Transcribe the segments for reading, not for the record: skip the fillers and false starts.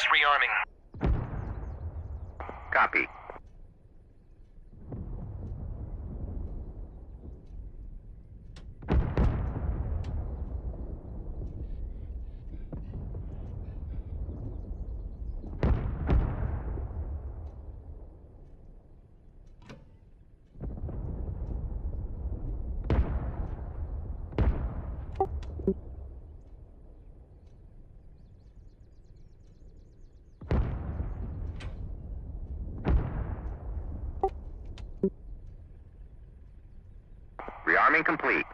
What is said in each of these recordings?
DCS rearming. Copy. Rearming complete.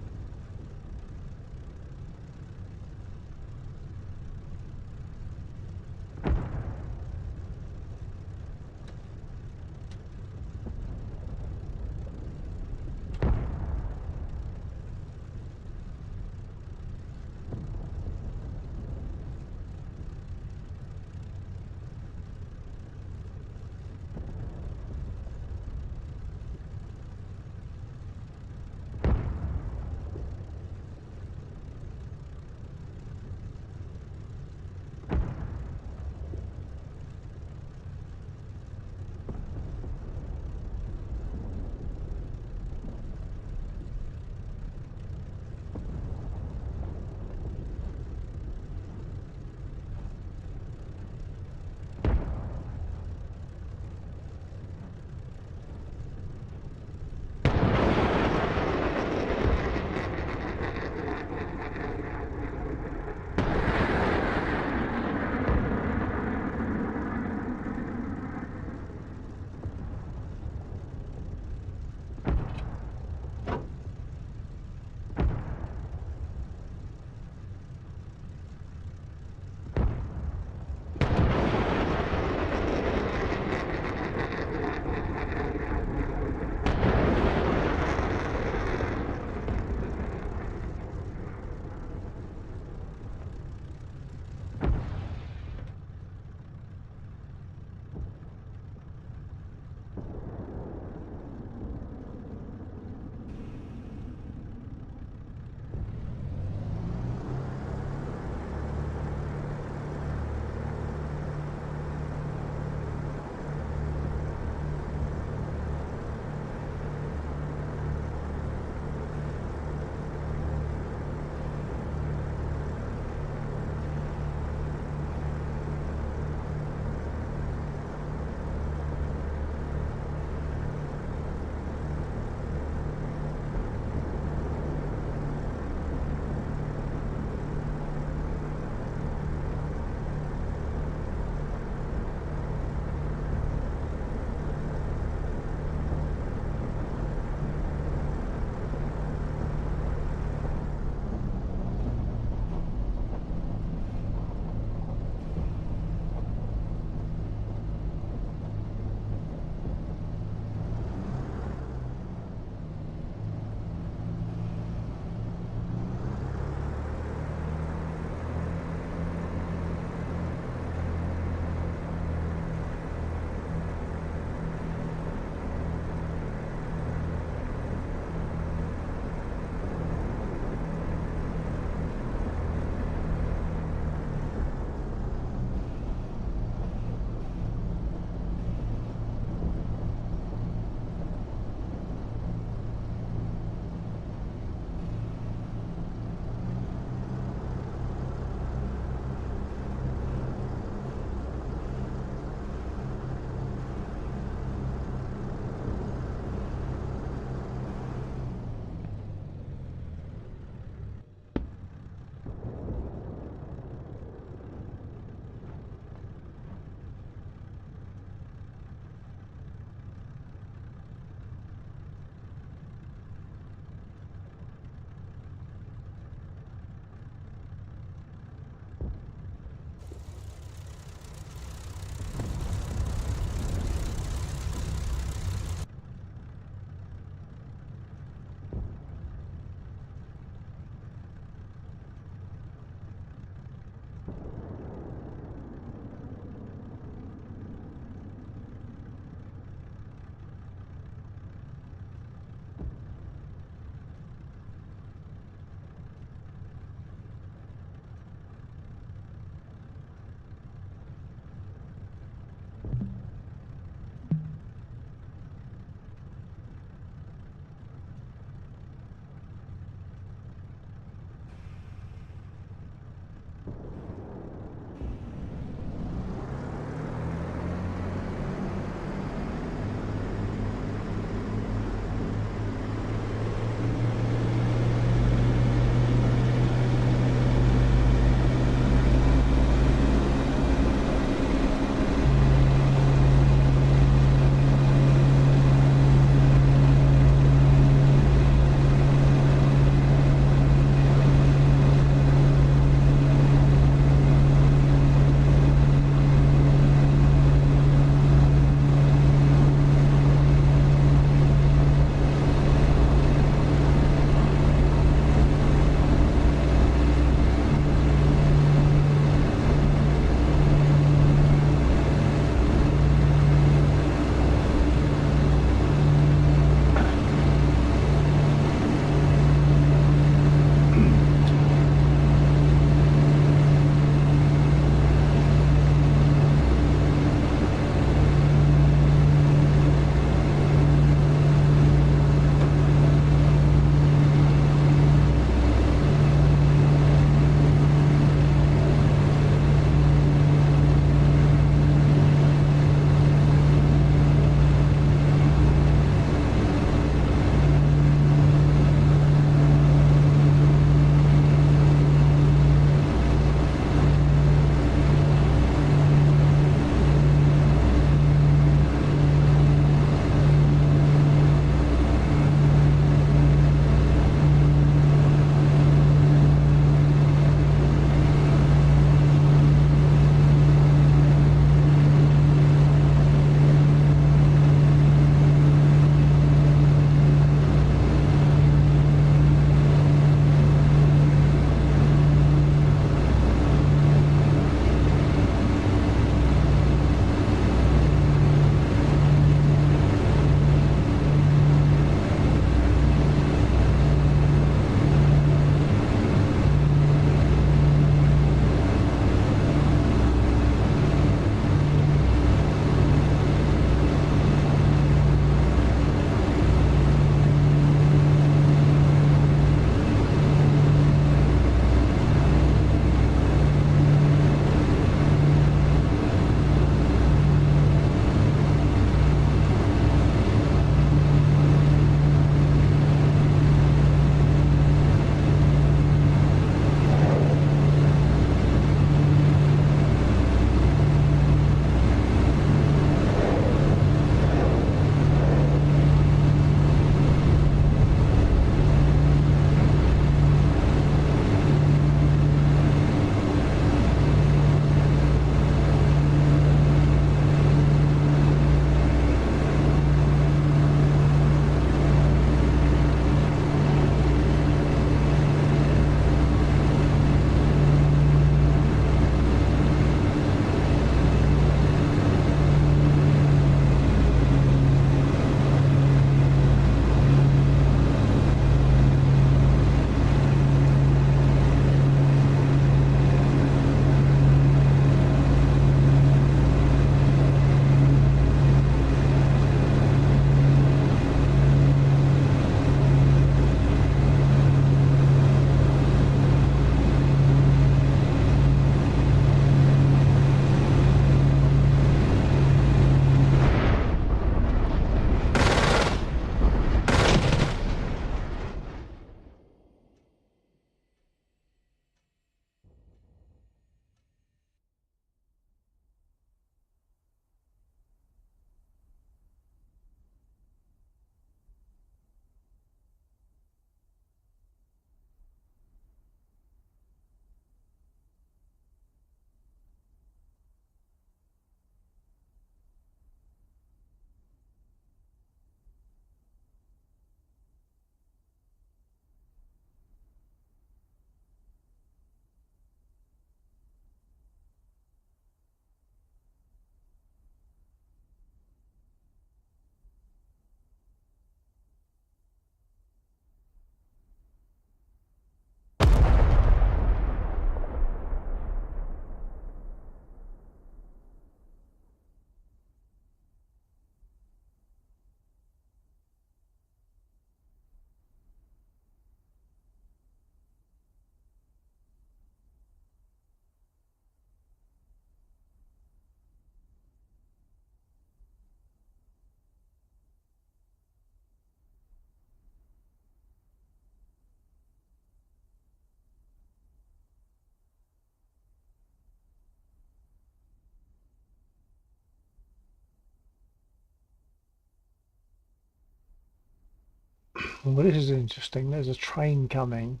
Well, this is interesting. There's a train coming.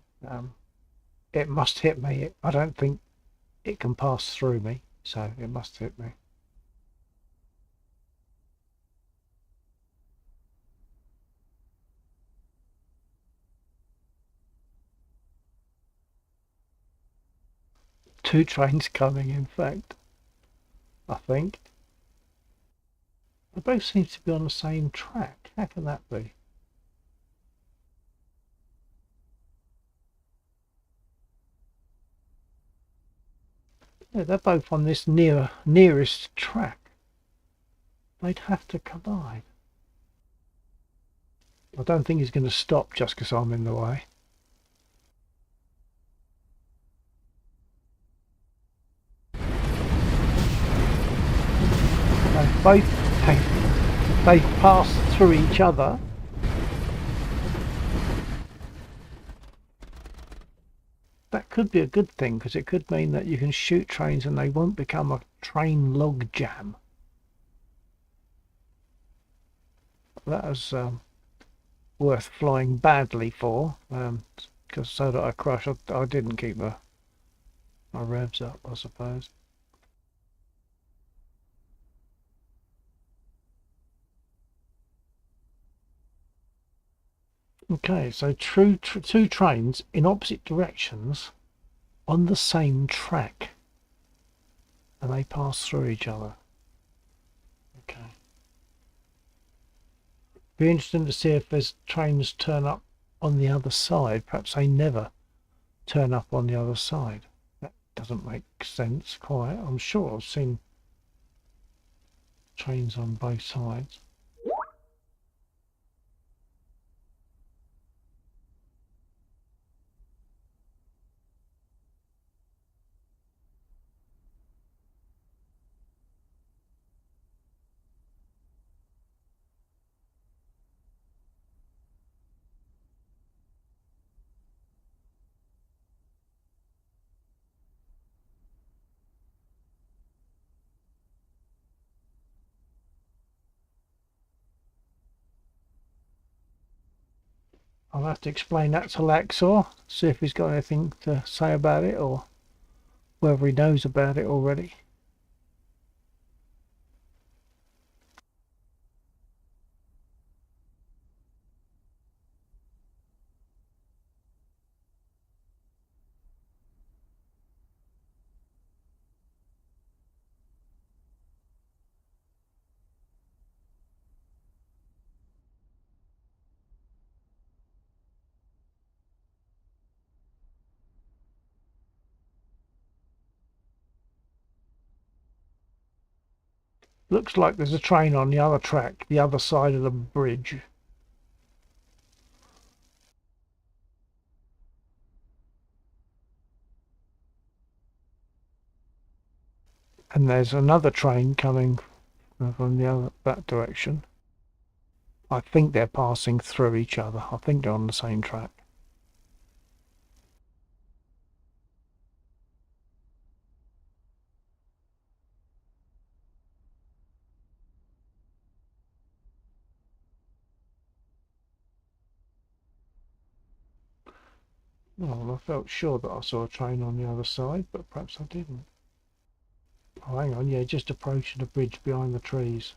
It must hit me. I don't think it can pass through me, so it must hit me. Two trains coming, in fact, I think. They both seem to be on the same track. How can that be? Yeah, they're both on this nearest track. They'd have to collide. I don't think he's going to stop just because I'm in the way. They they pass through each other. That could be a good thing because it could mean that you can shoot trains and they won't become a train log jam. That was worth flying badly for, because so that I crash. I didn't keep my revs up, I suppose. Okay, so two trains in opposite directions on the same track, and they pass through each other. Okay. Be interesting to see if there's trains turn up on the other side. Perhaps they never turn up on the other side. That doesn't make sense quite. I'm sure I've seen trains on both sides. I'll have to explain that to Laxor, see if he's got anything to say about it or whether he knows about it already. Looks like there's a train on the other track, the other side of the bridge. And there's another train coming from that direction. I think they're passing through each other. I think they're on the same track. Well, I felt sure that I saw a train on the other side, but perhaps I didn't. Oh, hang on, yeah, just approaching the bridge behind the trees.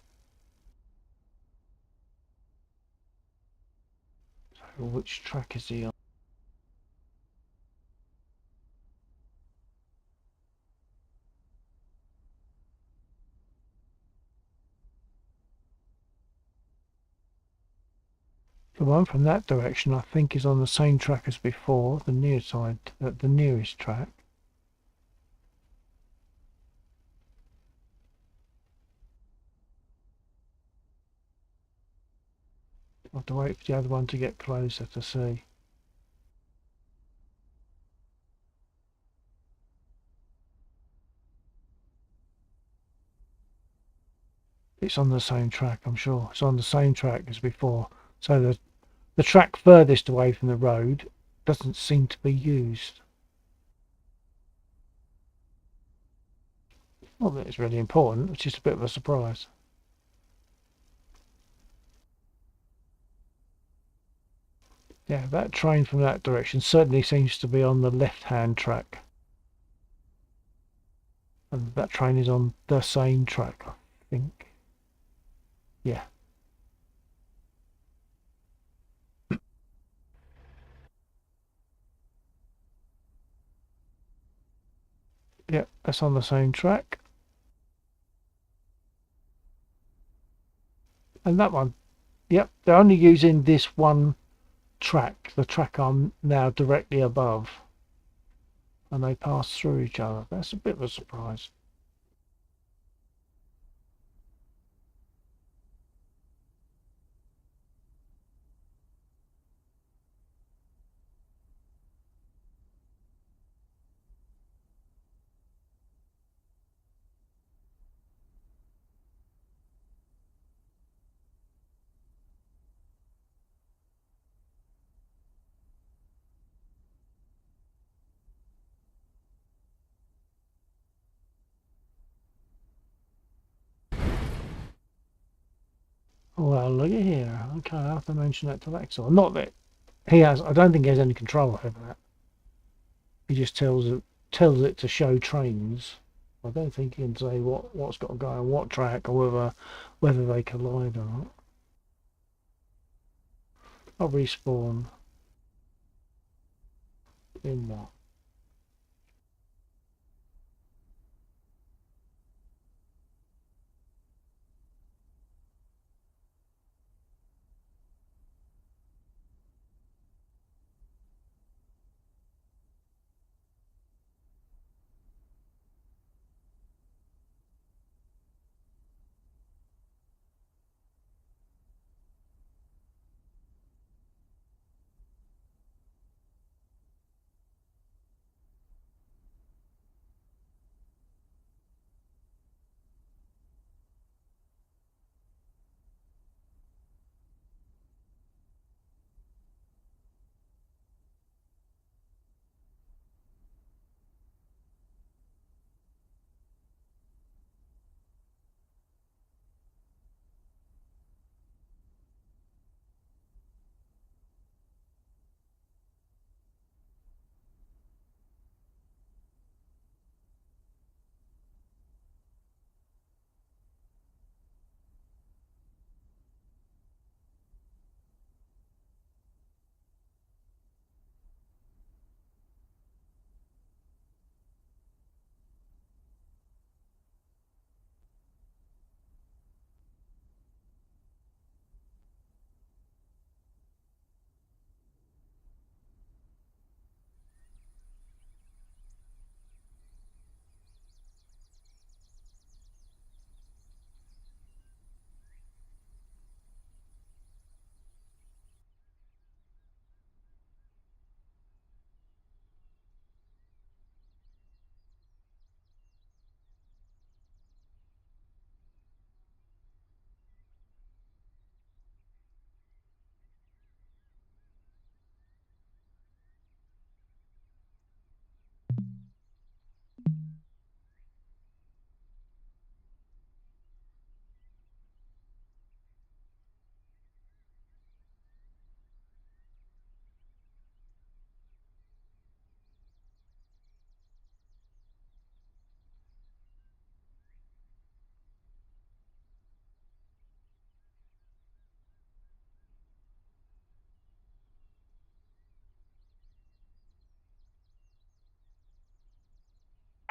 So which track is he on? The one from that direction, I think, is on the same track as before, the near side, the nearest track. I'll have to wait for the other one to get closer to see. It's on the same track, I'm sure. It's on the same track as before. So the track furthest away from the road doesn't seem to be used. Not that it's really important, it's just a bit of a surprise. Yeah, that train from that direction certainly seems to be on the left-hand track. And that train is on the same track, I think. Yeah. Yeah, that's on the same track. And that one, yep, they're only using this one track, the track I'm now directly above. And they pass through each other. That's a bit of a surprise. Well, look at here. Okay, I have to mention that to Lexor. Not that he has, I don't think he has any control over that. He just tells it to show trains. I don't think he can say what's got to go on what track or whether they collide or not. I'll respawn in what?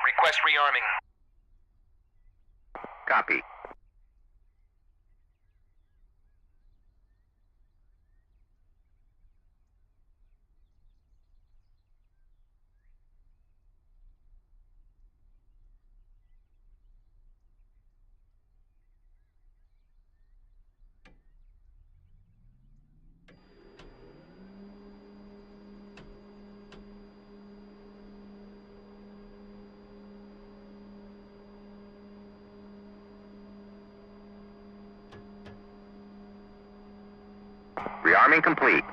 Request rearming. Copy. Rearming complete.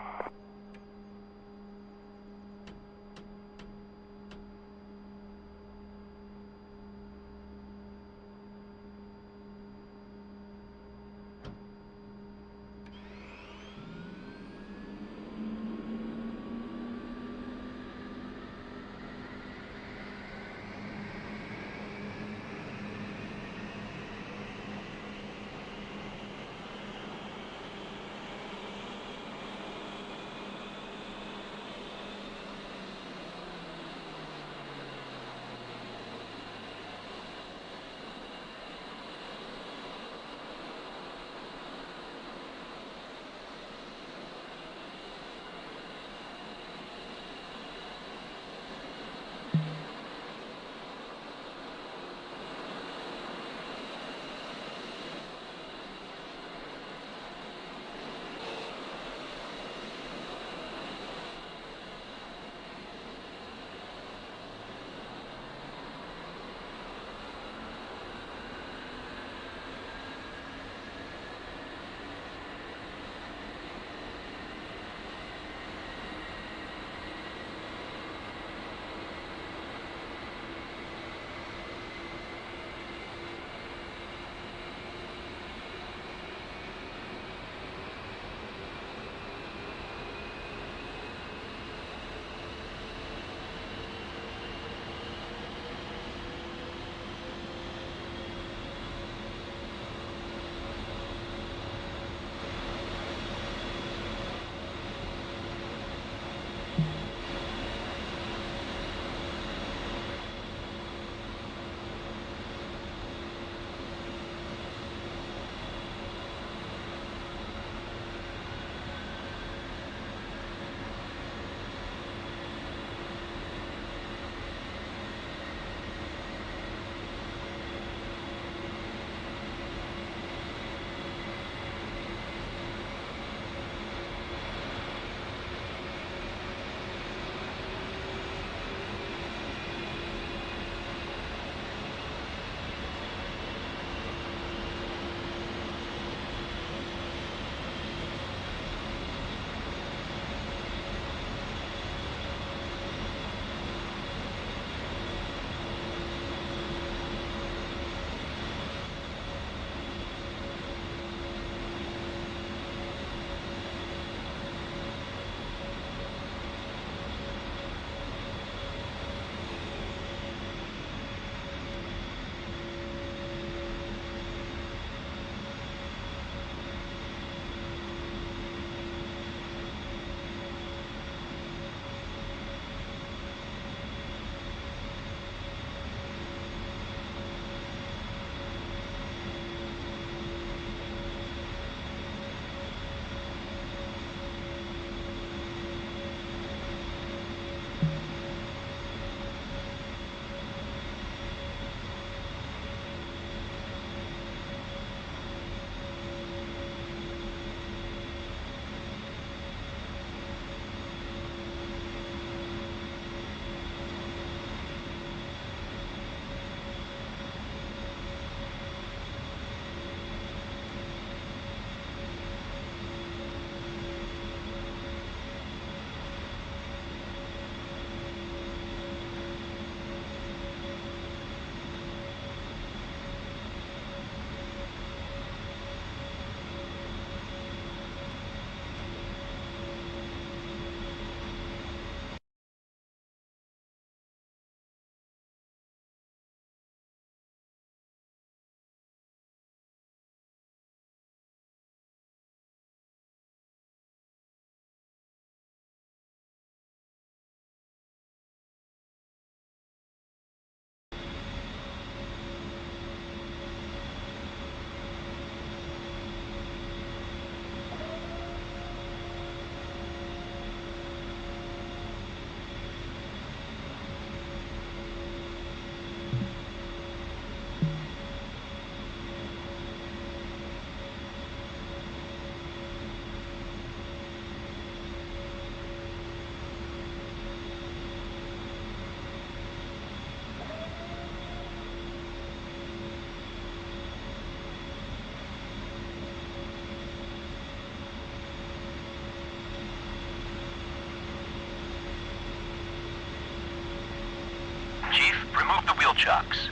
Remove the wheel chocks.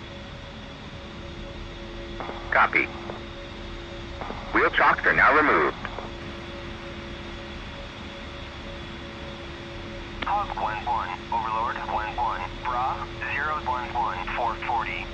Copy. Wheel chocks are now removed. Hog 1-1, Overlord 1-1, Bra 0-1-1, 440.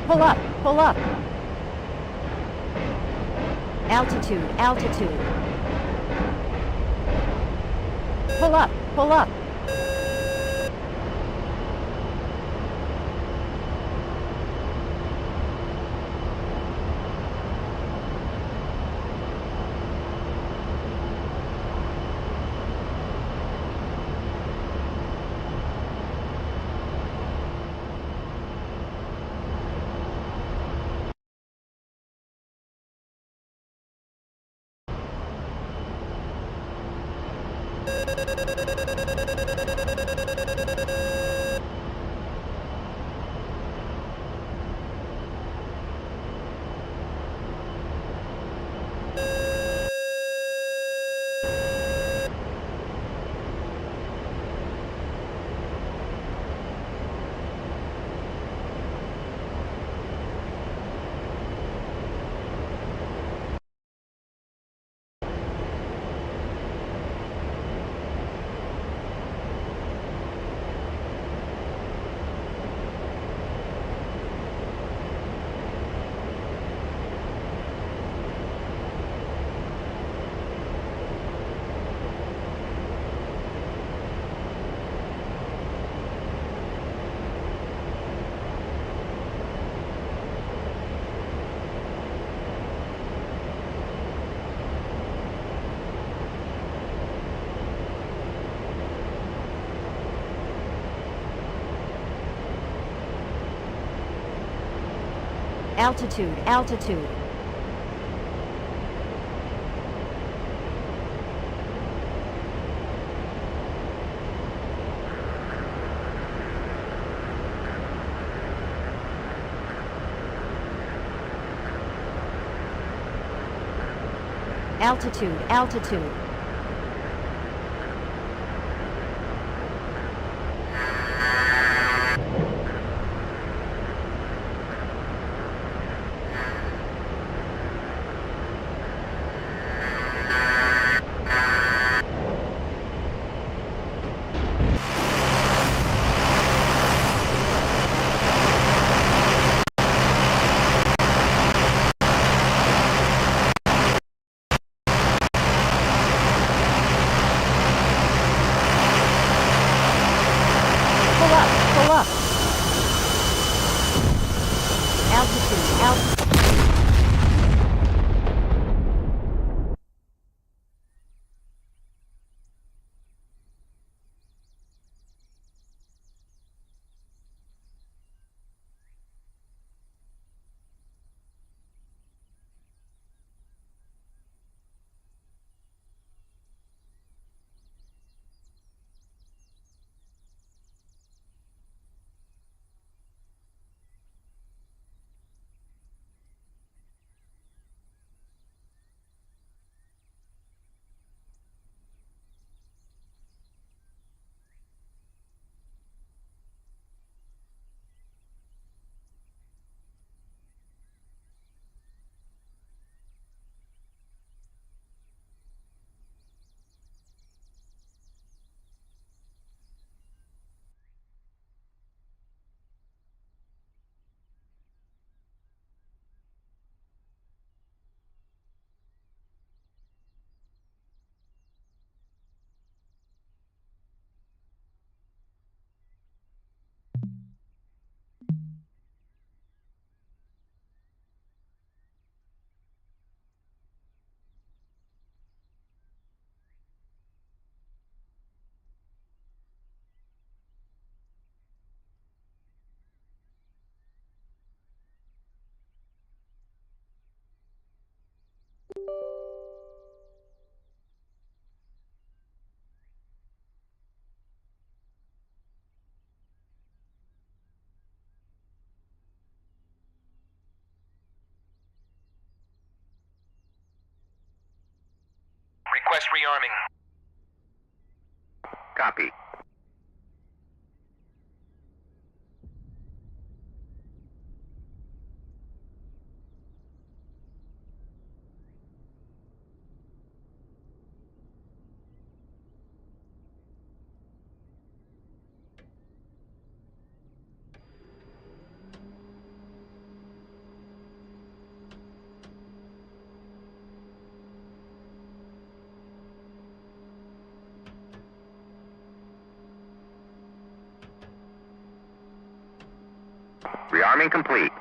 Pull up, pull up. Altitude, altitude. Pull up, pull up. Altitude, altitude. Altitude, altitude. Pull up, pull up. Altitude, altitude. Request rearming. Copy. Rearming complete.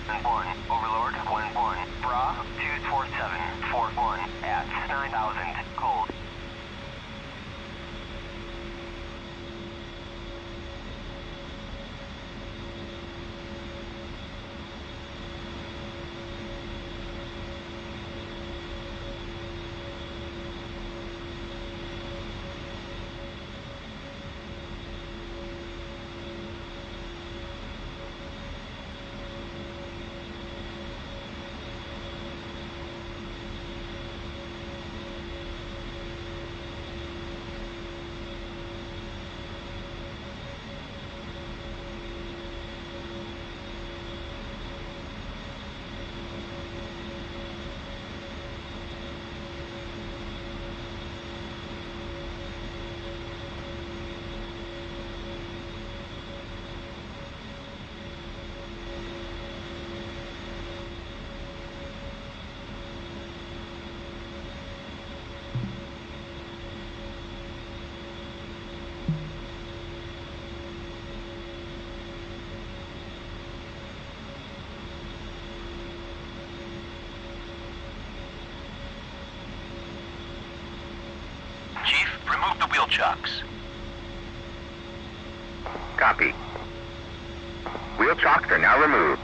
1, Overlord, 1-1, Bra, 24741 at 9,000, cold. Chief, remove the wheel chocks. Copy. Wheel chocks are now removed.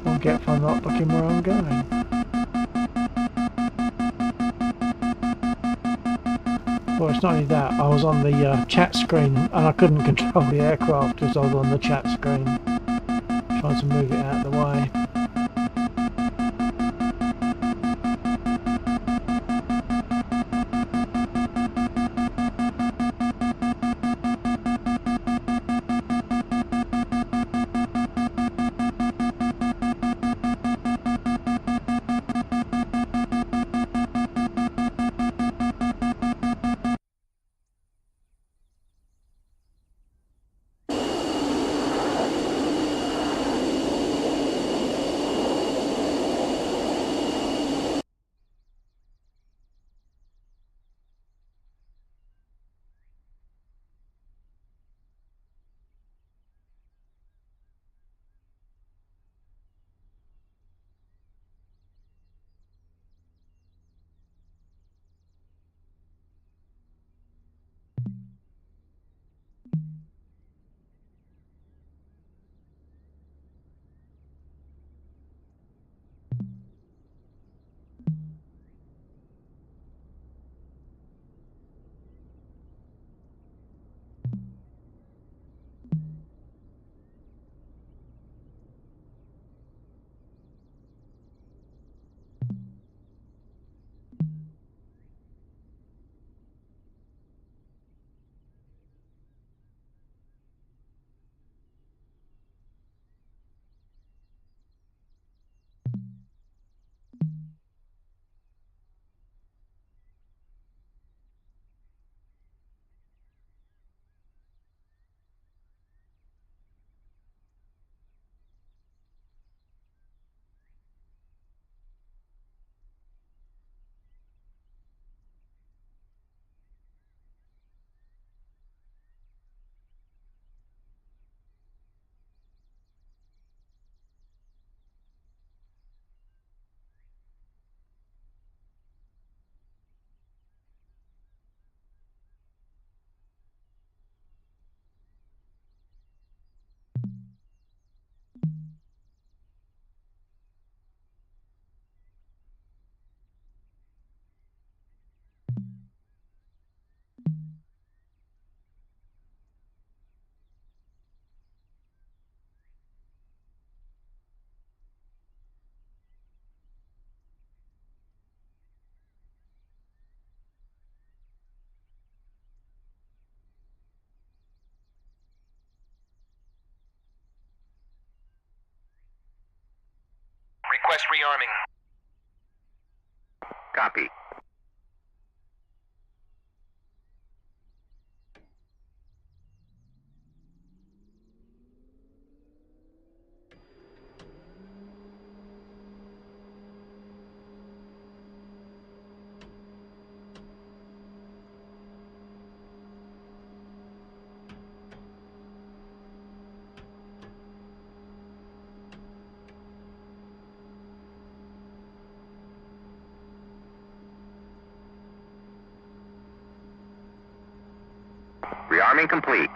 I'll get if I'm not looking where I'm going. Well, it's not only that, I was on the chat screen and I couldn't control the aircraft as I was on the chat screen, trying to move it out of the way. Request rearming. Copy. Rearming complete.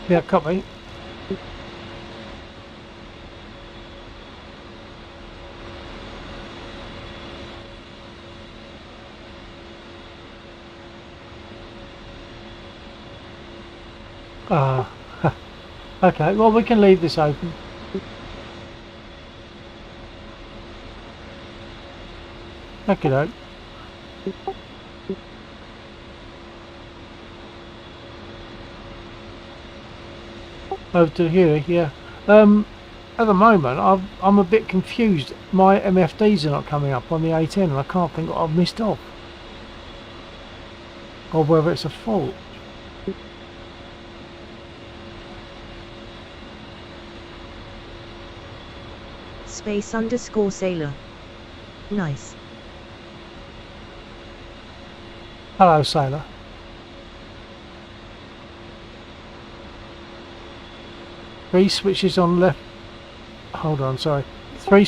Yeah, copy. Ah, okay, well we can leave this open. Okay, doke. Over to here, yeah. At the moment, I'm a bit confused. My MFDs are not coming up on the A10 and I can't think what I've missed off. Or whether it's a fault. Space_sailor. Nice. Hello, sailor. Three switches on left. Hold on, sorry. Three.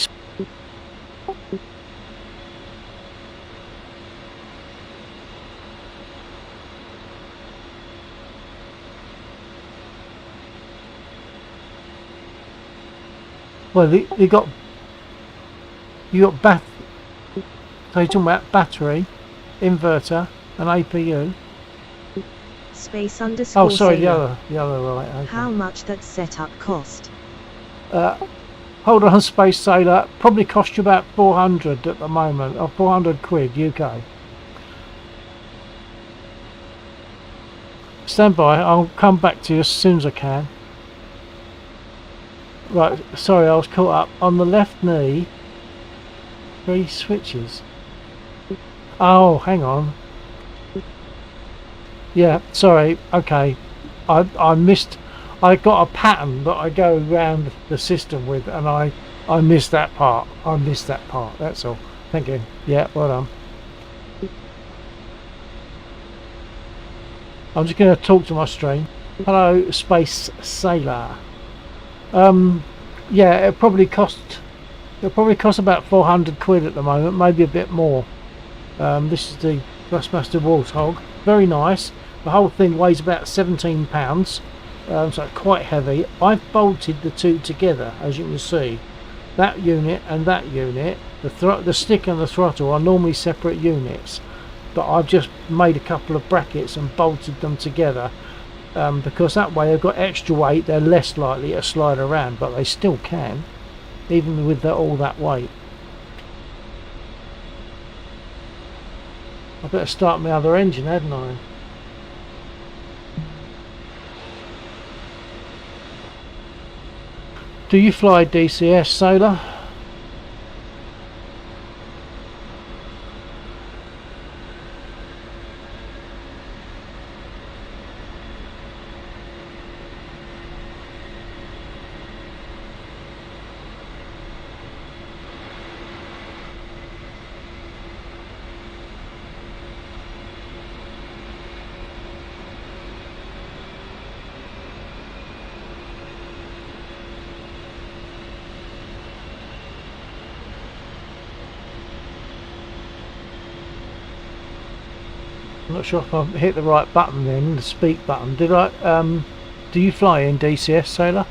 Well, you got So you're talking about battery, inverter, and APU. Space Oh, underscore sorry, sailor. the other, right. Okay. How much that setup cost? Hold on, Space Sailor. Probably cost you about 400 at the moment, or 400 quid UK. Stand by. I'll come back to you as soon as I can. Right, sorry, I was caught up. On the left knee, 3 switches. Oh, hang on. Yeah, sorry. Okay, I missed. I got a pattern that I go around the system with, and I missed that part. I missed that part. That's all. Thank you. Yeah, well done. I'm just going to talk to my stream. Hello, Space Sailor. Yeah, it'll probably cost about 400 quid at the moment, maybe a bit more. This is the Thrustmaster Warthog. Very nice. The whole thing weighs about 17 pounds, so it's quite heavy. I've bolted the two together, as you can see. That unit and that unit, the stick and the throttle are normally separate units, but I've just made a couple of brackets and bolted them together, because that way they've got extra weight. They're less likely to slide around, but they still can, even with all that weight. I better start my other engine, hadn't I? Do you fly DCS, Sailor? I'm not sure if I hit the right button then, the speak button. Did I? Do you fly in DCS, Sailor?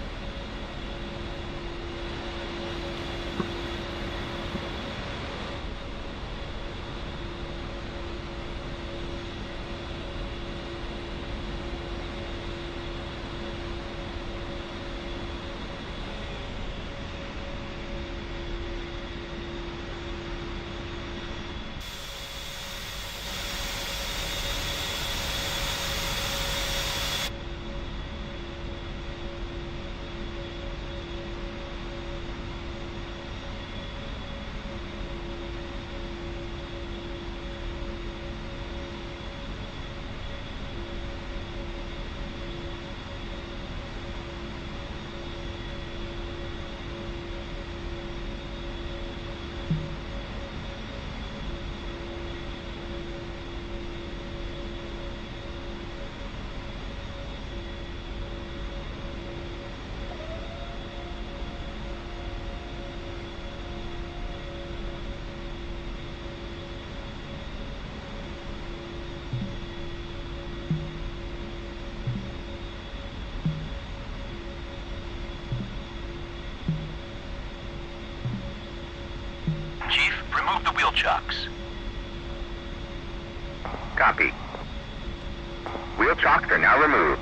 Chief, remove the wheel chocks. Copy. Wheel chocks are now removed.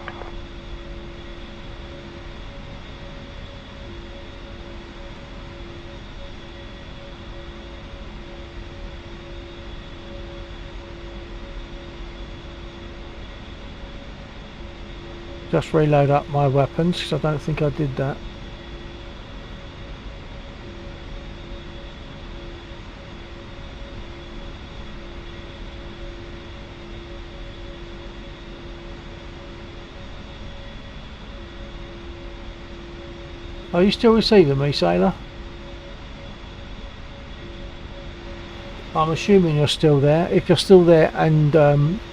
Just reload up my weapons, because I don't think I did that. Are you still receiving me, Sailor? I'm assuming you're still there. If you're still there and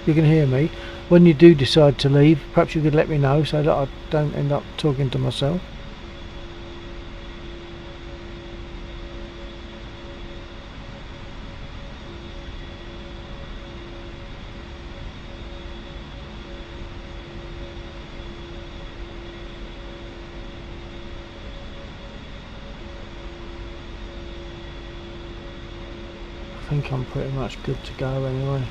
you can hear me, when you do decide to leave, perhaps you could let me know so that I don't end up talking to myself. I think I'm pretty much good to go anyway.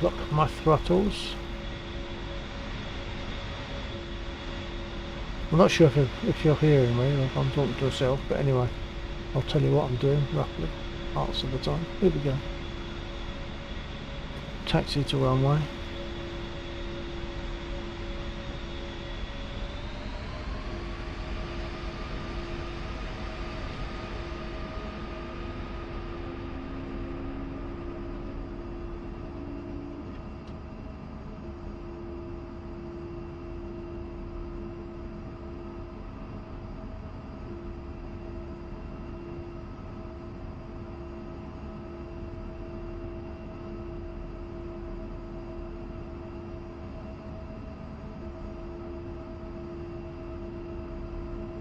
Lock my throttles. I'm not sure if you're hearing me or if I'm talking to myself, but anyway, I'll tell you what I'm doing roughly, parts of the time. Here we go. Taxi to runway.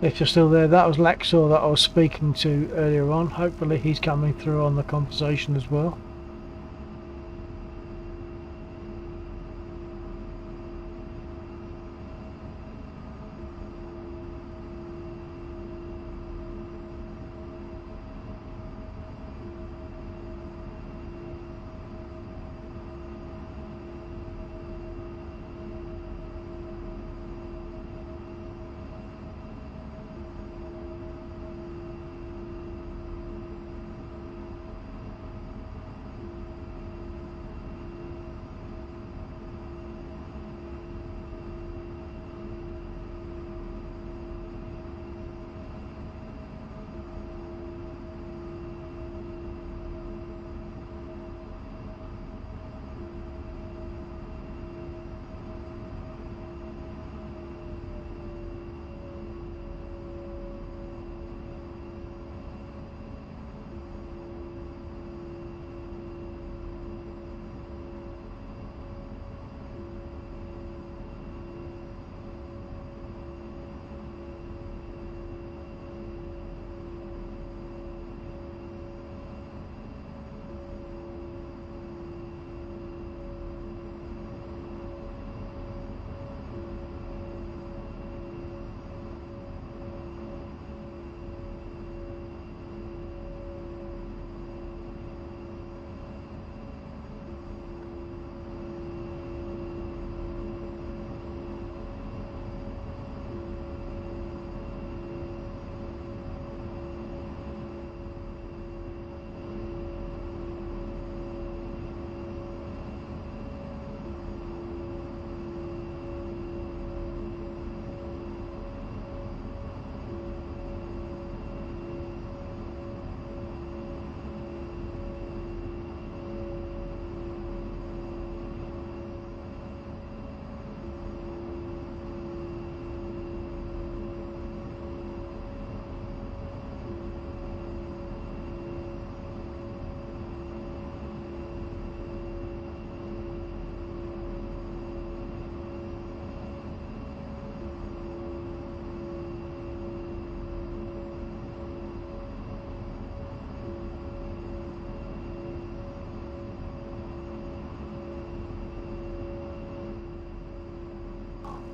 If you're still there, that was Lexor that I was speaking to earlier on. Hopefully he's coming through on the conversation as well.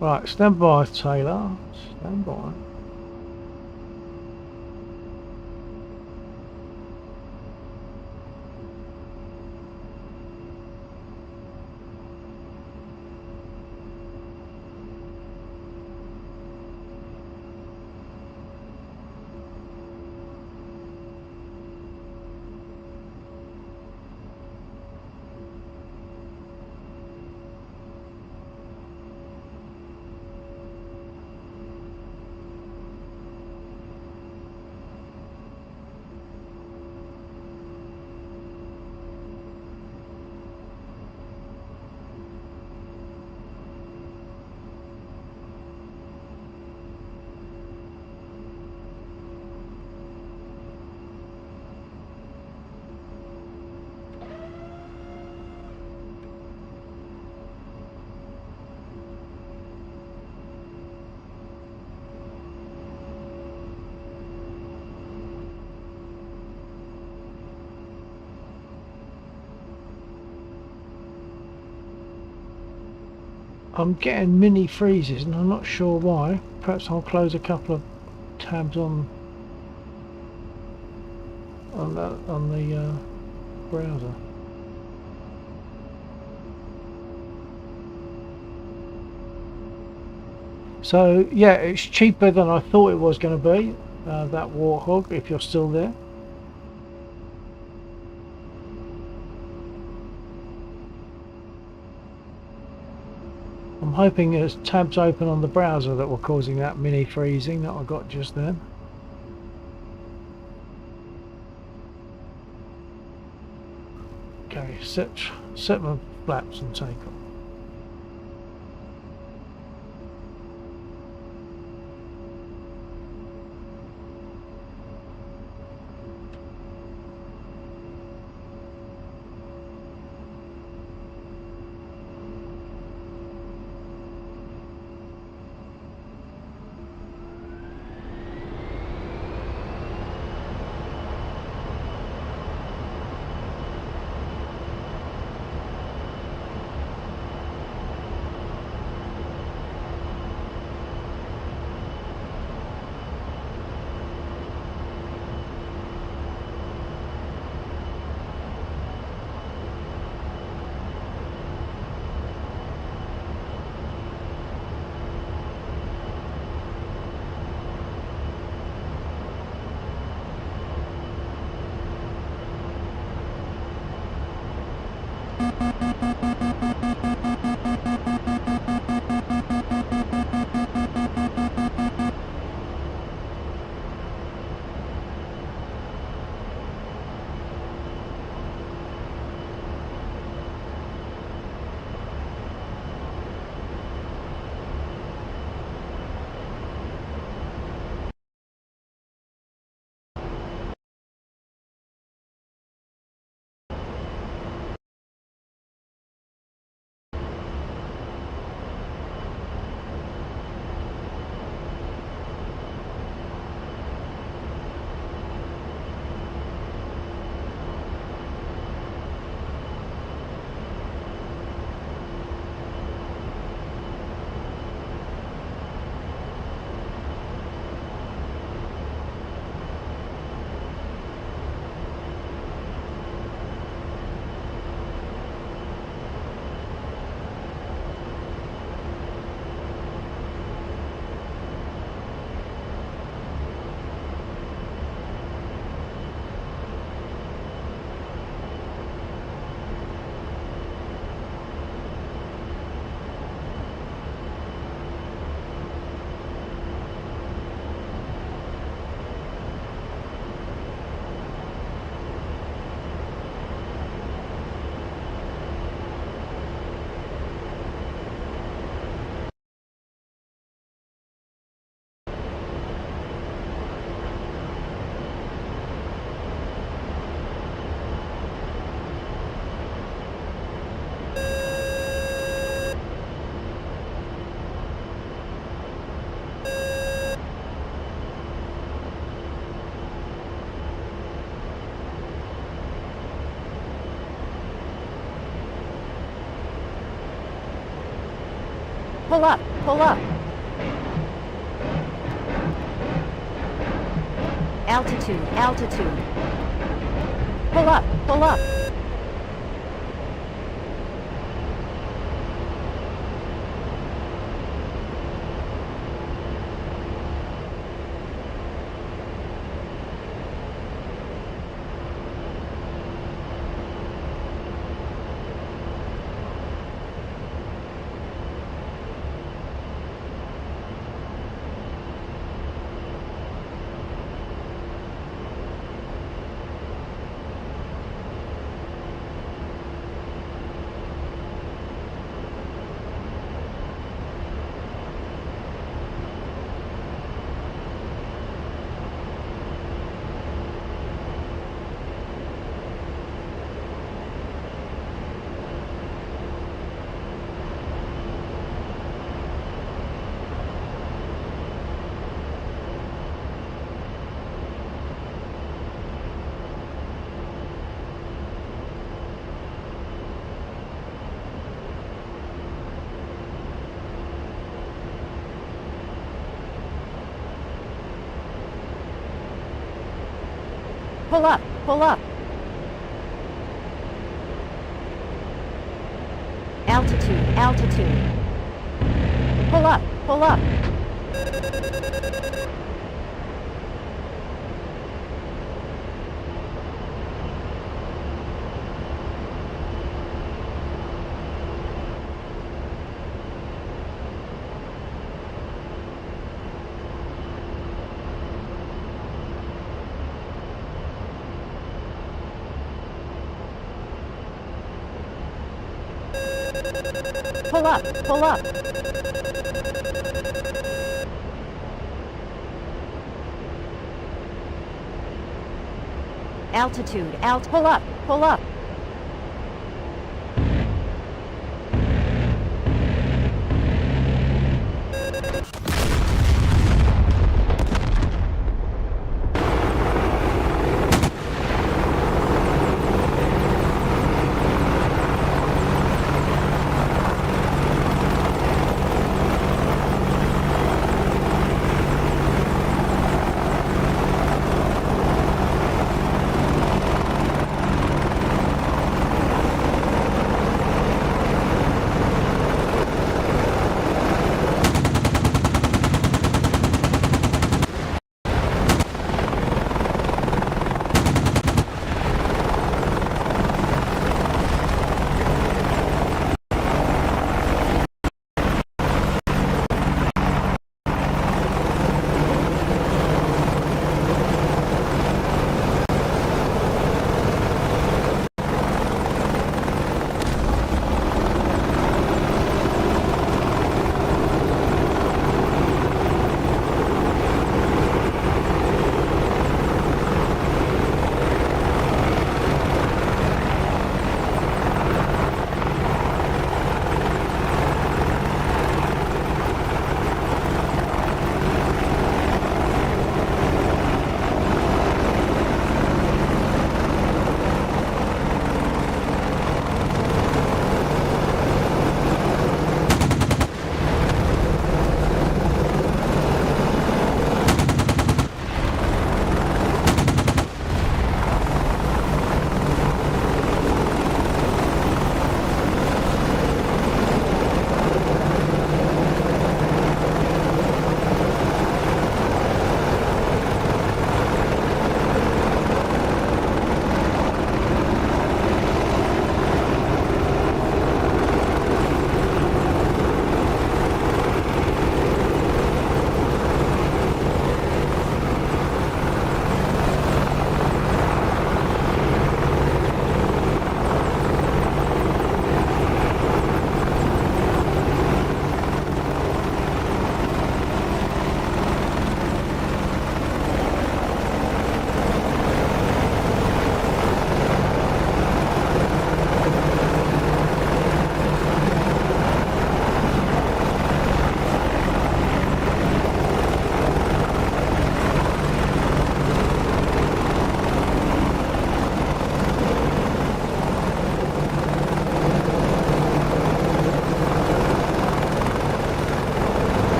Right, stand by, Taylor. Stand by. I'm getting mini freezes and I'm not sure why. Perhaps I'll close a couple of tabs on the browser. So yeah, it's cheaper than I thought it was going to be, that Warthog, if you're still there. I'm hoping there's tabs open on the browser that were causing that mini freezing that I got just then. Okay, set my flaps and take off. Pull up, pull up. Altitude, altitude. Pull up, pull up. Pull up, pull up. Altitude, altitude. Pull up, pull up. Pull up, pull up. Altitude, pull up, pull up.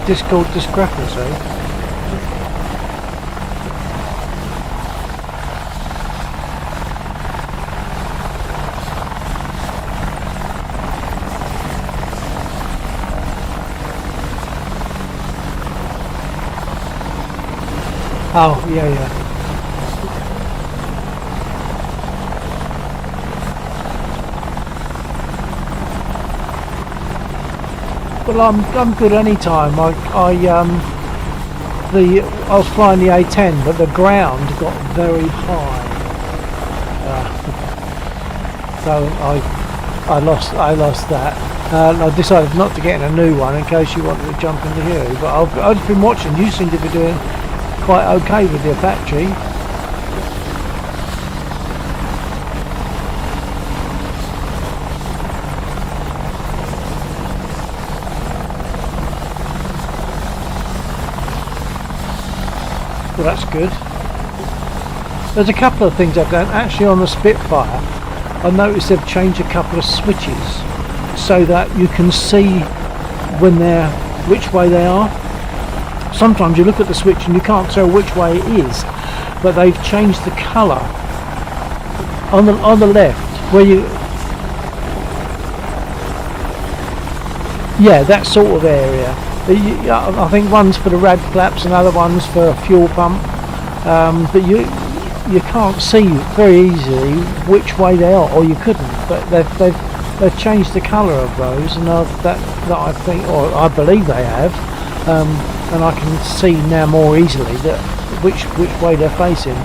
Discord discrepancy. Oh, yeah, yeah. Well, I'm good any time. I was flying the A10, but the ground got very high, so I lost that. And I decided not to get in a new one in case you wanted to jump into here. But I've just been watching. You seem to be doing quite okay with the Apache. Well, that's good. There's a couple of things I've done. Actually, on the Spitfire, I noticed they've changed a couple of switches so that you can see when they're which way they are. Sometimes you look at the switch and you can't tell which way it is, but they've changed the colour on the left where you. Yeah, that sort of area. I think one's for the rad flaps and other one's for fuel pump, but you can't see very easily which way they are, or you couldn't. But they've changed the colour of those, and that I think, or I believe they have, and I can see now more easily that which way they're facing.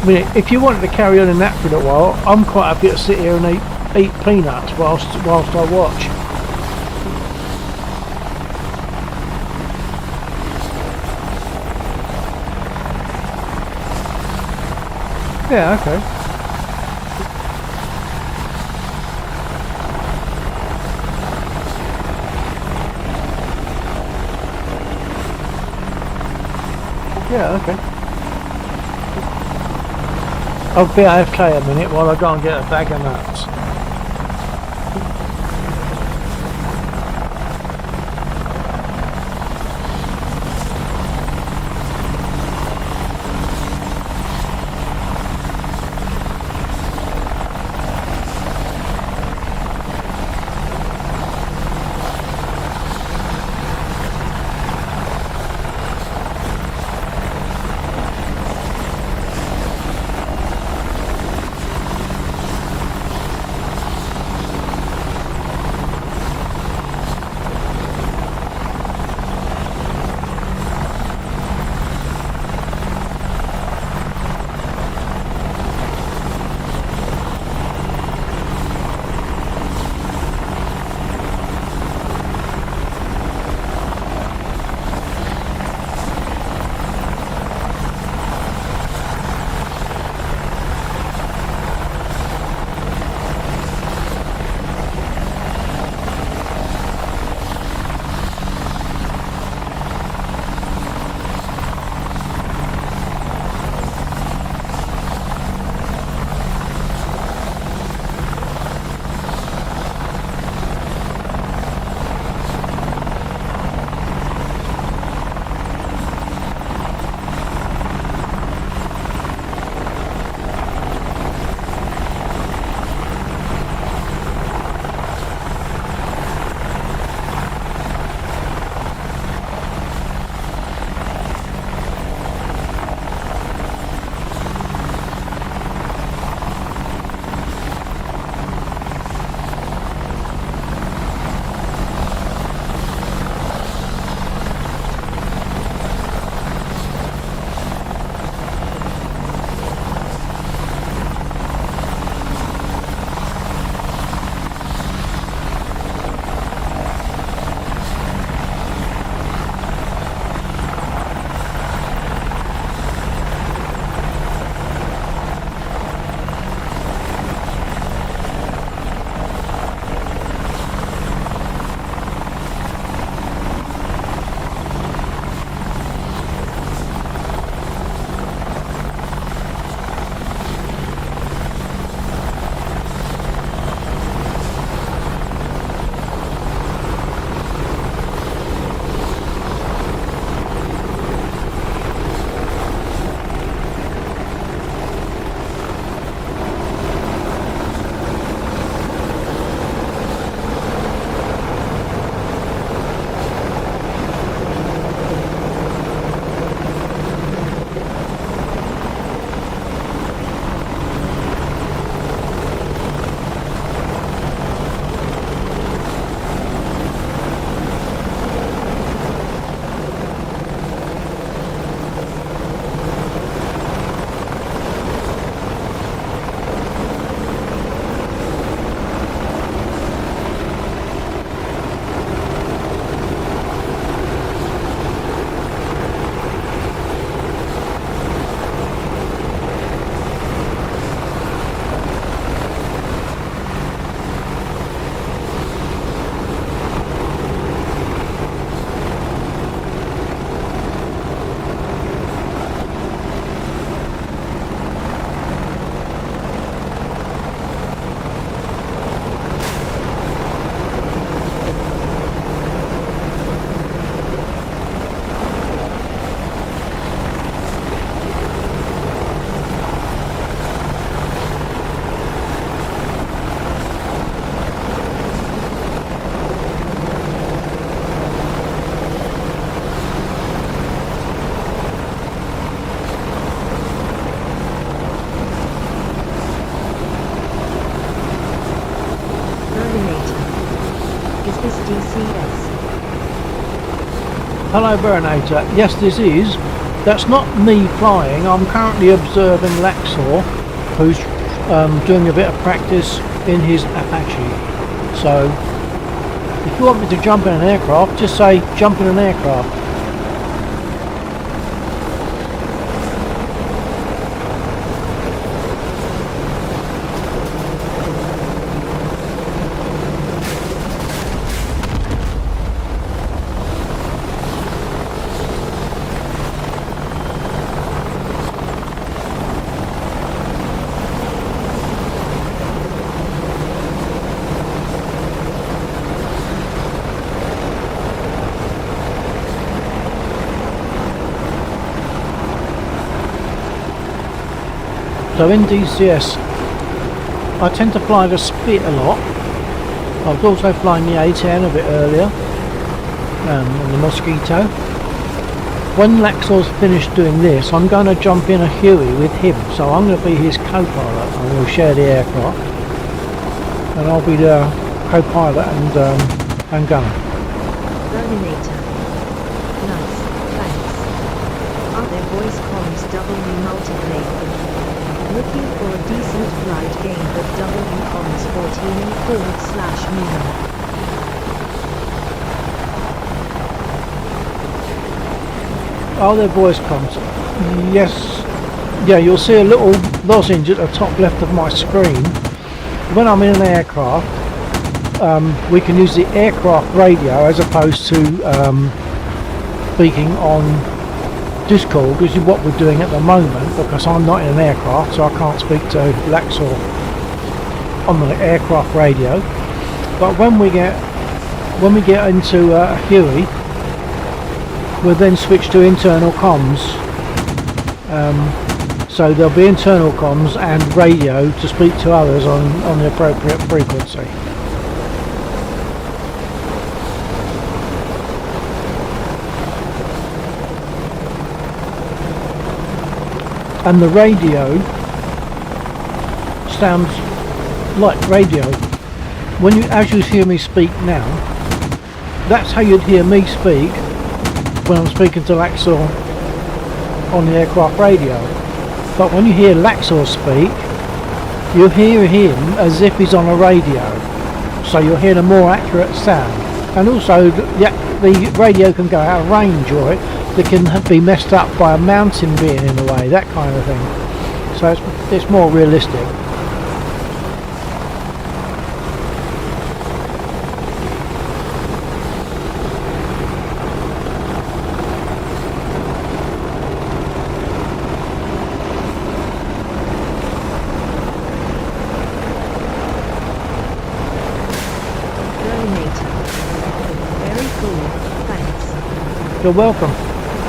I mean, if you wanted to carry on in that for a little while, I'm quite happy to sit here and eat peanuts whilst I watch. Yeah, okay. Yeah, okay. I'll be AFK a minute while I go and get a bag of nuts. this DCS? Hello, Burnator. Yes, this is. That's not me flying. I'm currently observing Laxor, who's doing a bit of practice in his Apache. So, if you want me to jump in an aircraft, just say jump in an aircraft. So in DCS, I tend to fly the Spit a lot. I was also flying the A10 a bit earlier, and the Mosquito. When Laxor's finished doing this, I'm going to jump in a Huey with him. So I'm going to be his co-pilot, and we'll share the aircraft. And I'll be the co-pilot and gunner. Terminator. Nice, thanks. Are there voice comms W multiplayer? Looking for a decent flight game but WCOMS 14//Mino. Are there voice comms? Yes. Yeah, you'll see a little lozenge at the top left of my screen. When I'm in an aircraft, we can use the aircraft radio as opposed to speaking on Discord, which is what we're doing at the moment, because I'm not in an aircraft, so I can't speak to Laxor on the aircraft radio. But when we get into a Huey, we'll then switch to internal comms. So there'll be internal comms and radio to speak to others on the appropriate frequency. And the radio sounds like radio. As you hear me speak now, that's how you'd hear me speak when I'm speaking to Laxor on the aircraft radio. But when you hear Laxor speak, you hear him as if he's on a radio. So you'll hear a more accurate sound. And also, the radio can go out of range, or it can be messed up by a mountain being in the way, that kind of thing. So it's more realistic. Very cool, thanks. You're welcome.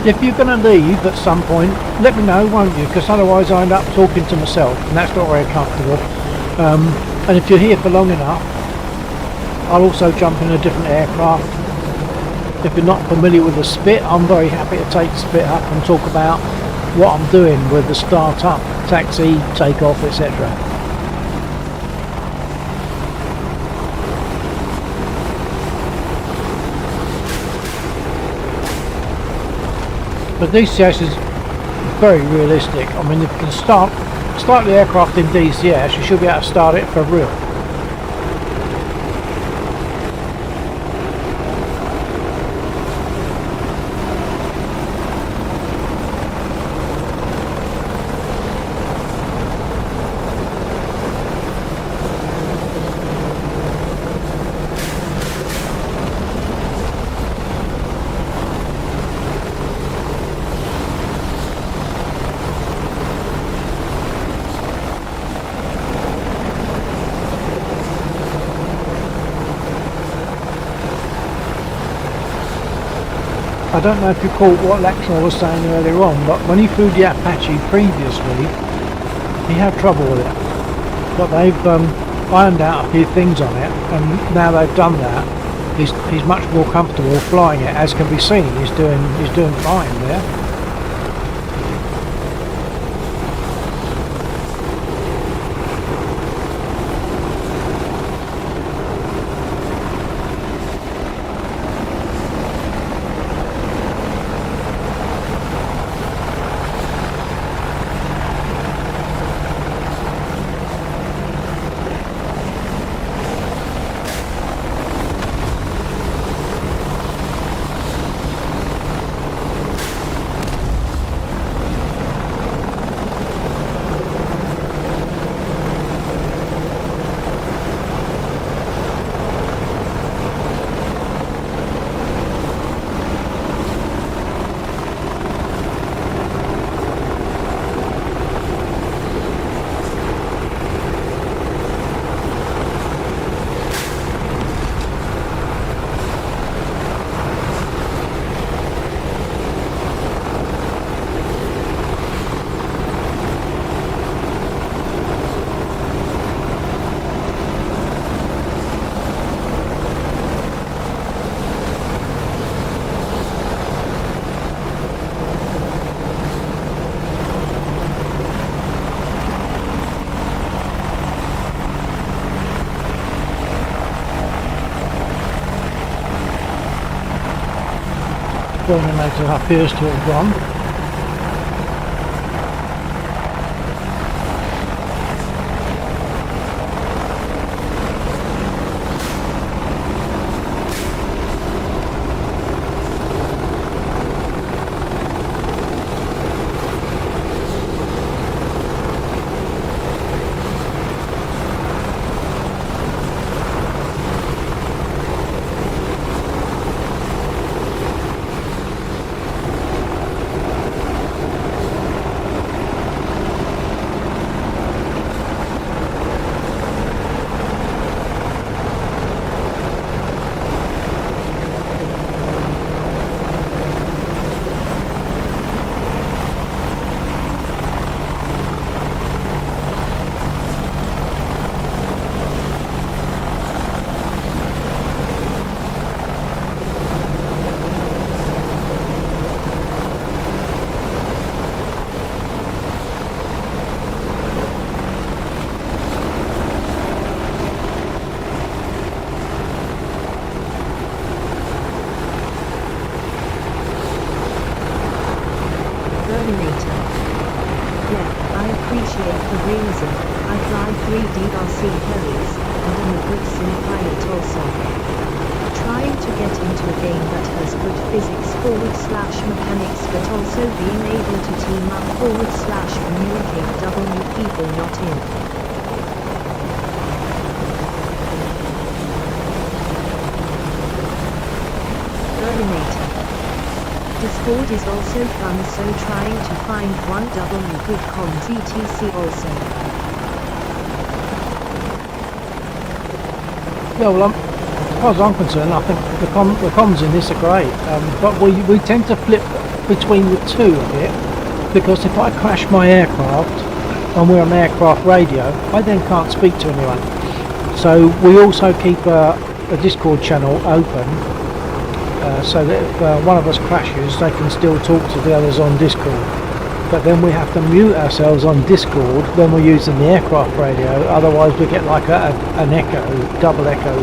If you're going to leave at some point, let me know, won't you? Because otherwise I end up talking to myself, and that's not very comfortable. And if you're here for long enough, I'll also jump in a different aircraft. If you're not familiar with the Spit, I'm very happy to take the Spit up and talk about what I'm doing with the start-up, taxi, take-off, etc. But DCS is very realistic. I mean, if you can start the aircraft in DCS, you should be able to start it for real. I don't know if you caught what Laxor was saying earlier on, but when he flew the Apache previously, he had trouble with it. But they've ironed out a few things on it, and now they've done that, he's much more comfortable flying it, as can be seen. He's doing fine there. Terminator appears to have gone. Terminator. Yeah, I appreciate the realism. I fly 3 DRC helis, and I'm a good sim pilot also. Trying to get into a game that has good physics/mechanics but also being able to team up/communicate W people not in. Terminator. Discord is also fun, so trying to find one W good comms etc also. Yeah, well, as far as I'm concerned, I think the comms in this are great, but we tend to flip between the two a bit, because if I crash my aircraft and we're on aircraft radio, I then can't speak to anyone. So we also keep a Discord channel open, so that if one of us crashes, they can still talk to the others on Discord. But then we have to mute ourselves on Discord when we're using the aircraft radio, otherwise we get like an echo, double echo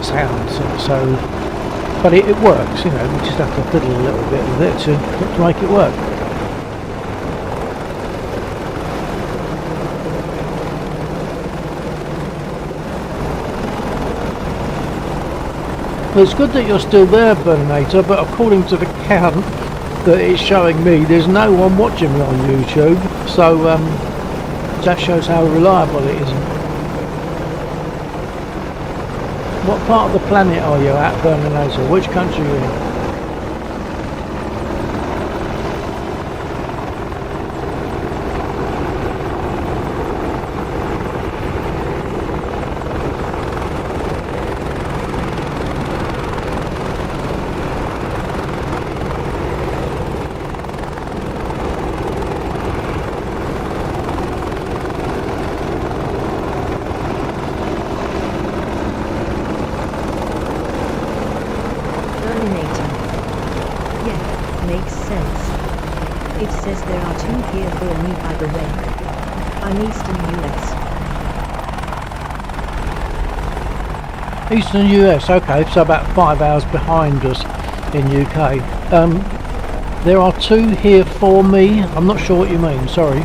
sound. So but it works, you know, we just have to fiddle a little bit with it to make it work. Well, it's good that you're still there, Burninator, but according to the count that it's showing me, there's no one watching me on YouTube, so that shows how reliable it is. What part of the planet are you at, Burninator? Which country are you in? Makes sense. It says there are 2 here for me, by the way. I'm Eastern US. Eastern US, okay, so about 5 hours behind us in UK. There are 2 here for me. I'm not sure what you mean, sorry.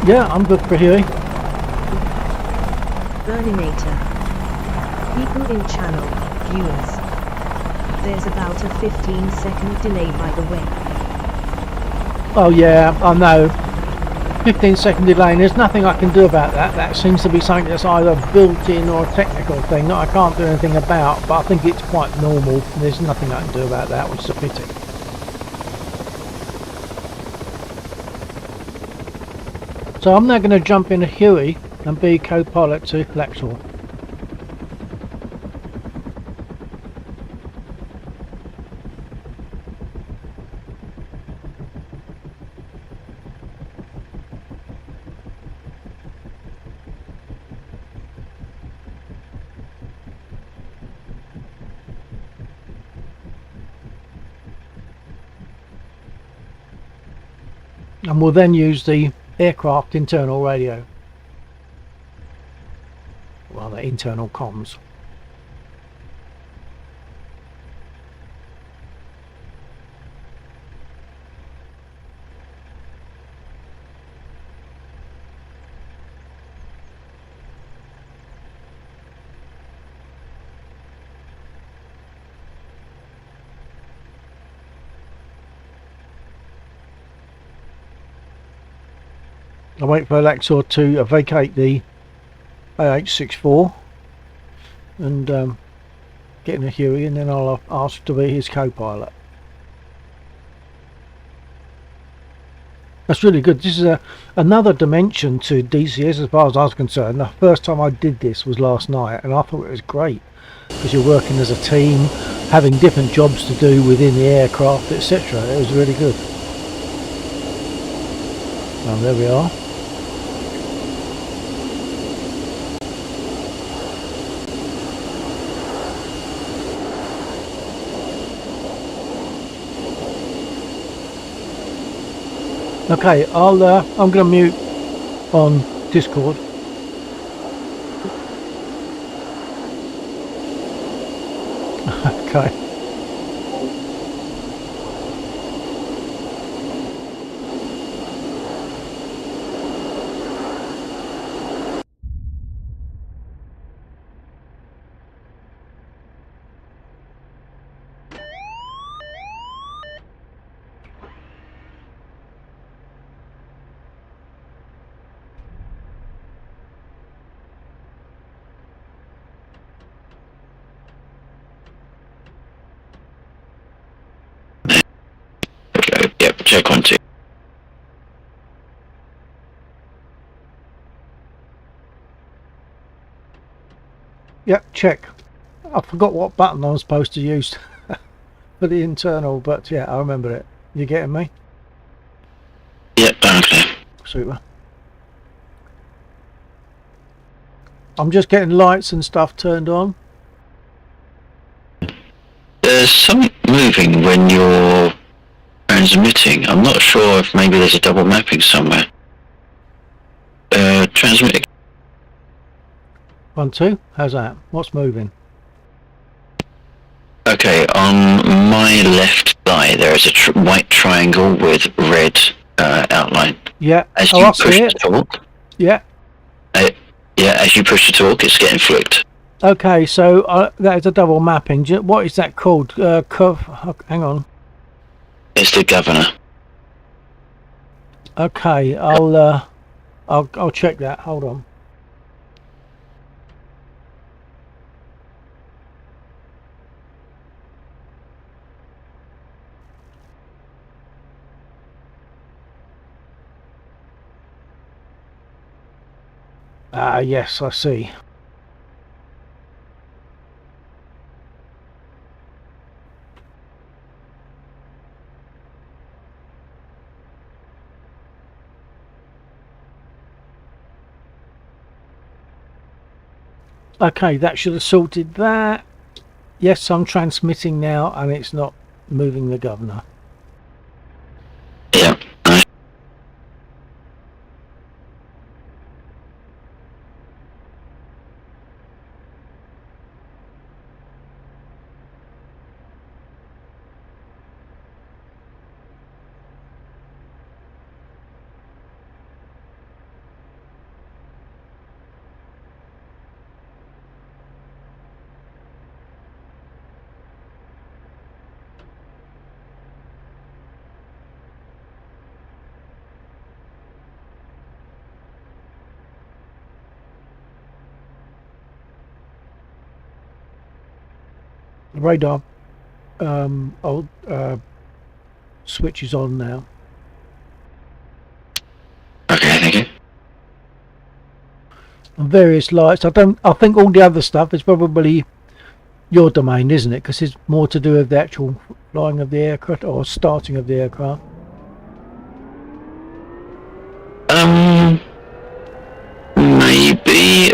Yeah, I'm good for hearing. Burninator. People in channel, viewers. There's about a 15-second delay, by the way. Oh yeah, I know. 15-second delay, and there's nothing I can do about that. That seems to be something that's either built in or a technical thing that I can't do anything about, but I think it's quite normal. There's nothing I can do about that, which is a pity. So I'm now going to jump in a Huey and be co-pilot to Lexor. And we'll then use the aircraft internal radio. Well, the internal comms. I wait for Alexor to vacate the AH-64 and get in a Huey, and then I'll ask to be his co-pilot. That's really good. This is another dimension to DCS as far as I was concerned. The first time I did this was last night, and I thought it was great because you're working as a team, having different jobs to do within the aircraft, etc. It was really good. And there we are. Okay, I'm going to mute on Discord. Okay. Yep, check on two. Yep, check. I forgot what button I was supposed to use for the internal, but yeah, I remember it. You getting me? Yep, okay. Super. I'm just getting lights and stuff turned on. There's something moving when you're transmitting. I'm not sure if maybe there's a double mapping somewhere. Transmitting. 1, 2. How's that? What's moving? Okay, on my left thigh there is a white triangle with red outline. Yeah. As Oh, you I push see the it. torque, Yeah. yeah, as you push the torque, it's getting flicked. Okay, so that is a double mapping. What is that called? Hang on. It's the governor. Okay, I'll check that. Hold on. Ah, yes, I see. Okay, that should have sorted that. Yes, I'm transmitting now, and it's not moving the governor. Yeah. Nice. The radar switch is on now. Okay, thank you. and various lights. I think all the other stuff is probably your domain, isn't it? Because it's more to do with the actual flying of the aircraft or starting of the aircraft. Maybe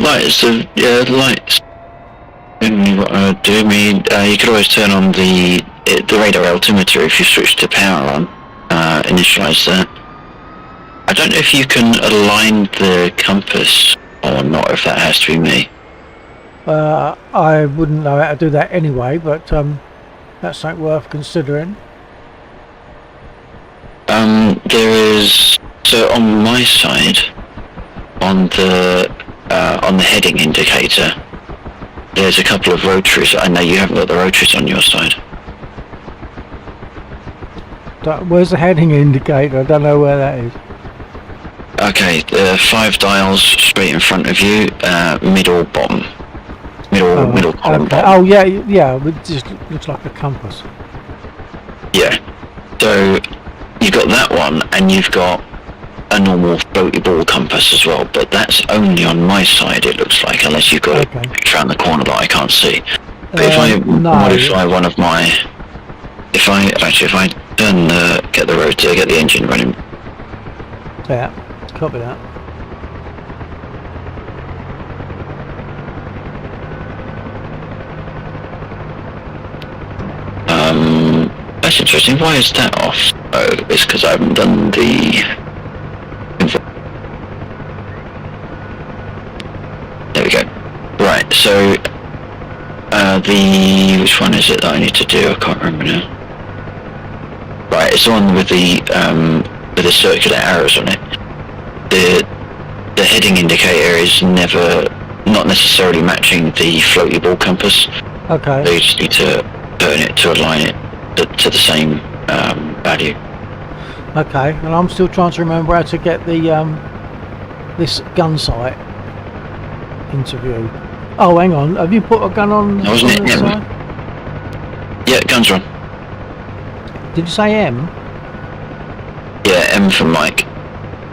lights. Lights. Generally, what I would do. I mean, you could always turn on the radar altimeter if you switch to power on. Initialize that. I don't know if you can align the compass or not. If that has to be me. I wouldn't know how to do that anyway, but that's something worth considering. There is, so on my side, on the heading indicator, there's a couple of rotaries. I know you haven't got the rotaries on your side. Where's the heading indicator? I don't know where that is. Okay, 5 dials straight in front of you, middle bottom. Middle column okay. bottom. Oh yeah, it just looks like a compass. Yeah. So you've got that one, and you've got a normal floaty ball compass as well, but that's only on my side, it looks like, unless you've got Okay. it around the corner that I can't see. But if I modify one of my, if I turn get the rotor, get the engine running. Yeah, copy that. That's interesting. Why is that off? Oh, it's because I haven't done the. There we go. Right. So, which one is it that I need to do? I can't remember now. Right, it's the one with the circular arrows on it. The heading indicator is not necessarily matching the floaty ball compass. Okay. So you just need to turn it to align it to the same value. Okay, and I'm still trying to remember how to get the this gun sight interview. Oh, hang on. Have you put a gun on? Wasn't on it this M? side? Yeah, guns are on. Did you say M? Yeah, M for Mike,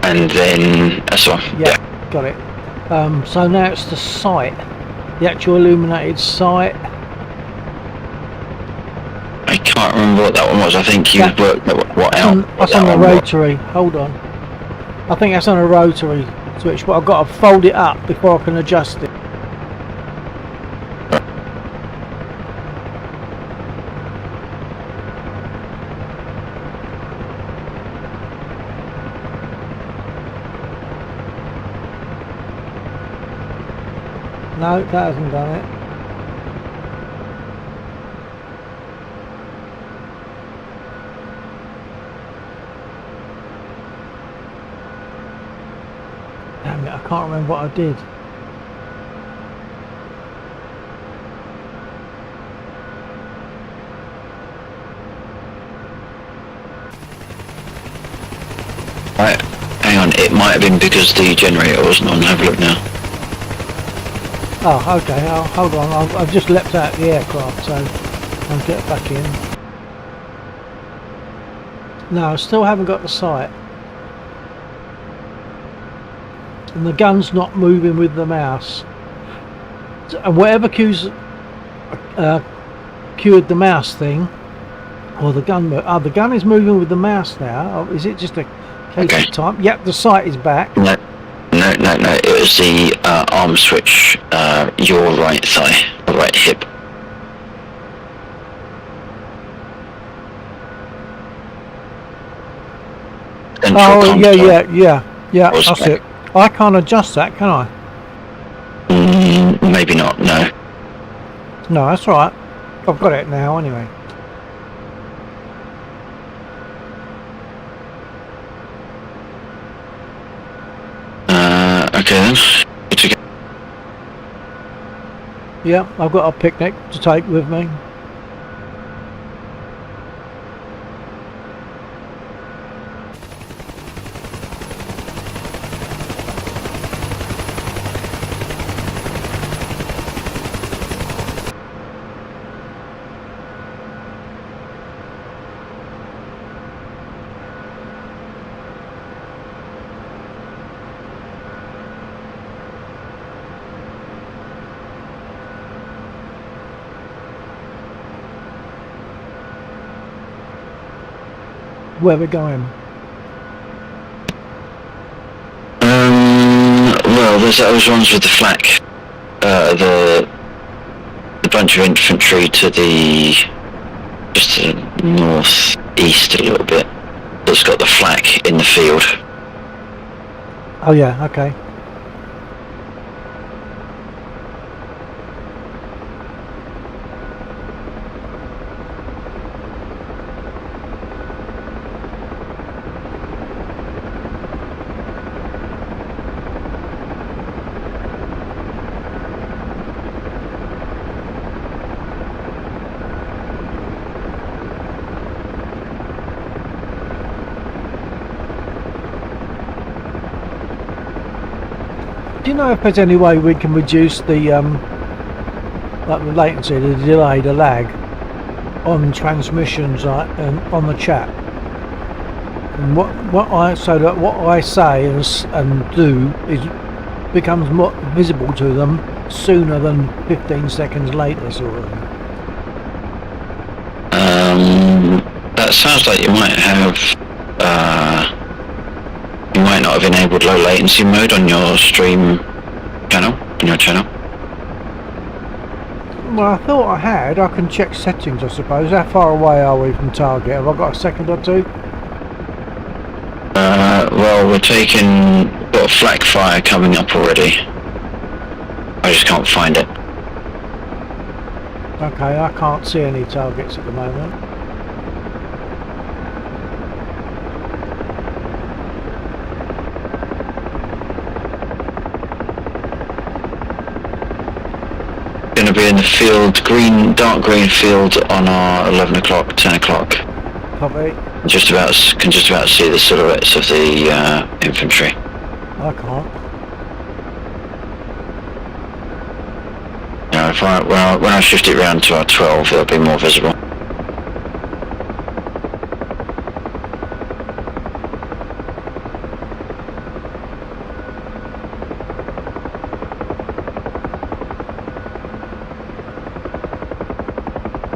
and then that's all. Yeah, got it. So now it's the sight, the actual illuminated sight. I can't remember what that one was. I think you worked what out. That's on the rotary. Hold on. I think that's on a rotary switch, but I've got to fold it up before I can adjust it. No, that hasn't done it. Damn it, I can't remember what I did. Right, hang on. It might have been because the generator wasn't on. Have a look now. Oh, okay, hold on. I've just leapt out the aircraft, so I'll get back in. No, I still haven't got the sight. And the gun's not moving with the mouse. And whatever cued the mouse thing, or the gun, the gun is moving with the mouse now. Is it just a case of time? Yep, the sight is back. No. It was the arm switch, your right thigh, or right hip. Oh, yeah, that's it. I can't adjust that, can I? Maybe not, no. No, that's right. I've got it now, anyway. Okay then. Good to go. Yeah, I've got a picnic to take with me. where we're going? Well, there's those ones with the flak. The bunch of infantry to the just to the northeast a little bit. That's got the flak in the field. Oh yeah, okay. Do you know if there's any way we can reduce the like the latency, the delay, the lag on transmissions and on the chat? And what I say and do is becomes more visible to them sooner than 15 seconds later, sort of thing. That sounds like you might have. You might not have enabled low latency mode on your stream channel, on your channel. Well, I thought I had. I can check settings, I suppose. How far away are we from target? Have I got a second or two? Well, got a flak fire coming up already. I just can't find it. Okay, I can't see any targets at the moment. Going to be in the field, dark green field on our 11 o'clock, 10 o'clock. Copy. Can just about see the silhouettes of the infantry. I can't. Now, when I shift it round to our 12, it'll be more visible.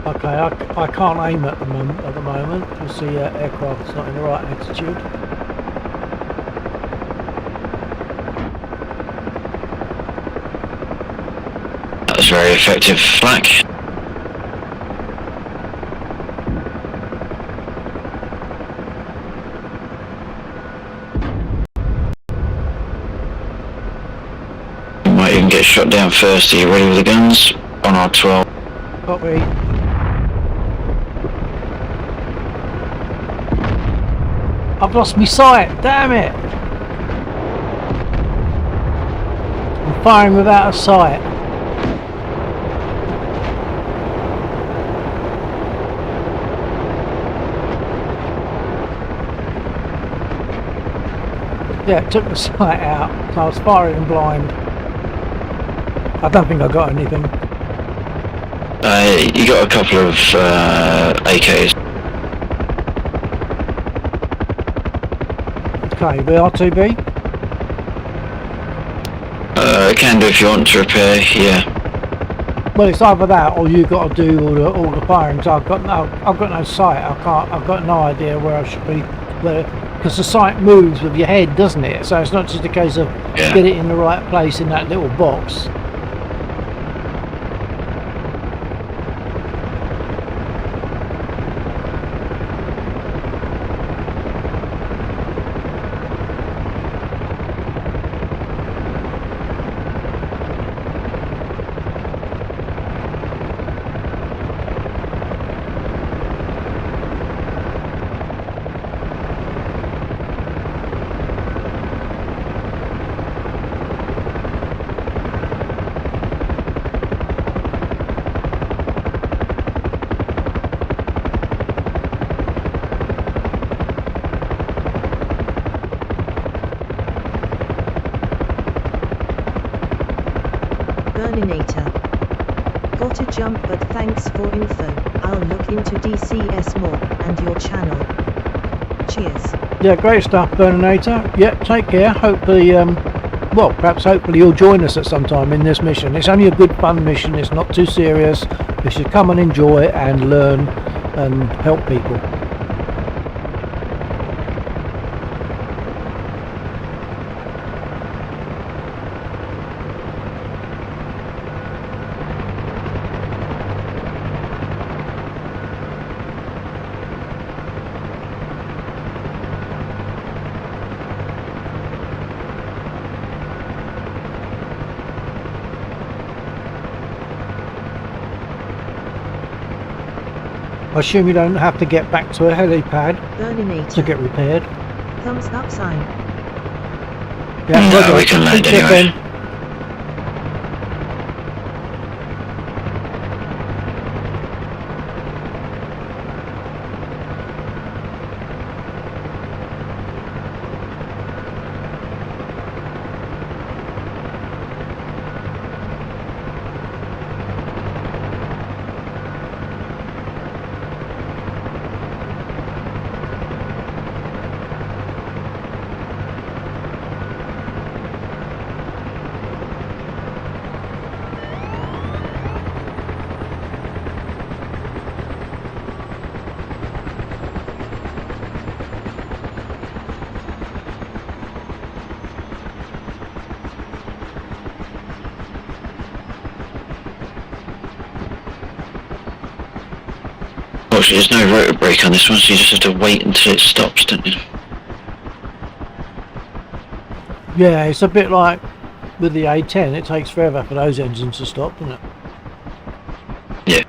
Okay, I can't aim at the moment because the aircraft's not in the right altitude. That was very effective flak. You might even get shot down first. Are you ready with the guns? On our 12. Copy. I've lost my sight, damn it! I'm firing without a sight. Yeah, it took the sight out, so I was firing blind. I don't think I got anything. You got a couple of AKs. Okay, BR2B? Can do if you want to repair, yeah. Well, it's either that or you got to do all the firing. So I've got no sight. I've got no idea where I should be. Because the sight moves with your head, doesn't it? So it's not just a case of get it in the right place in that little box. Got to jump, but thanks for info. I'll look into DCS more and your channel. Cheers. Yeah, great stuff, Burninator. Yeah, take care. Hopefully, hopefully you'll join us at some time in this mission. It's only a good fun mission. It's not too serious. You should come and enjoy it and learn and help people. I assume you don't have to get back to a helipad to Burninator. get repaired. Thumbs up sign. Yeah, No, Roger. we can land Keep it anyway. then. Fortunately, there's no rotor brake on this one, so you just have to wait until it stops, don't you? Yeah, it's a bit like with the A10. It takes forever for those engines to stop, doesn't it? Yeah.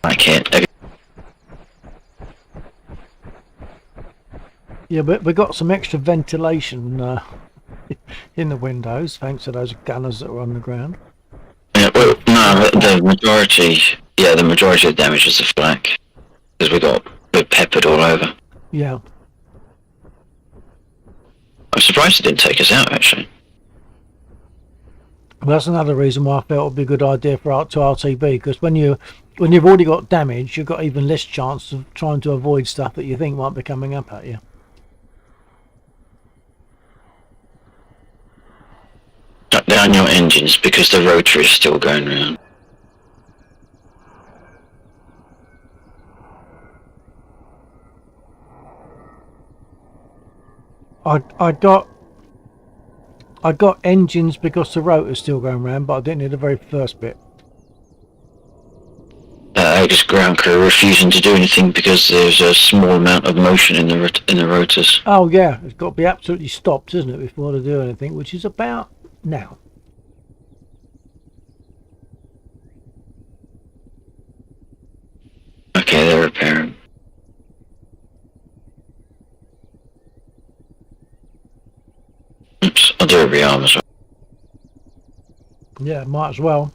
I can't. Yeah, but we got some extra ventilation in the windows thanks to those gunners that were on the ground. Yeah, well, no, the majority, yeah, the majority of the damage was the flak. Because we're peppered all over. Yeah. I'm surprised it didn't take us out, actually. Well, that's another reason why I felt it would be a good idea for to RTB, because when you've already got damage, you've got even less chance of trying to avoid stuff that you think might be coming up at you. Shut down your engines because the rotor is still going round. I got engines because the rotor's still going round, but I didn't hear the very first bit. Agus ground crew refusing to do anything because there's a small amount of motion in the rotors. Oh yeah, it's got to be absolutely stopped, isn't it, before they do anything, which is about now. Okay, they're repairing. Oops, I'll do a rearm as well. Yeah, might as well.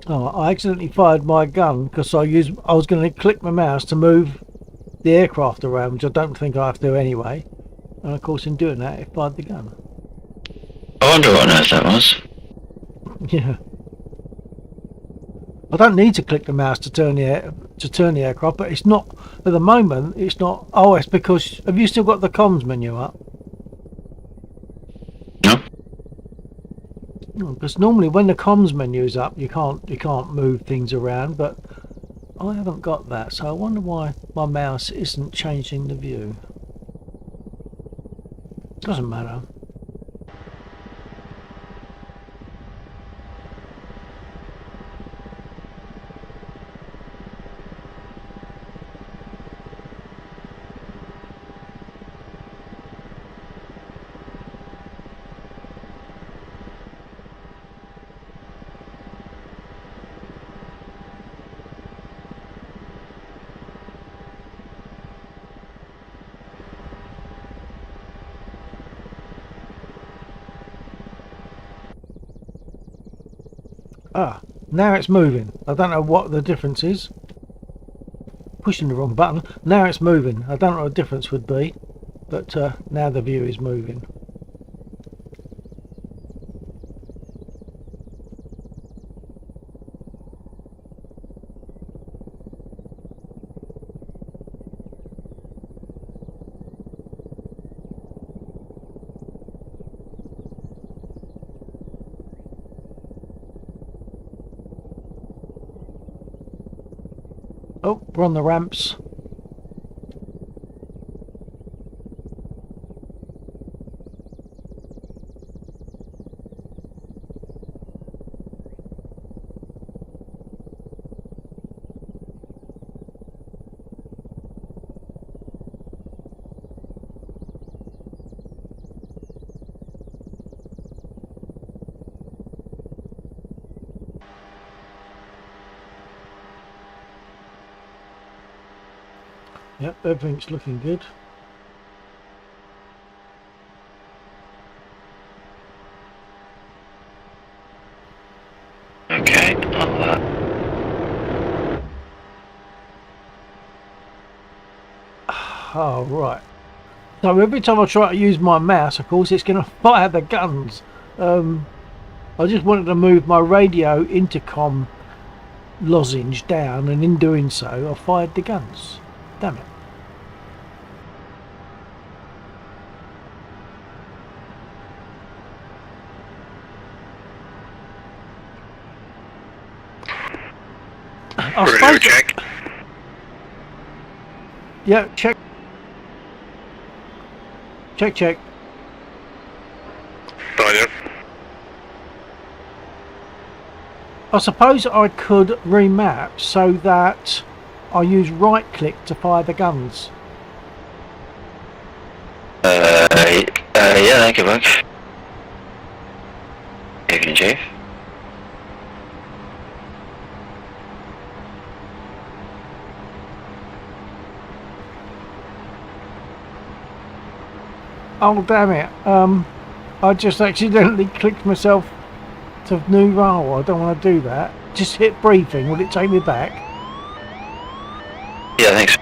Oh, I accidentally fired my gun because I was going to click my mouse to move the aircraft around, which I don't think I have to do anyway. And of course, in doing that, it fired the gun. I wonder what on earth that was. Yeah. I don't need to click the mouse to turn the aircraft, but it's not at the moment. It's not. Oh, it's because have you still got the comms menu up? No? Because normally when the comms menu is up, you can't move things around, but I haven't got that, so I wonder why my mouse isn't changing the view. Doesn't matter. Ah, now it's moving. I don't know what the difference is. Pushing the wrong button. Now it's moving. I don't know what the difference would be, but now the view is moving. Oh, we're on the ramps. Yep, everything's looking good. Okay. Oh, right. So every time I try to use my mouse, of course, it's going to fire the guns. I just wanted to move my radio intercom lozenge down, and in doing so, I fired the guns. Damn it. I Ready to suppose- check? Yeah, check. Check. Roger. I suppose I could remap so that I use right click to fire the guns. Yeah, that could work. Evening, Chief. Oh damn it! I just accidentally clicked myself to new role. I don't want to do that. Just hit briefing. Will it take me back? Yeah, thanks.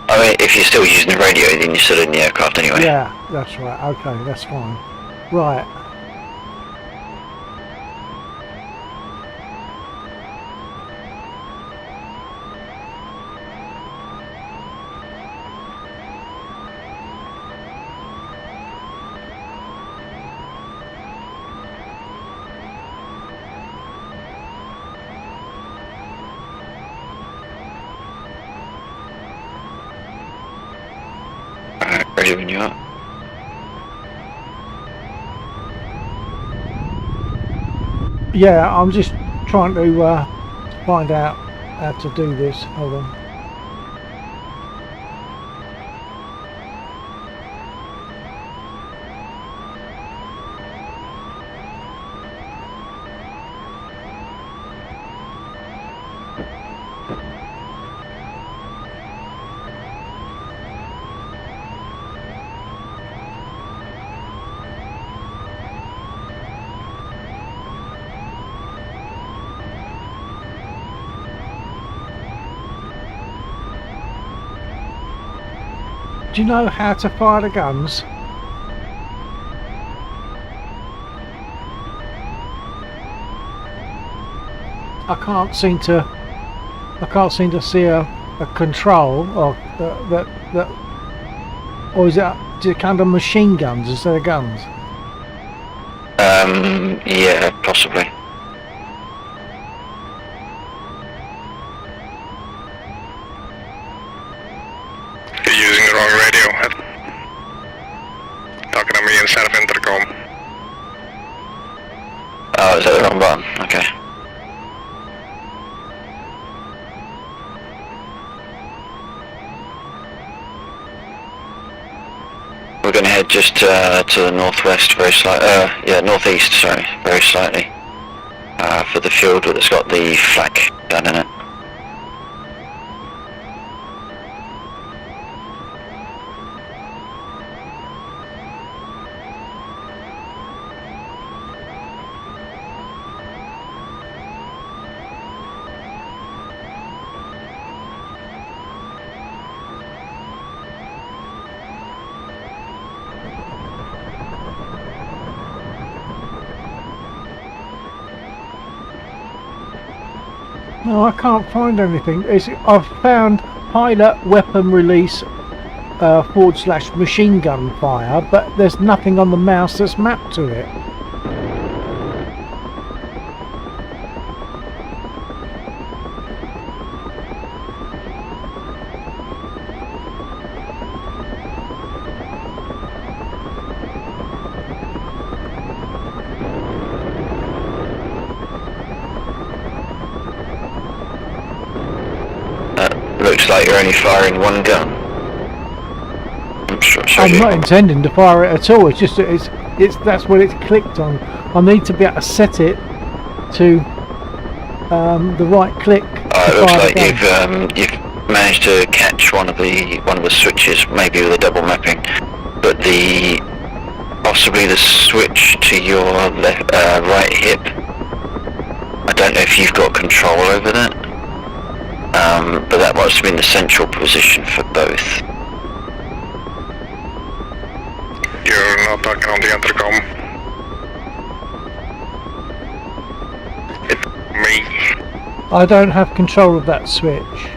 I mean, if you're still using the radio, then you're still in the aircraft anyway. Yeah, that's right. Okay, that's fine. Right. Alright, ready when you are. Yeah, I'm just trying to find out how to do this. Hold on. Do you know how to fire the guns? I can't seem to see a control or that or is it kind of machine guns instead of guns? Yeah, possibly. You're using the wrong radio. Talking to me instead of intercom. Oh, is that the wrong button? Okay. We're going to head just to the northwest, very slightly. Yeah, northeast. Sorry, very slightly. For the field that's got the flak gun in it. No, I can't find anything. I've found pilot weapon release / machine gun fire, but there's nothing on the mouse that's mapped to it. Looks like you're only firing one gun. I'm not intending to fire it at all. It's just it's that's what it's clicked on. I need to be able to set it to the right click. It looks like you've managed to catch one of the switches, maybe with a double mapping, but possibly the switch to your right hip. I don't know if you've got control over that, but that must have been the central position for both. You're not talking on the intercom. It's me. I don't have control of that switch.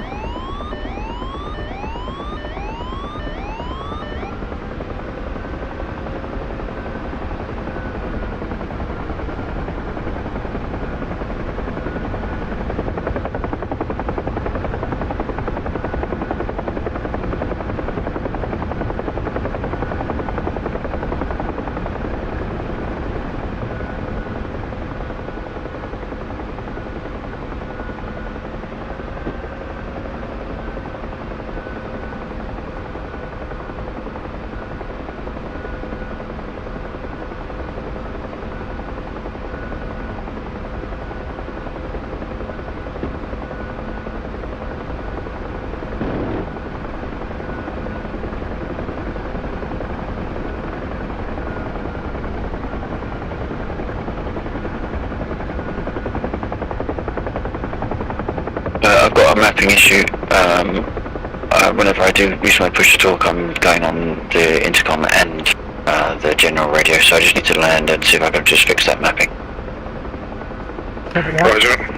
I've got a mapping issue. Whenever I do use my push to talk, I'm going on the intercom and the general radio, so I just need to land and see if I can just fix that mapping. Roger.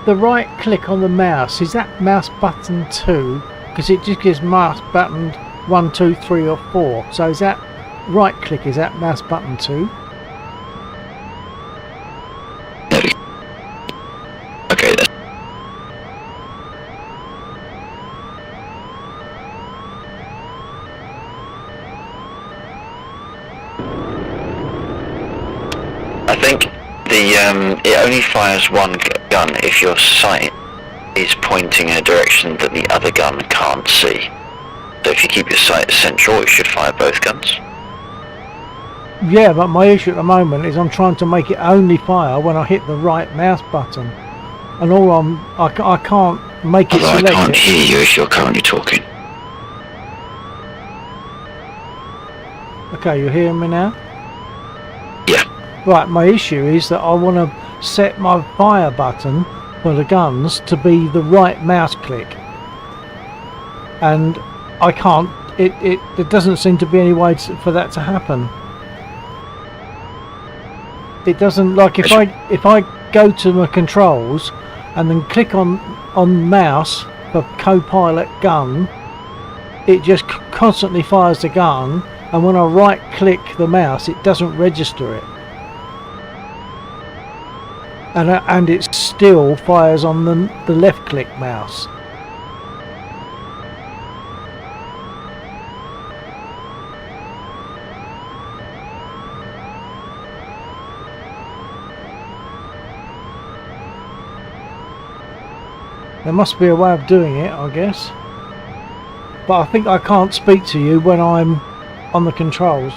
The right click on the mouse, is that mouse button 2? Because it just gives mouse button 1, 2, 3 or 4. So is that right click, is that mouse button 2? Okay, then. I think it only fires one gun if your sight is pointing in a direction that the other gun can't see. So if you keep your sight central, it should fire both guns. Yeah, but my issue at the moment is I'm trying to make it only fire when I hit the right mouse button, and I can't make it Although I select can't it. hear you if you're currently talking. Okay, you're hearing me now? Yeah. Right, my issue is that I want to set my fire button for the guns to be the right mouse click. And I can't, there doesn't seem to be any way for that to happen. It doesn't, like if I go to my controls and then click on mouse for co-pilot gun, it just constantly fires the gun, and when I right click the mouse it doesn't register it, and it still fires on the left click mouse. There must be a way of doing it, I guess. But I think I can't speak to you when I'm on the controls.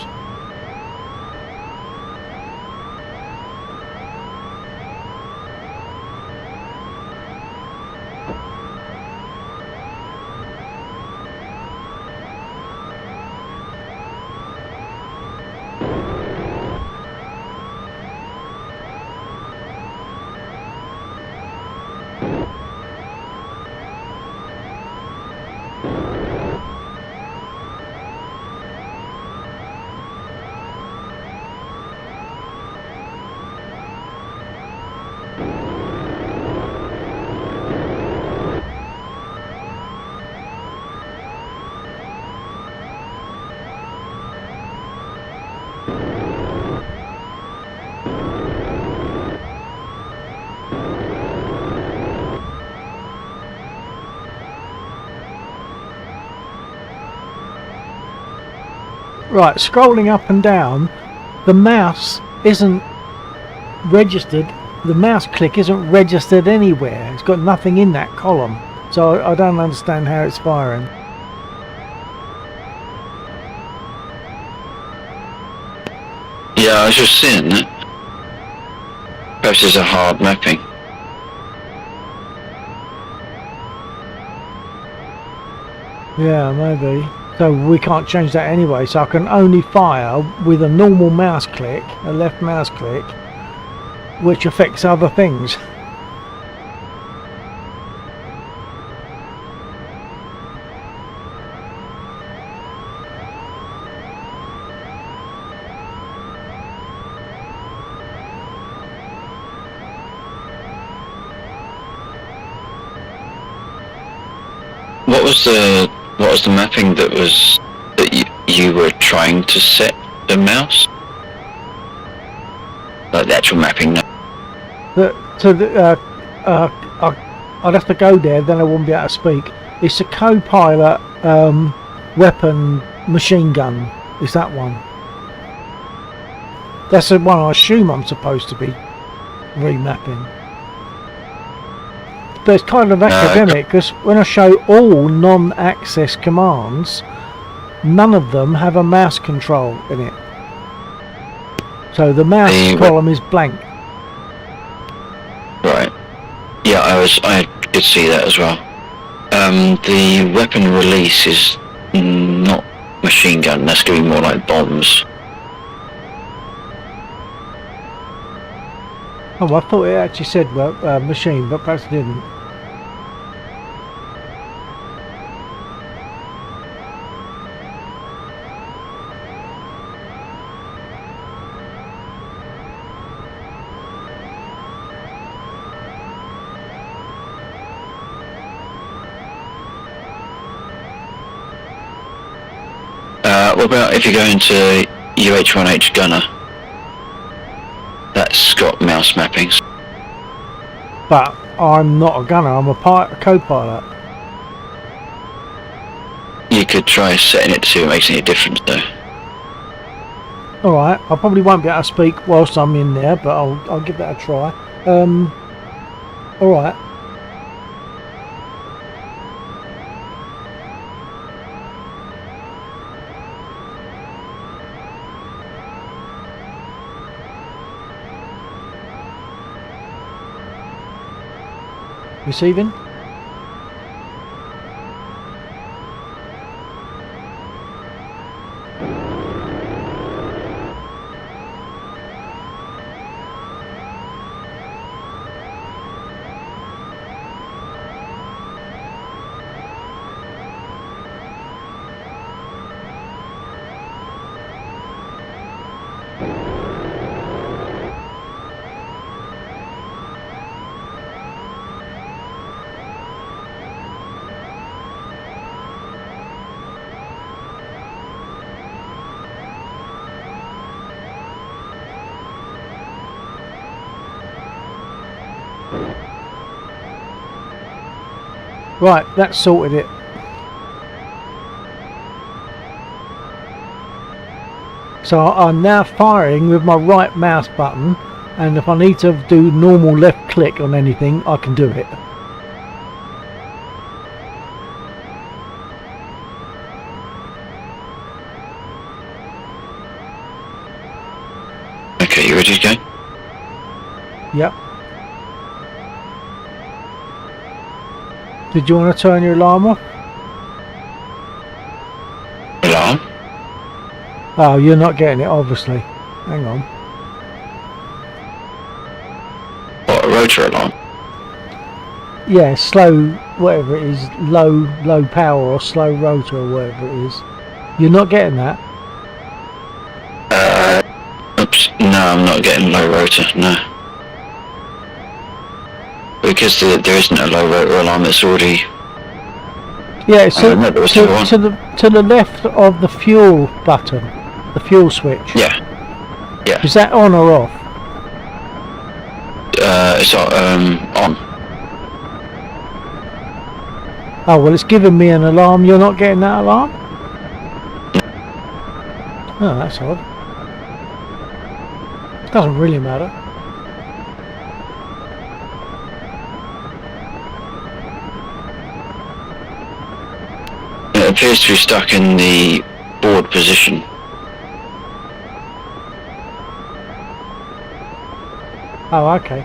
Right, scrolling up and down, the mouse isn't registered, the mouse click isn't registered anywhere. It's got nothing in that column. So I don't understand how it's firing. Yeah, I was just seeing that. Perhaps there's a hard mapping. Yeah, maybe. So we can't change that anyway, so I can only fire with a normal mouse click, a left mouse click, which affects other things. What was the mapping that you were trying to set the mouse? Like the actual mapping? No. I'd have to go there, then I wouldn't be able to speak. It's a co-pilot weapon machine gun. Is that one? That's the one I assume I'm supposed to be remapping. But it's kind of academic, because when I show all non-access commands, none of them have a mouse control in it. So the mouse column is blank. Right. Yeah, I could see that as well. The weapon release is not machine gun. That's going to be more like bombs. Oh, I thought it actually said machine, but perhaps it didn't. What about if you go into UH-1H Gunner? That's got mouse mappings. But I'm not a gunner, I'm a co-pilot. You could try setting it to see if it makes any difference though. Alright, I probably won't be able to speak whilst I'm in there, but I'll give that a try. Alright. Receiving? Right, that sorted it. So I'm now firing with my right mouse button, and if I need to do normal left click on anything, I can do it. Okay, you ready to go? Yep. Did you want to turn your alarm off? Alarm? Oh, you're not getting it, obviously. Hang on. What, a rotor alarm? Yeah, slow, whatever it is, low power or slow rotor or whatever it is. You're not getting that? Oops, no, I'm not getting low rotor, no. Because there isn't a low rotor alarm, it's already... Yeah, so no, there was never one. to the left of the fuel button, the fuel switch. Yeah. Yeah. Is that on or off? It's on. Oh, well, it's giving me an alarm. You're not getting that alarm? Oh, that's odd. Doesn't really matter. It appears to be stuck in the board position. Oh, okay.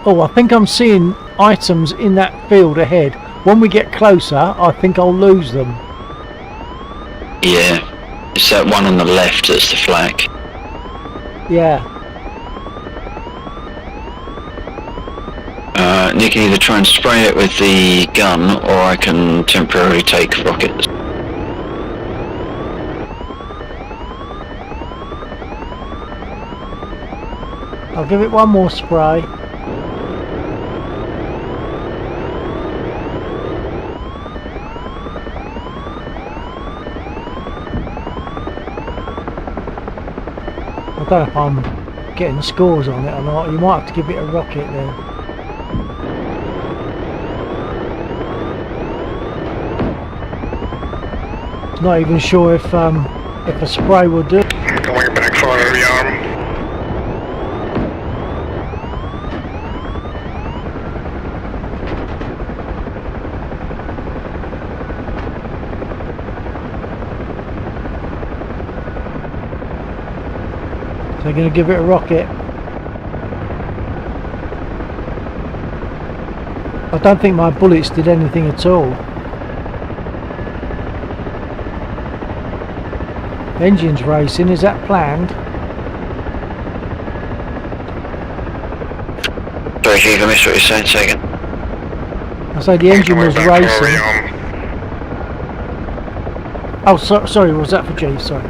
Oh, I think I'm seeing items in that field ahead. When we get closer, I think I'll lose them. Yeah. It's that one on the left that's the flag. Yeah. Nick can either try and spray it with the gun, or I can temporarily take rockets. I'll give it one more spray. I don't know if I'm getting scores on it or not. You might have to give it a rocket then. Not even sure if a spray will do. Going back for a rearm. So they're going to give it a rocket. I don't think my bullets did anything at all. Engine's racing, is that planned? Sorry, Chief, I missed what you said. Say again. I say the engine was Going back for a racing. rearm. Oh, sorry, was that for G? Sorry.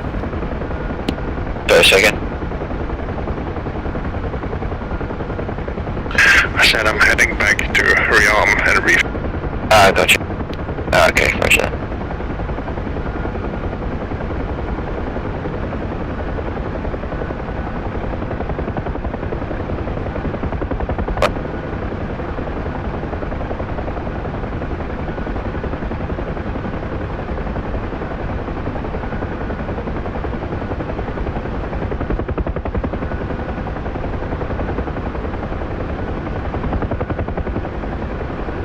Sorry, say again. I said I'm heading back to rearm and reef. Ah, gotcha. Okay, roger that.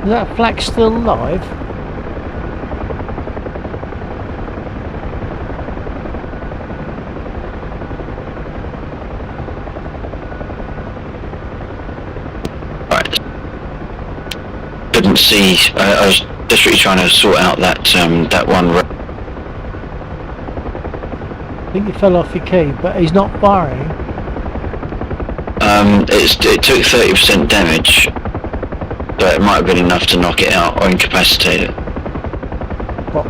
Is that flag still live? Right. Couldn't see. I was desperately trying to sort out that that one. I think you fell off your key, but he's not firing. It took 30% damage, but it might have been enough to knock it out or incapacitate it. What?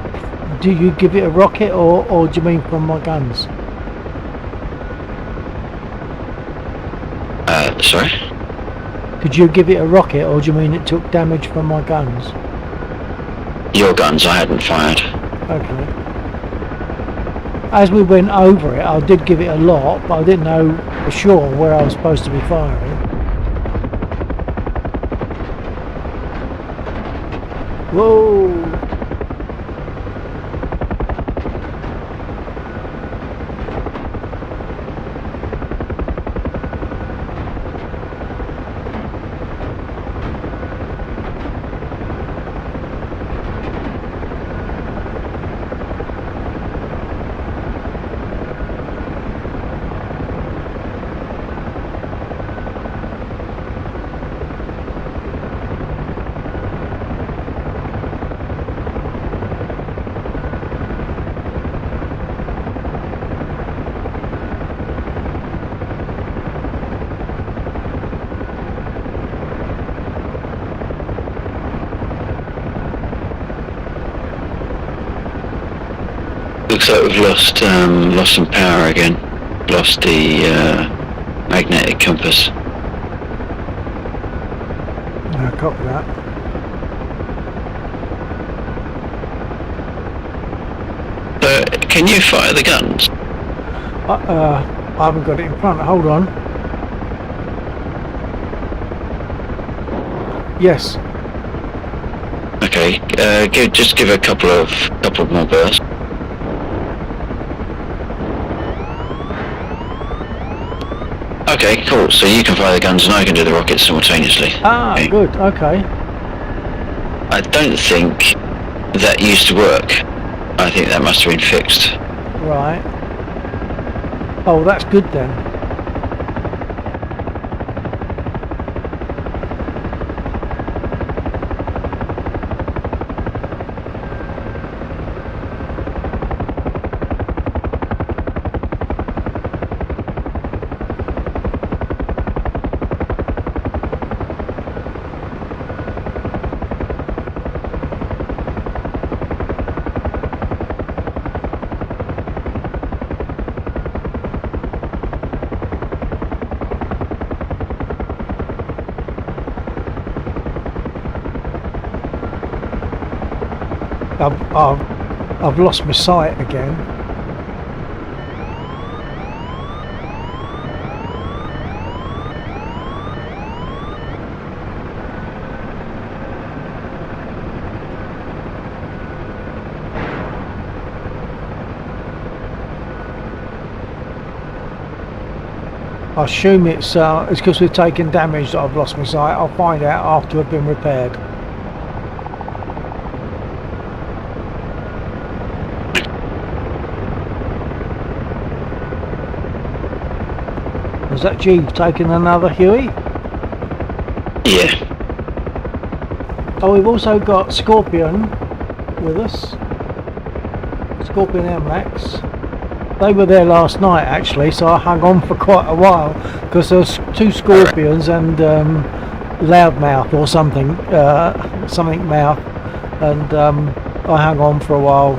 Do you give it a rocket, or do you mean from my guns? Sorry? Could you give it a rocket, or do you mean it took damage from my guns? Your guns I hadn't fired. Okay. as we went over it, I did give it a lot, but I didn't know for sure where I was supposed to be firing. Whoa! Looks like we've lost some power again. Lost the magnetic compass. No, copy that. Can you fire the guns? I haven't got it in front. Hold on. Yes. Okay, just give a couple of more bursts. Okay, cool. So you can fire the guns and I can do the rockets simultaneously. Ah, okay. good. Okay. I don't think that used to work. I think that must have been fixed. Right. Oh, that's good then. I've lost my sight again. I assume it's because we've taken damage that I've lost my sight. I'll find out after I've been repaired. Has that Jeep taken another Huey? Yeah. Oh, we've also got Scorpion with us. Scorpion MLAX. They were there last night actually, so I hung on for quite a while because there was two Scorpions and Loudmouth or something mouth, and I hung on for a while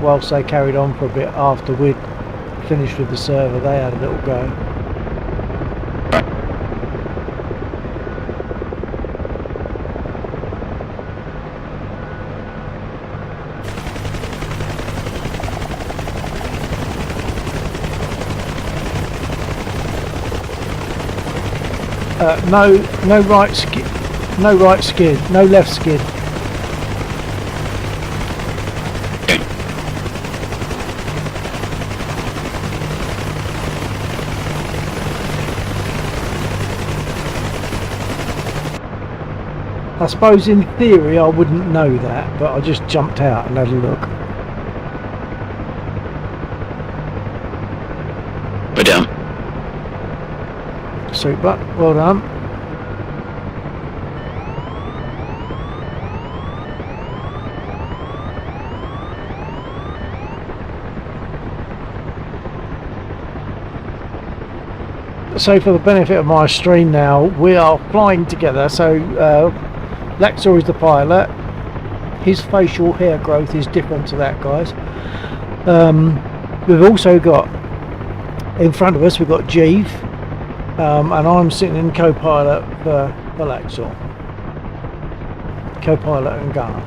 whilst they carried on for a bit after we'd finished with the server. They had a little go. No right skid, no right skid, no left skid. I suppose in theory I wouldn't know that, but I just jumped out and had a look. We're down. Super, well done. So for the benefit of my stream now, we are flying together. So Lexor is the pilot. His facial hair growth is different to that guy's. We've also got in front of us, we've got Jeeve, and I'm sitting in co-pilot for Lexor. Co-pilot and gunner.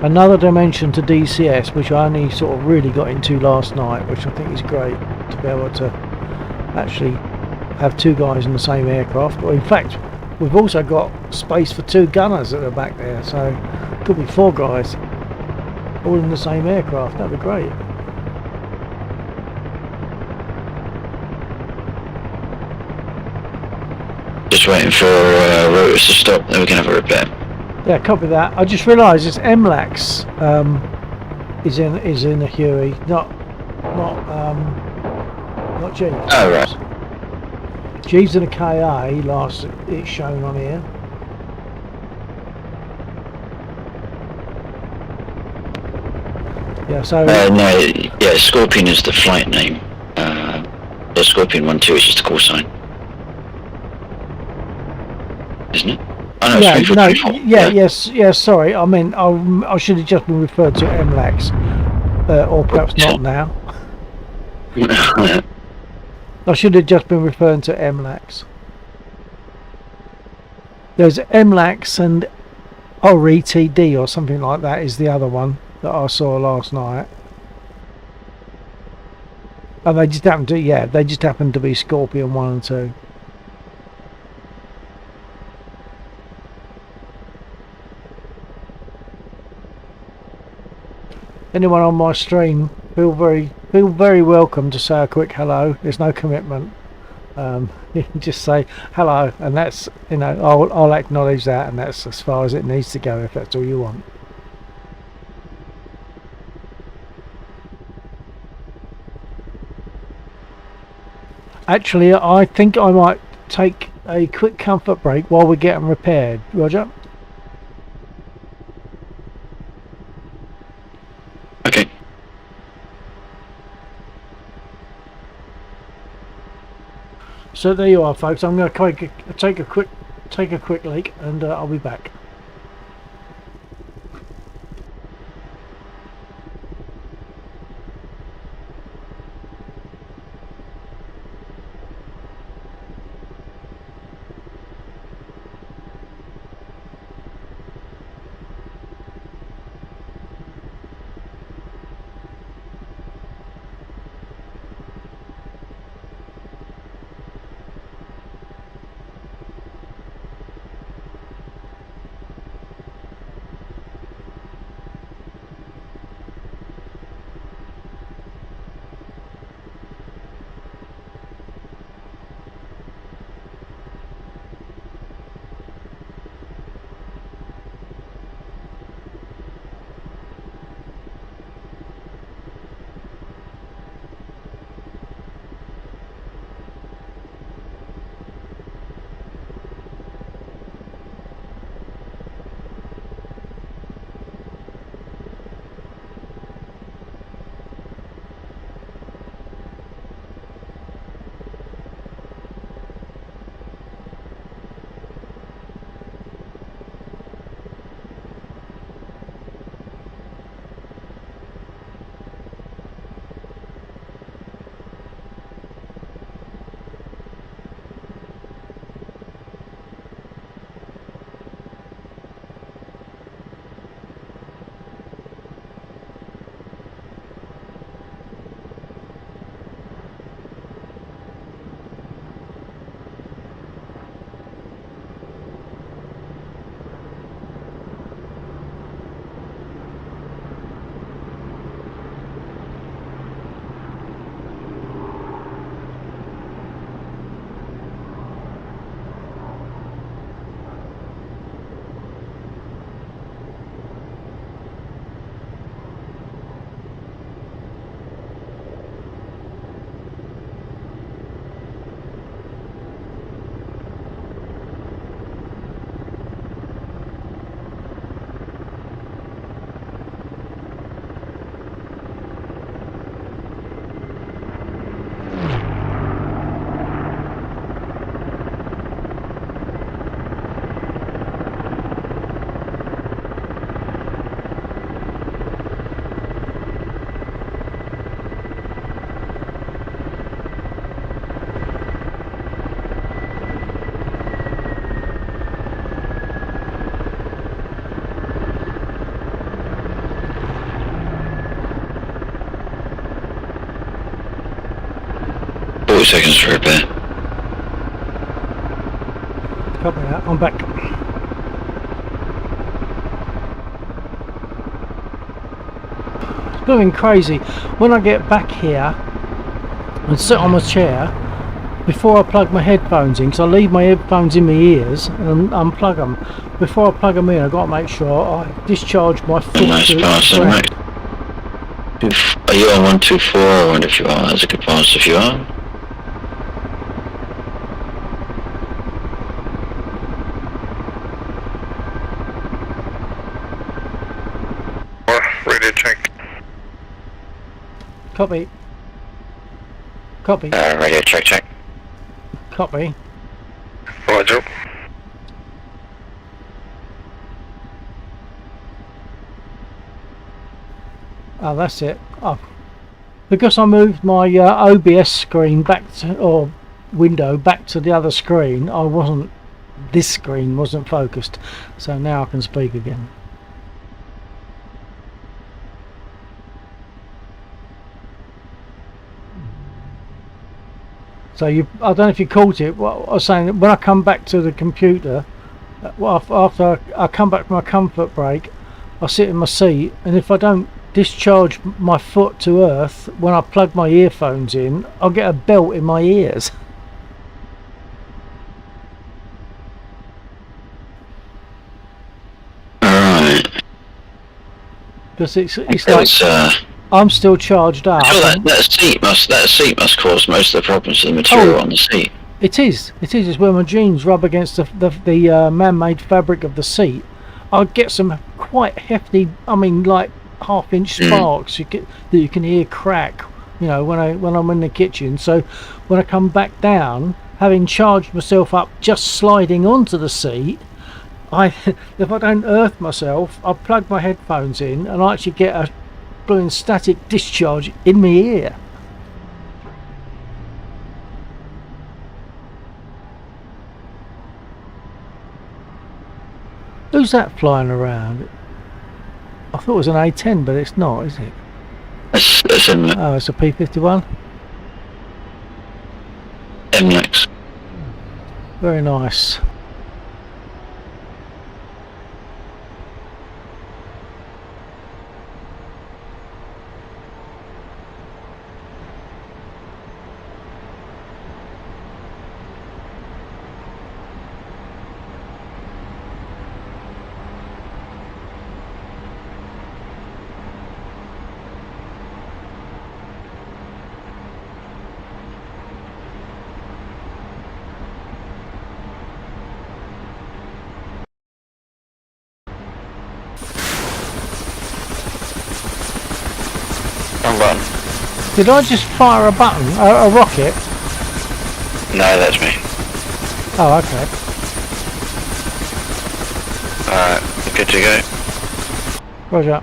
Another dimension to DCS, which I only sort of really got into last night, which I think is great to be able to actually have two guys in the same aircraft. Or in fact, we've also got space for two gunners at the back there, so it could be four guys all in the same aircraft. That'd be great. Just waiting for rotors to stop, then we can have a repair. Yeah, copy that. I just realised it's MLAX is in the Huey, not G. Oh, right. G's in a KA. Last it's shown on here. Yeah, so No, yeah, Scorpion is the flight name. The Scorpion 1-2 is just a call sign. Isn't it? Oh, no, yeah, it's no, 34. yes. Sorry, I mean I should have just been referred to MLAX, or perhaps not now. I should have just been referring to MLAX. There's MLAX and RETD or something like that is the other one that I saw last night. And they just happened to be Scorpion 1 and 2. Anyone on my stream, feel very welcome to say a quick hello. There's no commitment. You can just say hello, and that's, you know, I'll acknowledge that, and that's as far as it needs to go if that's all you want. Actually, I think I might take a quick comfort break while we're getting repaired. Roger? Okay. So there you are, folks. I'm going to take a quick leak, and I'll be back. 40 seconds for repair. Copy that. I'm back. It's going crazy. When I get back here and sit on my chair, before I plug my headphones in, because I leave my headphones in my ears and unplug them. Before I plug them in, I've got to make sure I discharge my foot. Nice to the pass, ground. mate. Are you on 124? I wonder if you are. That's a good pass if you are. Radio check. Copy. Copy. Radio check. Copy. Roger. Oh, that's it. Oh. Because I moved my OBS screen back to, or window back to the other screen, this screen wasn't focused. So now I can speak again. So I don't know if you caught it. What I was saying, when I come back to the computer, after I come back from my comfort break, I sit in my seat, and if I don't discharge my foot to earth when I plug my earphones in, I'll get a belt in my ears. Alright. Because it's like I'm still charged up. Sure, that seat must cause most of the problems to the material on the seat. It is. It's where my jeans rub against the man-made fabric of the seat. I get some quite hefty, I mean, like half-inch sparks that you can hear crack. You know, when I'm in the kitchen. So when I come back down, having charged myself up, just sliding onto the seat, if I don't earth myself, I plug my headphones in and I actually get a blowing static discharge in my ear. Who's that flying around? I thought it was an A10, but it's not, is it? That's MLEX. Oh, it's a P51. MLEX. Very nice. Wrong button. Did I just fire a button, a rocket? No, that's me. Oh, okay. Alright, good to go. Roger.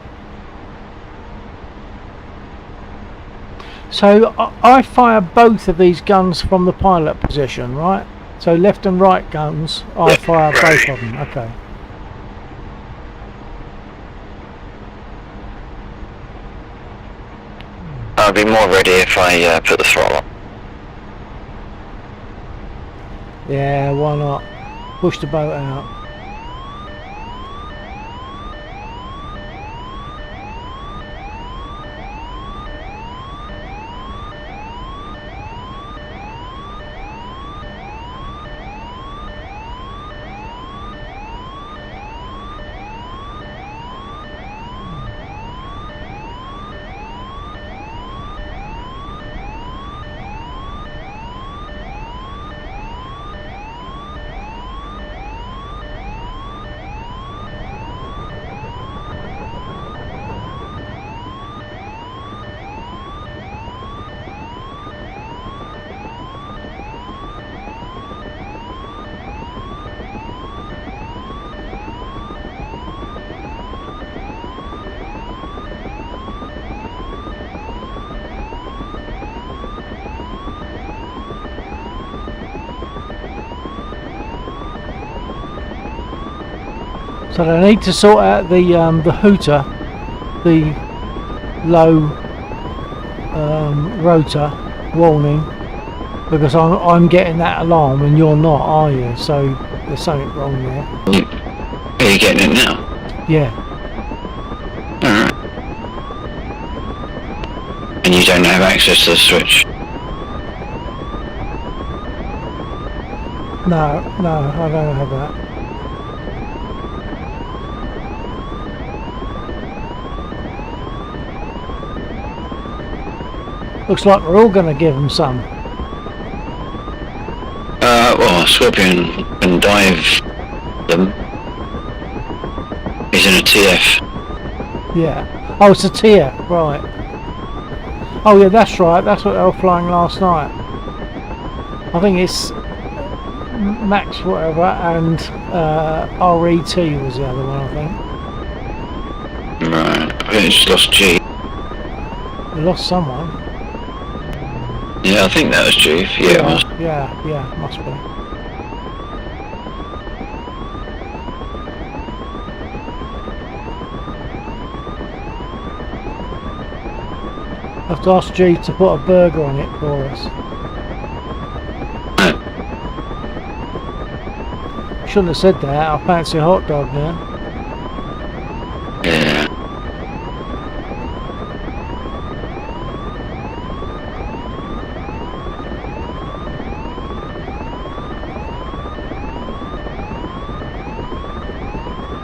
So I fire both of these guns from the pilot position, right? So left and right guns, I fire both of them. Okay. I'll be more ready if I put the throttle on. Yeah, why not? Push the boat out. So they need to sort out the hooter, the low rotor warning, Because I'm getting that alarm and you're not, are you? So there's something wrong there. Are you getting it now? Yeah. Alright. And you don't have access to the switch? No, I don't have that. Looks like we're all going to give them some. Well, Scorpion can dive them. He's in a TF. Yeah. Oh, it's a tier, right. Oh yeah, that's right. That's what they were flying last night. I think it's Max whatever and RET was the other one, I think. Right. I think it's lost G. We lost someone. Yeah, I think that was G. Yeah, it was. Yeah, must be. I have to ask G to put a burger on it for us. Shouldn't have said that. I fancy a hot dog now. Yeah.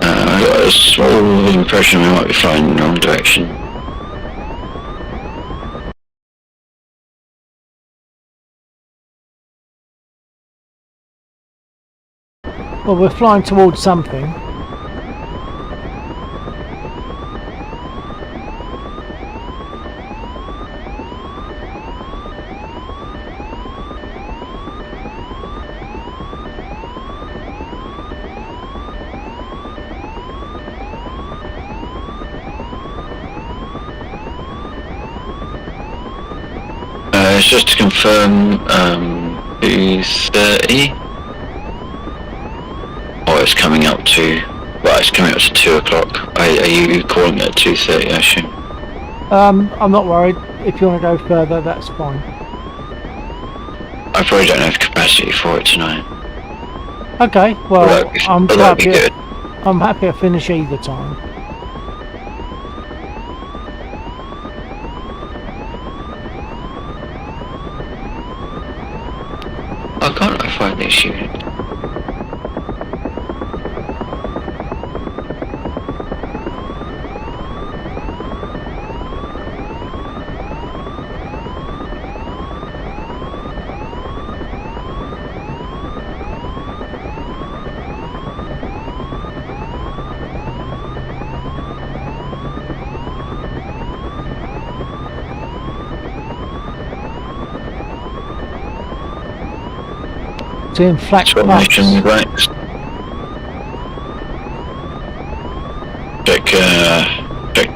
I got a small impression we might be flying in the wrong direction. Well, we're flying towards something. It's just to confirm, 2:30. Oh, it's coming up to. Well, it's coming up to 2 o'clock. Are you calling it at 2:30? I assume. I'm not worried. If you want to go further, that's fine. I probably don't have capacity for it tonight. Okay. Well, I'm that'd be good. I'm happy to finish either time. I can't find this unit. Team Flack Bucks. Mission Rex. Check, check.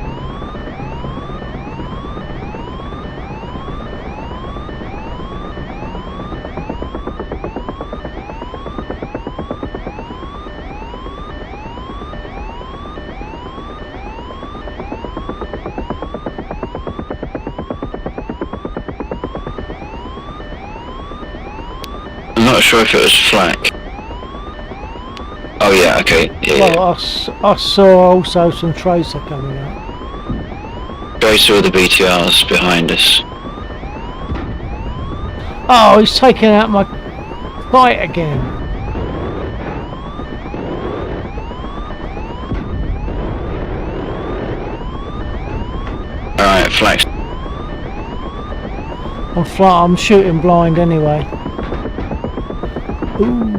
I'm not sure if it was flak. Oh yeah, okay, yeah, Well, I saw also some tracer coming up. yeah. Go through the BTRs behind us. Oh, he's taking out my fight again. Alright, flak. I'm shooting blind anyway. Ooh.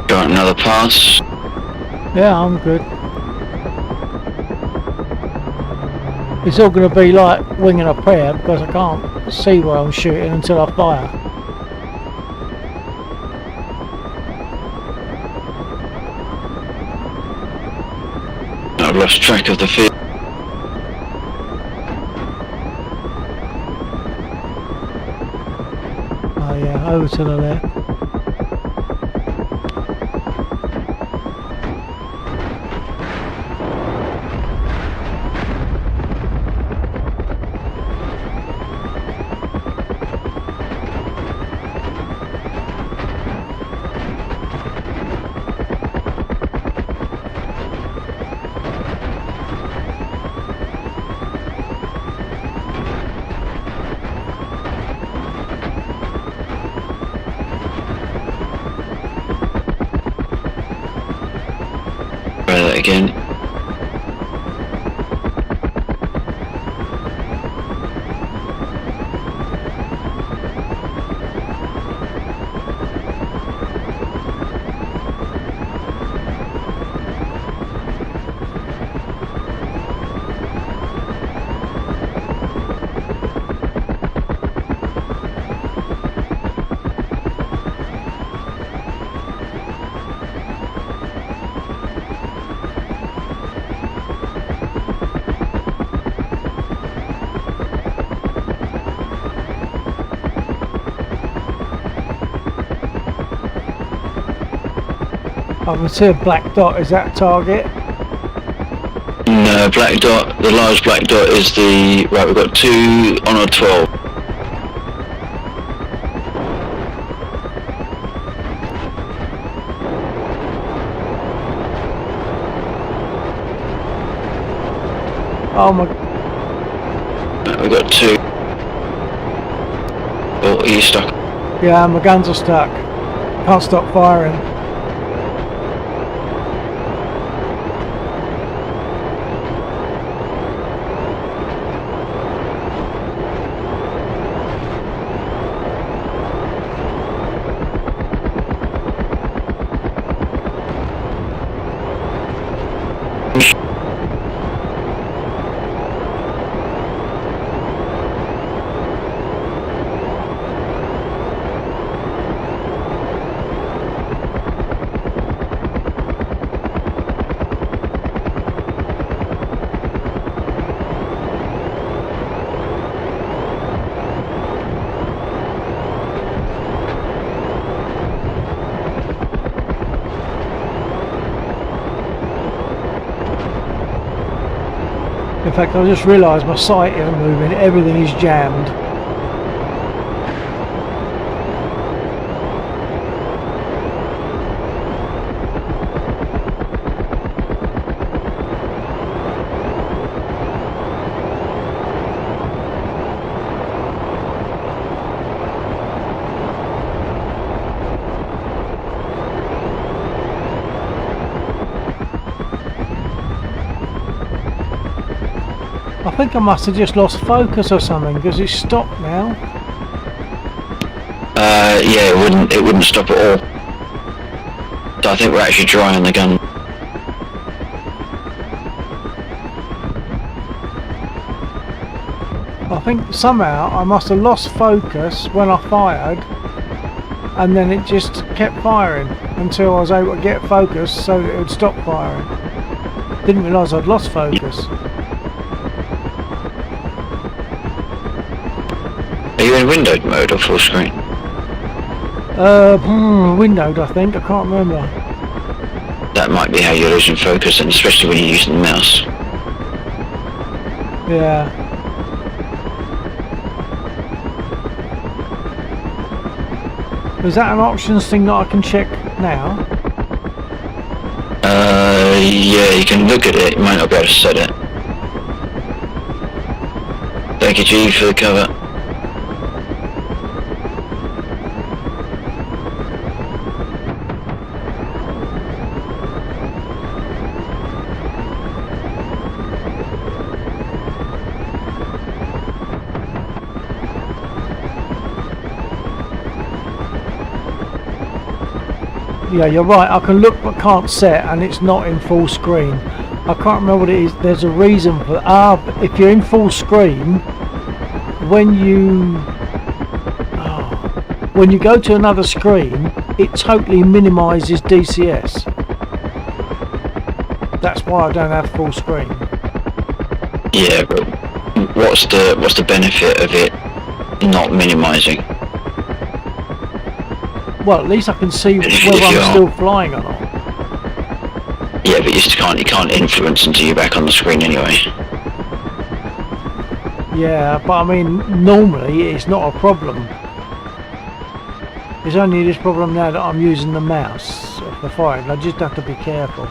Got another pass. Yeah, I'm good. It's all going to be like winging a prayer because I can't see where I'm shooting until I fire. I've lost track of the field. Oh yeah, over to the left. Try that again. I can see a black dot. Is that target? No, black dot, the large black dot is the, right, we've got 2 on a 12. Oh my. We've got 2. Oh, are you stuck? Yeah, my guns are stuck. Can't stop firing. In fact, I just realised my sight isn't moving, everything is jammed. I think I must have just lost focus or something because it's stopped now. Yeah, it wouldn't stop at all. So I think we're actually dry on the gun. I think somehow I must have lost focus when I fired and then it just kept firing until I was able to get focus so that it would stop firing. Didn't realise I'd lost focus. Are you in windowed mode or full screen? Windowed I think, I can't remember. That might be how you're losing focus, and especially when you're using the mouse. Yeah. Is that an options thing that I can check now? Yeah, you can look at it, you might not be able to set it. Thank you, G, for the cover. Yeah, you're right. I can look but can't set, and it's not in full screen. I can't remember what it is. There's a reason for if you're in full screen, when you go to another screen, it totally minimises DCS. That's why I don't have full screen. Yeah, but what's the benefit of it not minimising? Well, at least I can see If whether I'm you're- still flying or not. Yeah, but you can't influence until you're back on the screen anyway. Yeah, but I mean, normally it's not a problem. It's only this problem now that I'm using the mouse for firing. I just have to be careful.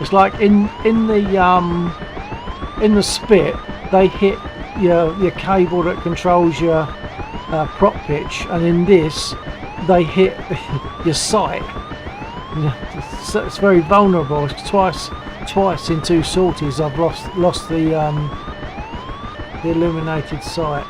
It's like in the spit, they hit your cable that controls your prop pitch, and in this, they hit your sight. So it's very vulnerable. It's twice in 2 sorties I've lost the illuminated sight.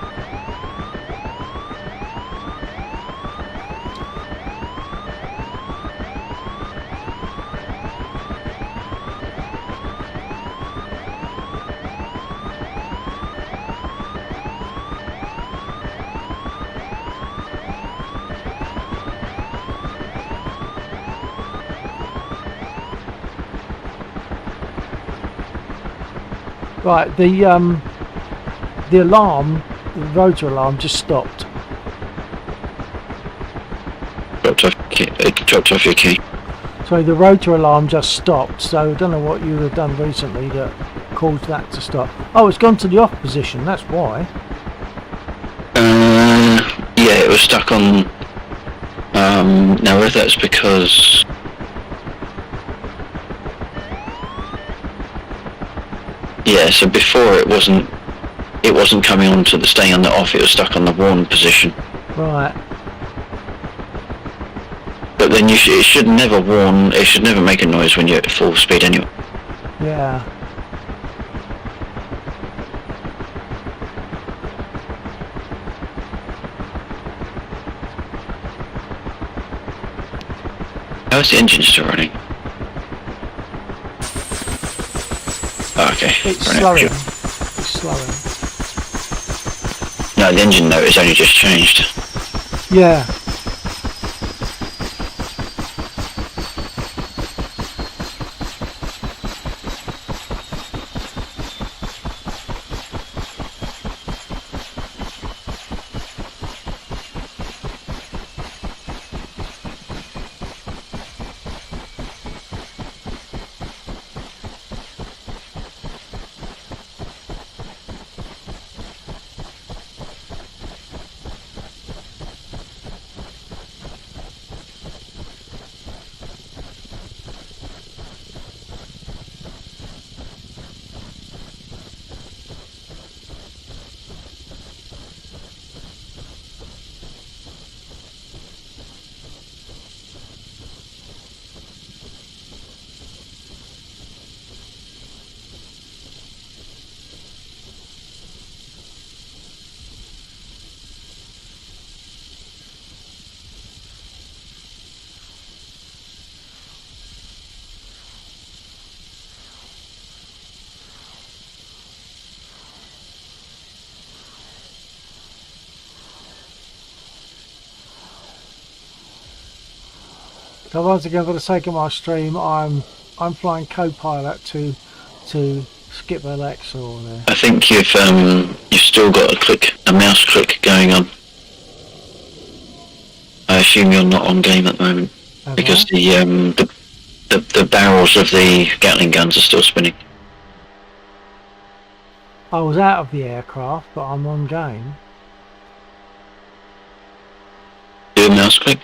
Right, the alarm, the rotor alarm, just stopped. Dropped off your key. So the rotor alarm just stopped. So I don't know what you would have done recently that caused that to stop. Oh, it's gone to the off position. That's why. Yeah, it was stuck on. Now whether that's because. Yeah, so before it wasn't coming on to the staying on the off, it was stuck on the warn position. Right. But then it should never warn, it should never make a noise when you're at full speed anyway. Yeah. How is the engine still running? Oh, okay. It's Running. slowing. It's slowing. No, the engine note has only just changed. Yeah. So once again, for the sake of my stream, I'm flying co-pilot to skip Alexa or there. I think you've still got a mouse click going on. I assume you're not on game at the moment Have because I? the barrels of the Gatling guns are still spinning. I was out of the aircraft, but I'm on game. Do a mouse click.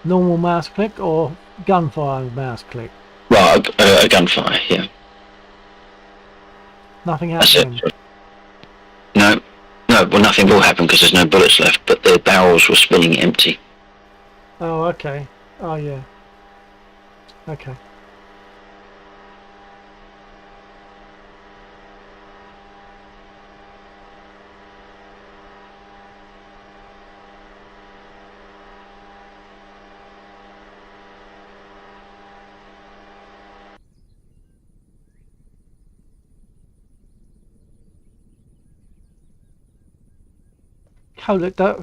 Normal mouse click or gunfire mouse click? Well, a gunfire, yeah. Nothing That's happening. it. No, well, nothing will happen because there's no bullets left, but the barrels were spinning empty. Oh, okay. Oh, yeah. Okay.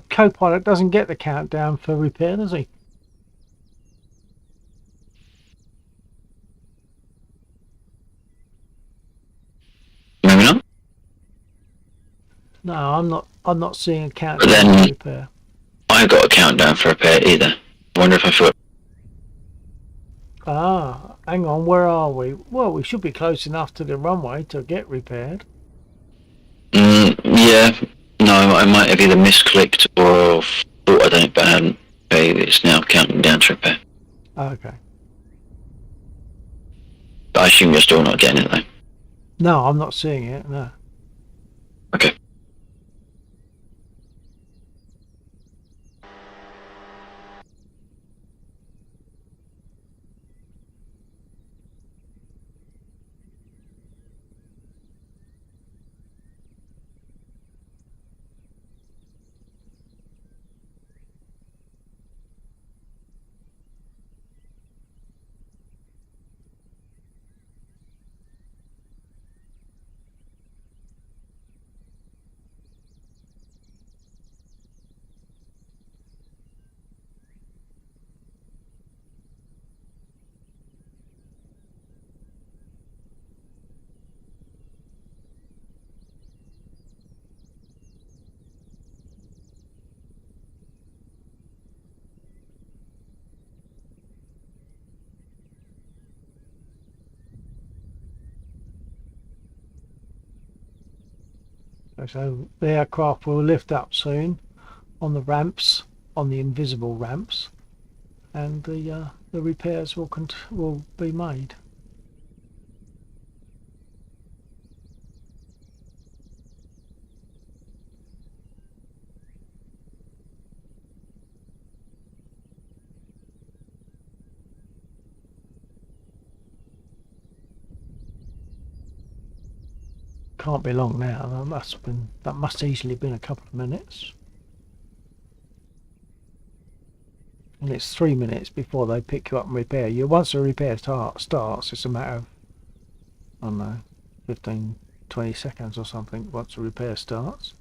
Copilot doesn't get the countdown for repair, does he? Maybe not. No, I'm not seeing a countdown then- for repair. I got a countdown for repair either. I wonder if I thought. Ah, hang on, where are we? Well, we should be close enough to the runway to get repaired. Yeah. No, I might have either misclicked or thought I done it, but I hadn't. Okay, it's now counting down to repair. Okay. But I assume you're still not getting it though. No, I'm not seeing it, no. Okay. So the aircraft will lift up soon on the ramps, on the invisible ramps, and the repairs will be made. Can't be long now. That must easily been a couple of minutes. And it's 3 minutes before they pick you up and repair you. Once the repair starts, it's a matter of, I don't know, 15, 20 seconds or something once the repair starts.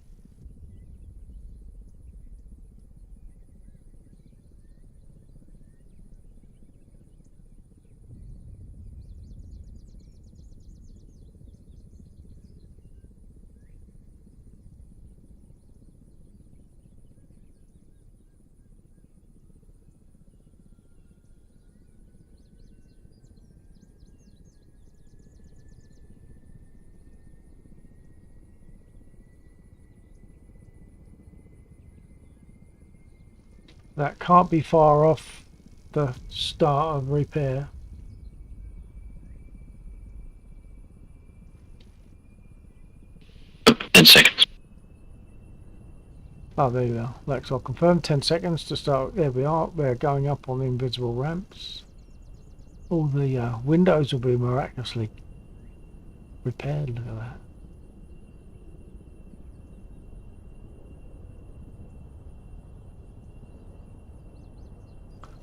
That can't be far off the start of repair. Oh, 10 seconds. Oh, there we are. Lexor confirmed. 10 seconds to start. There we are. We're going up on the invisible ramps. All the windows will be miraculously repaired. Look at that.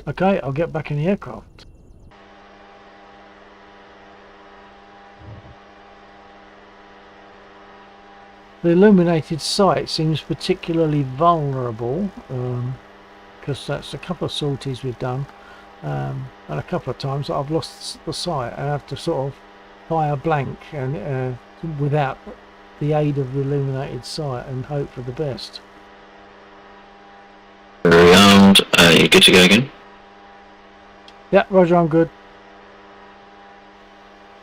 Okay, I'll get back in the aircraft. The illuminated site seems particularly vulnerable because that's a couple of sorties we've done and a couple of times I've lost the sight. I have to sort of fire blank and without the aid of the illuminated site and hope for the best. Rearmed. You good to go again? Yeah, Roger, I'm good.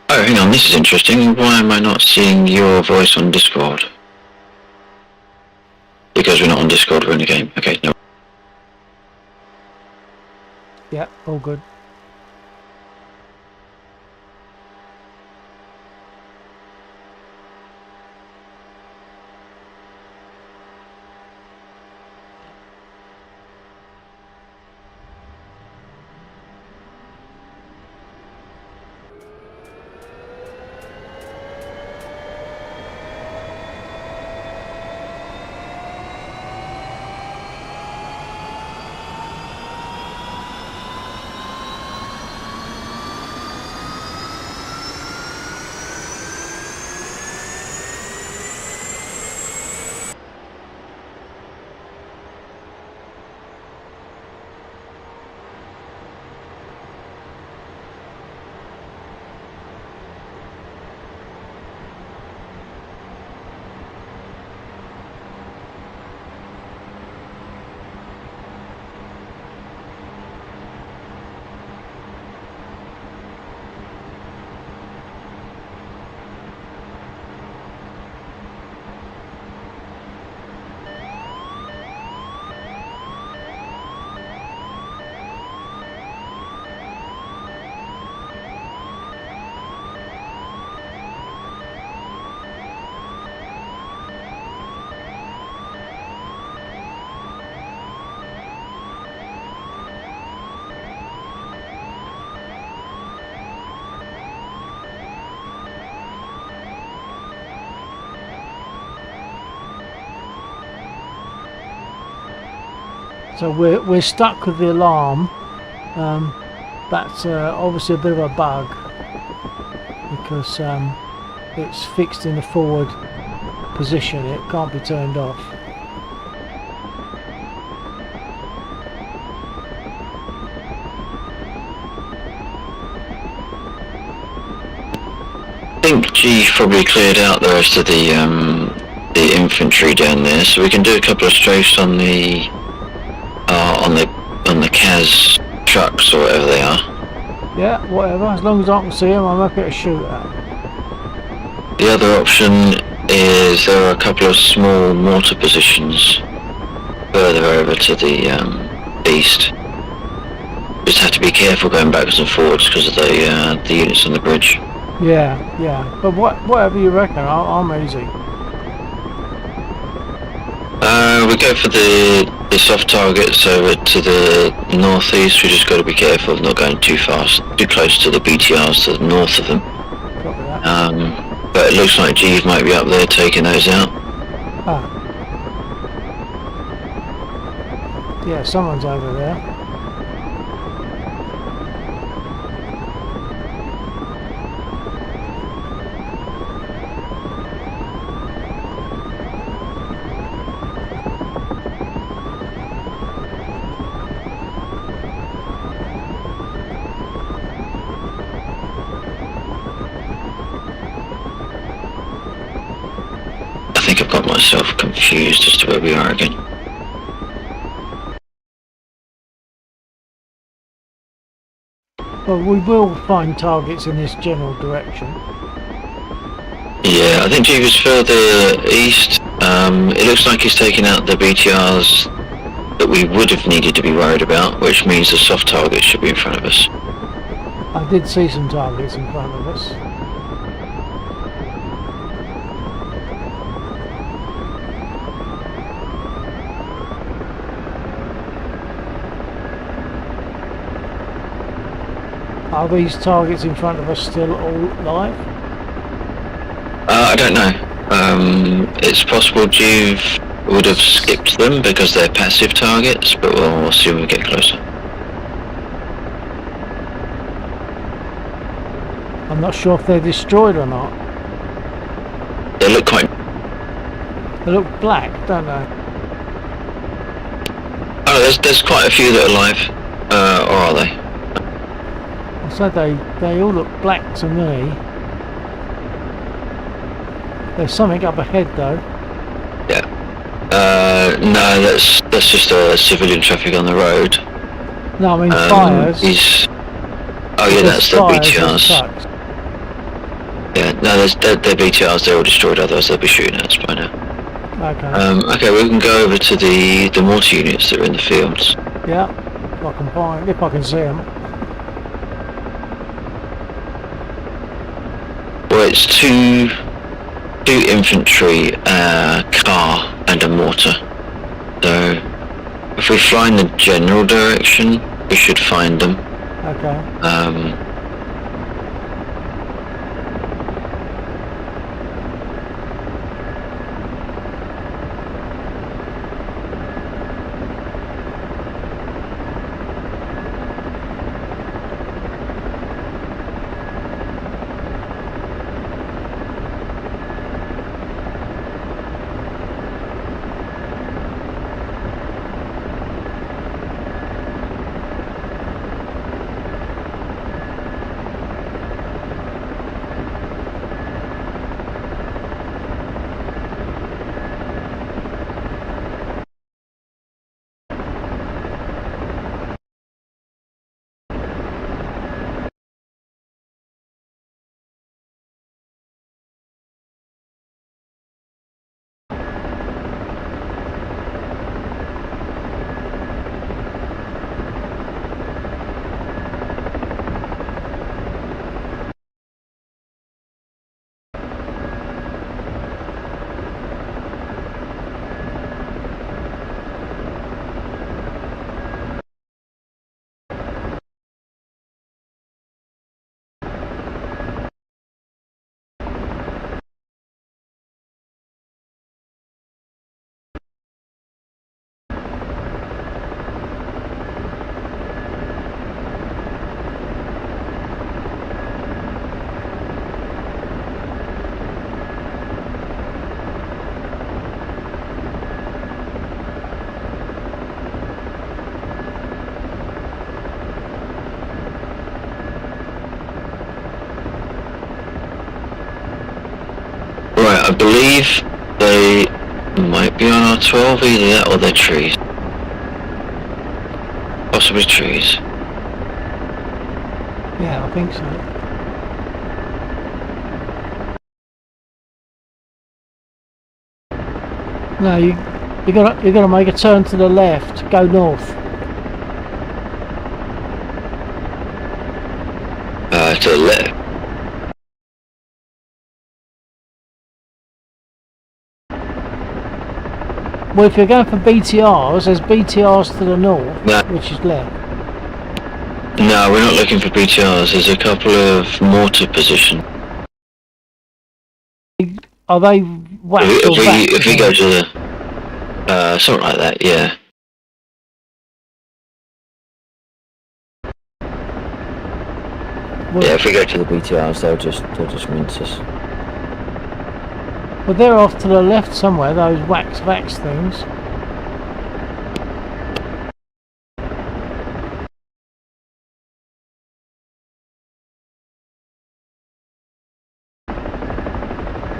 Oh, hang on, this is interesting. Why am I not seeing your voice on Discord? Because we're not on Discord, we're in the game. Okay, no. Yeah, all good. So we're stuck with the alarm. That's obviously a bit of a bug because it's fixed in the forward position. It can't be turned off. I think G's probably cleared out the rest of the infantry down there, so we can do a couple of strafes on the CAS trucks or whatever they are. Yeah, whatever. As long as I can see them, I'm happy to shoot at. The other option is there are a couple of small mortar positions further over to the east. Just have to be careful going backwards and forwards because of the units on the bridge. Yeah, yeah. But whatever you reckon, I'm easy. We go for the soft targets over to the northeast. We just got to be careful of not going too fast, too close to the BTRs to the north of them. Copy that. But it looks like G might be up there taking those out. Ah. Yeah, someone's over there. I think I've got myself confused as to where we are again. Well, we will find targets in this general direction. Yeah, I think G was further east. It looks like he's taking out the BTRs that we would have needed to be worried about, which means the soft targets should be in front of us. I did see some targets in front of us. Are these targets in front of us still all live? I don't know. It's possible Juve would have skipped them because they're passive targets, but we'll see when we get closer. I'm not sure if they're destroyed or not. They look quite... They look black, don't they? Oh, there's quite a few that are live. Or are they? I said they all look black to me. There's something up ahead though. Yeah. No, that's just civilian traffic on the road. No, I mean fires. Oh yeah, that's the BTRs. Trucks. Yeah, no, they're BTRs, they're all destroyed, otherwise they'll be shooting at us by now. Okay. Okay, we can go over to the mortar units that are in the fields. Yeah. if I can see them. Well, it's two infantry, car and a mortar. So if we fly in the general direction, we should find them. Okay. Right, I believe they might be on R12, either that or they're trees. Possibly trees. Yeah, I think so. No, you gotta make a turn to the left, go north. To the left. Well, if you're going for BTRs, there's BTRs to the north, No. which is left. No, we're not looking for BTRs. There's a couple of mortar positions. Are they whacked or backed? If we go to the something like that, yeah. Well, Yeah, if we go to the BTRs, they'll just mince us. well, they're off to the left somewhere, those wax vax things.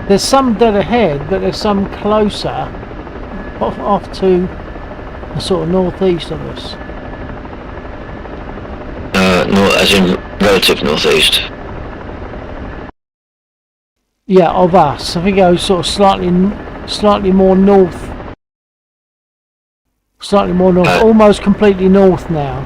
There's some dead ahead, but there's some closer, off to the sort of northeast of us. As in relative northeast. Yeah, of us. If we go sort of slightly more north, almost completely north now.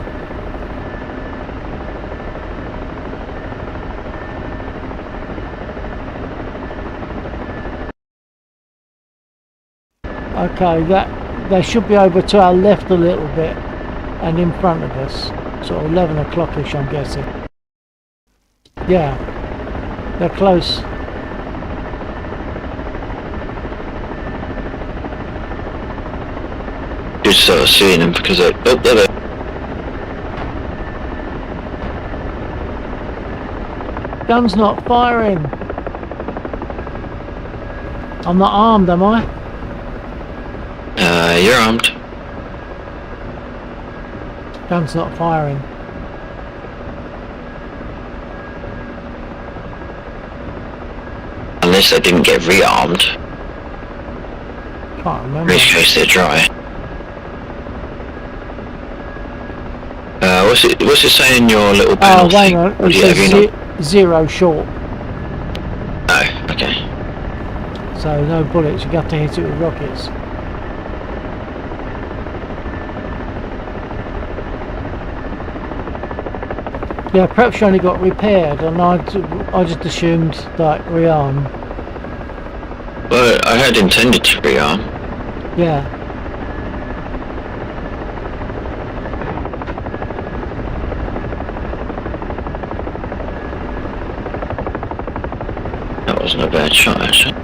Okay, that they should be over to our left a little bit and in front of us, sort of 11 o'clock-ish, I'm guessing. Yeah, they're close. Just sort of seeing them because they're... Oh, there they are. Gun's not firing. I'm not armed, am I? You're armed. Gun's not firing. Unless they didn't get rearmed. Can't In remember. which case they're dry. What's it saying in your little panel Oh, thing? hang on. Or It do you have says your not? zero short. Oh, okay. So no bullets. You have to hit it with rockets. Yeah, perhaps she only got repaired, and I just assumed like rearm. Well, I had intended to rearm. Yeah. That wasn't a bad shot, actually.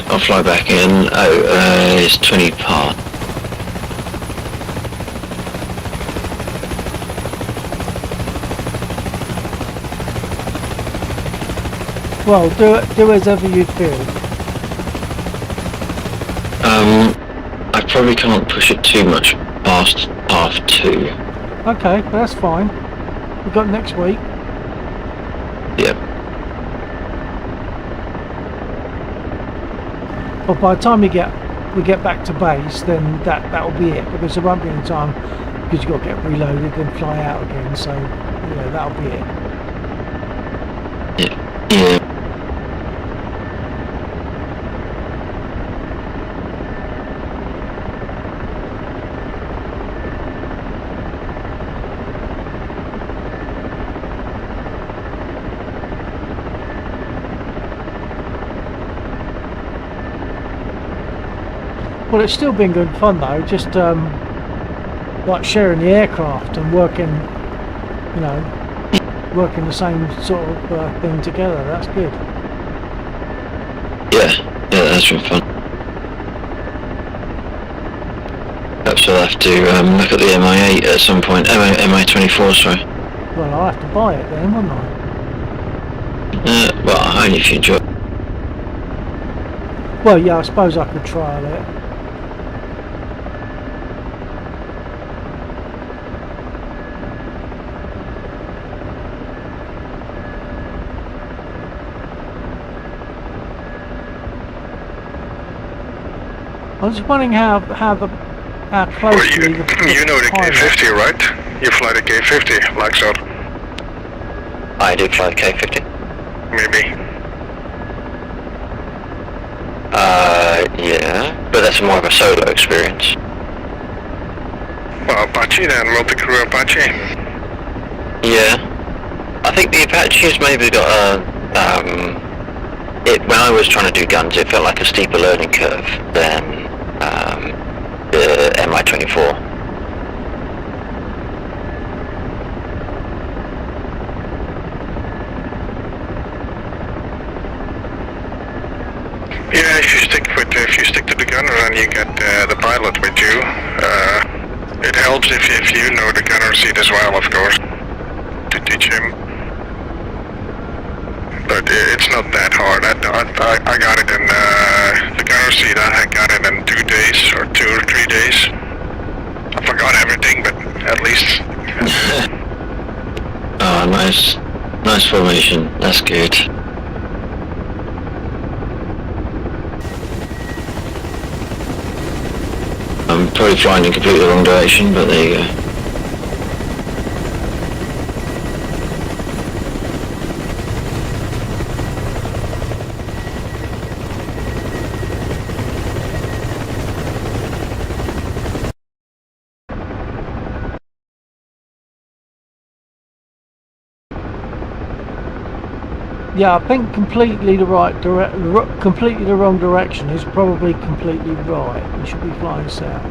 I'll fly back in. Oh, it's 20 past. Well, do as ever you feel. I probably can't push it too much past half 2. Okay, that's fine. We've got next week. Yep. But by the time we get back to base, then that'll be it, because there won't be any time, because you've got to get reloaded and fly out again. So yeah, that'll be it. Yeah. Well, it's still been good fun though, just like sharing the aircraft and working, you know, working the same sort of thing together. That's good. Yeah, that's been fun. Perhaps I'll have to look at the MI8 at some point. MI24, sorry. Well, I'll have to buy it then, won't I? Well, only if you enjoy it. Well, yeah, I suppose I could trial it. I was just wondering how closely the You know the pilot- K50, right? You fly the K50, like so. I do fly the K50. Maybe. Yeah, but that's more of a solo experience. Well, Apache then, multi-crew Apache. Yeah. I think the Apache has maybe got a, when I was trying to do guns, it felt like a steeper learning curve than, the MI24. Yeah, if you stick to the gunner and you get the pilot with you, it helps if you know the gunner seat as well, of course, to teach him. But it's not that hard. I got it in the gunner seat. I got it in 2 days or 2 or 3 days. I forgot everything, but at least. Oh, nice formation. That's good. I'm probably flying in completely the wrong direction, but there you go. Yeah, I think completely the wrong direction is probably completely right. We should be flying south.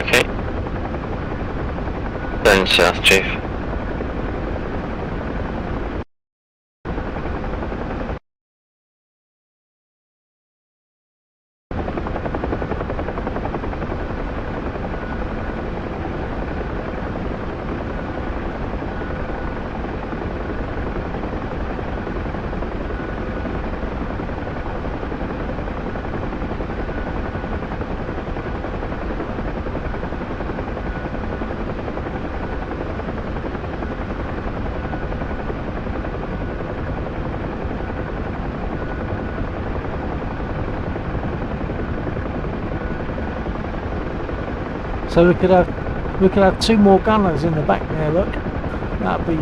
Okay. Then south, Chief. So we could have 2 more gunners in the back there. Look, that'd be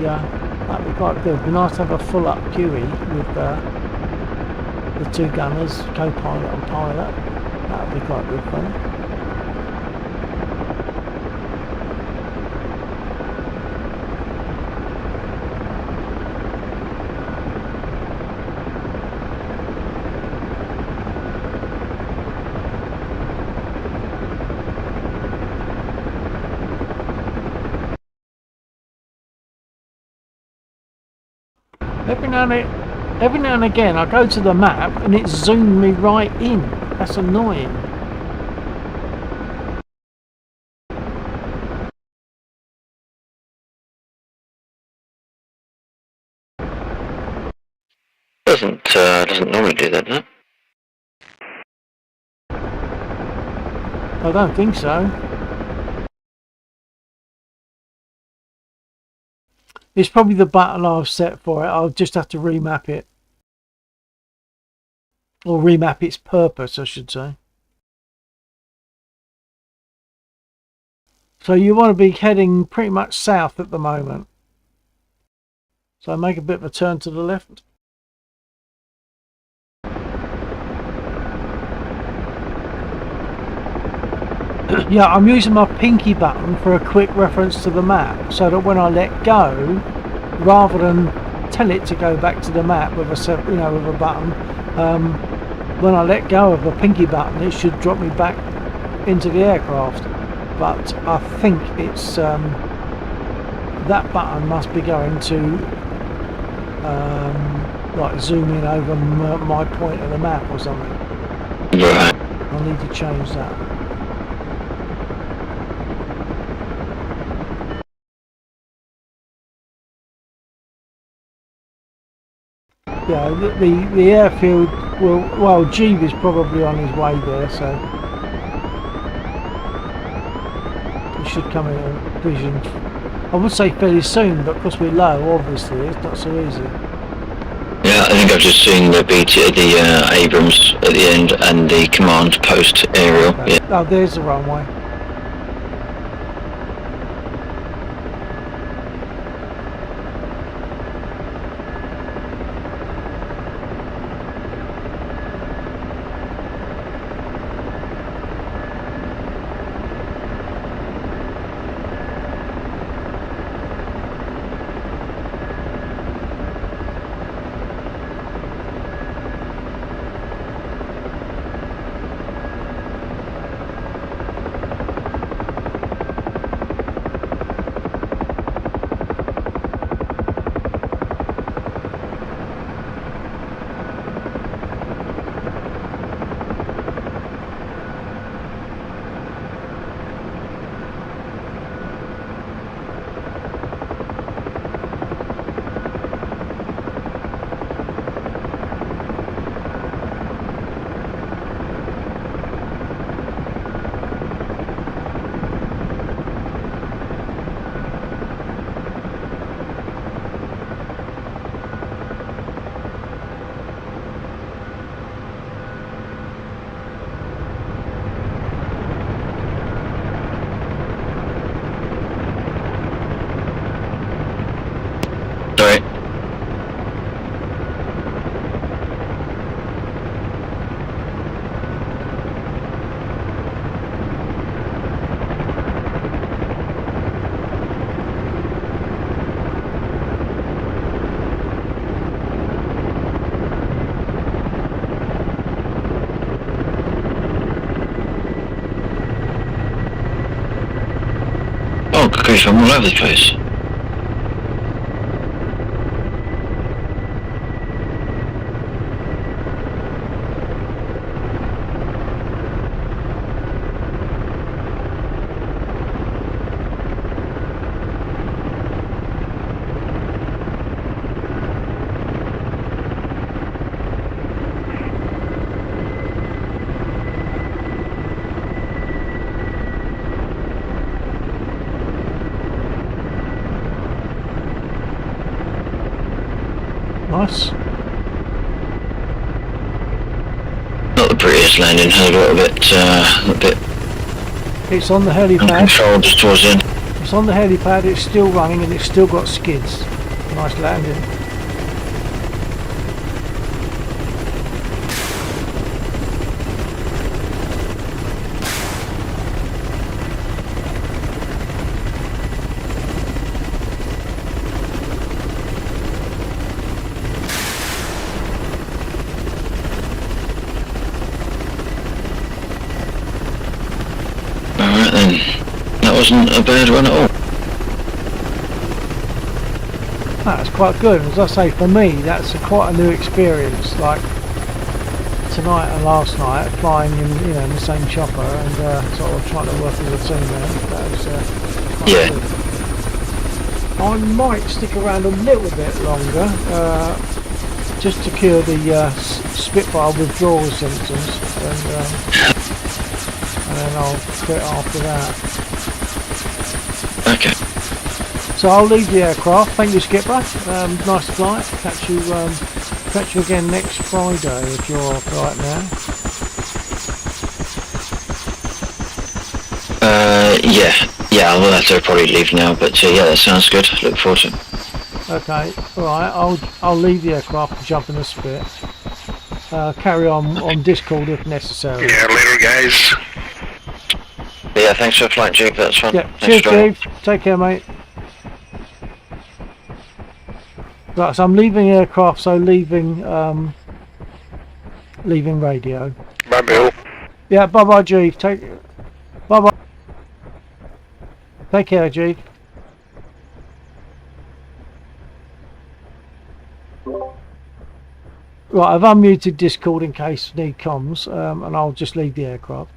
quite good. It'd be nice to have a full up QE with the 2 gunners, co-pilot and pilot. That'd be quite good fun. Every now and again I go to the map and it zoomed me right in. That's annoying. Doesn't normally do that, no? I don't think so. It's probably the button I've set for it. I'll just have to remap it. Or remap its purpose, I should say. So you want to be heading pretty much south at the moment. So make a bit of a turn to the left. Yeah, I'm using my pinky button for a quick reference to the map, so that when I let go, rather than tell it to go back to the map with a button, when I let go of the pinky button, it should drop me back into the aircraft. But I think it's that button must be going to like zoom in over my point of the map or something. Right. I need to change that. Yeah, the airfield will, well, Jeeve is probably on his way there, so it should come in vision. I would say fairly soon, but because we're low, obviously, it's not so easy. Yeah, I think I've just seen the Abrams at the end and the command post aerial. Okay. Yeah. Oh, there's the runway. Sorry. Oh, gosh, I'm all over the place. Nice. Not the prettiest landing, had a little bit It's on the And helipad. control just towards the end. It's on the helipad. It's still running and it's still got skids. Nice landing. Alright then. That wasn't a bad one at all. That's quite good. As I say, for me, that's quite a new experience. Like tonight and last night, flying in, in the same chopper and sort of trying to work as a team there. That was quite Yeah. good. I might stick around a little bit longer, just to cure the Spitfire withdrawal symptoms, and then I'll quit after that. Okay. So I'll leave the aircraft. Thank you, Skipper. Nice flight. Catch you again next Friday if you're off right now. Yeah, I will have to probably leave now, but yeah, that sounds good. Look forward to it. Okay, alright, I'll leave the aircraft and jump in the Spit. Carry on Discord if necessary. Yeah, later, guys. But yeah, thanks for the flight, Jake. That's fun. Yeah, Thanks cheers, for joining. Steve. Take care, mate. Right, so I'm leaving the aircraft, so leaving radio. Bye, Bill. Yeah, bye-bye, Jeeve. Bye-bye. Take care, Jeeve. Right, I've unmuted Discord in case need comes, and I'll just leave the aircraft.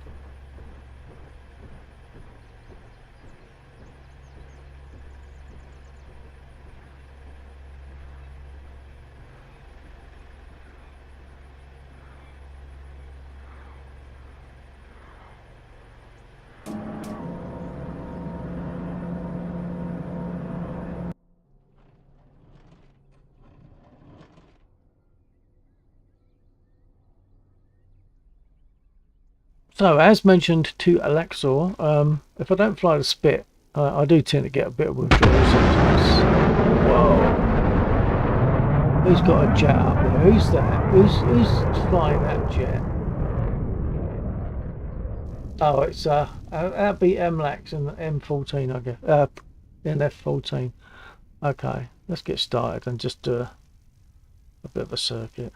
So, as mentioned to Alexor, if I don't fly the Spit, I do tend to get a bit of withdrawal sometimes. Whoa! Who's got a jet up there? Who's that? Who's flying that jet? Oh, it's that'd be MLAX and M14, I guess. In F14. Okay, let's get started and just do a bit of a circuit.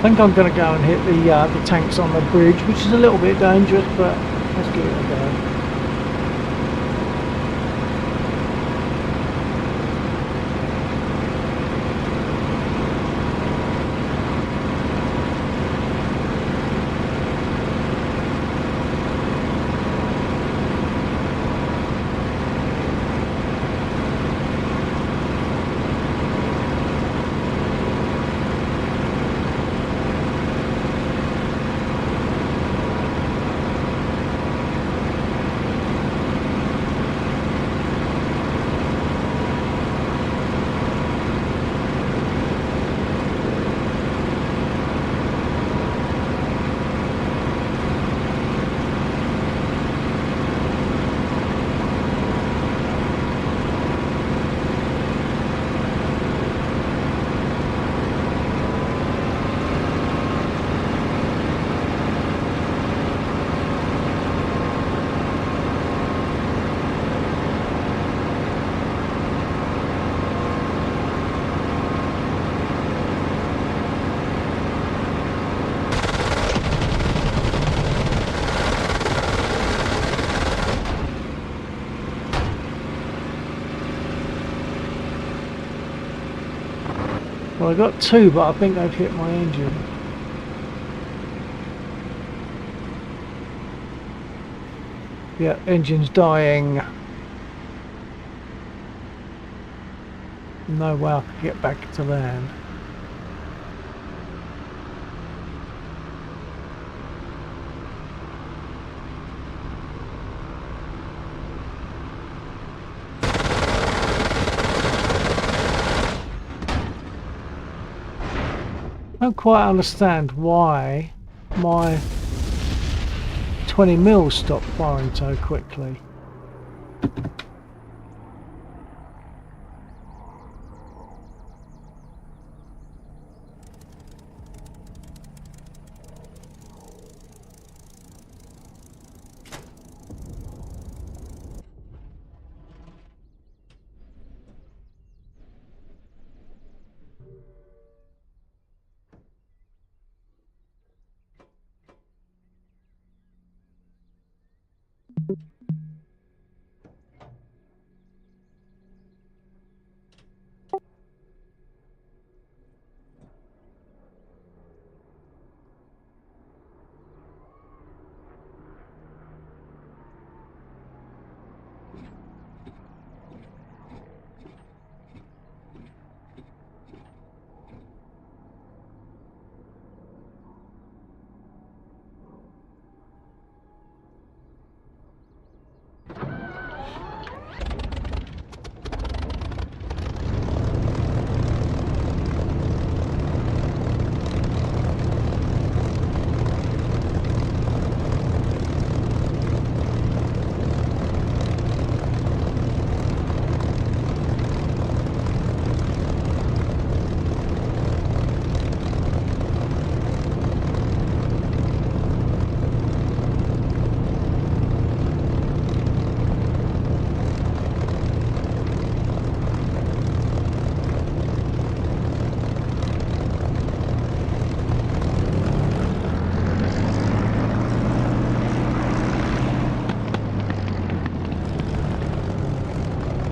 think I'm going to go and hit the tanks on the bridge, which is a little bit dangerous, but let's give it a go. Well, I got two, but I think they've hit my engine. Yeah, engine's dying. No way I can get back to land. I don't quite understand why my 20 mils stopped firing so quickly.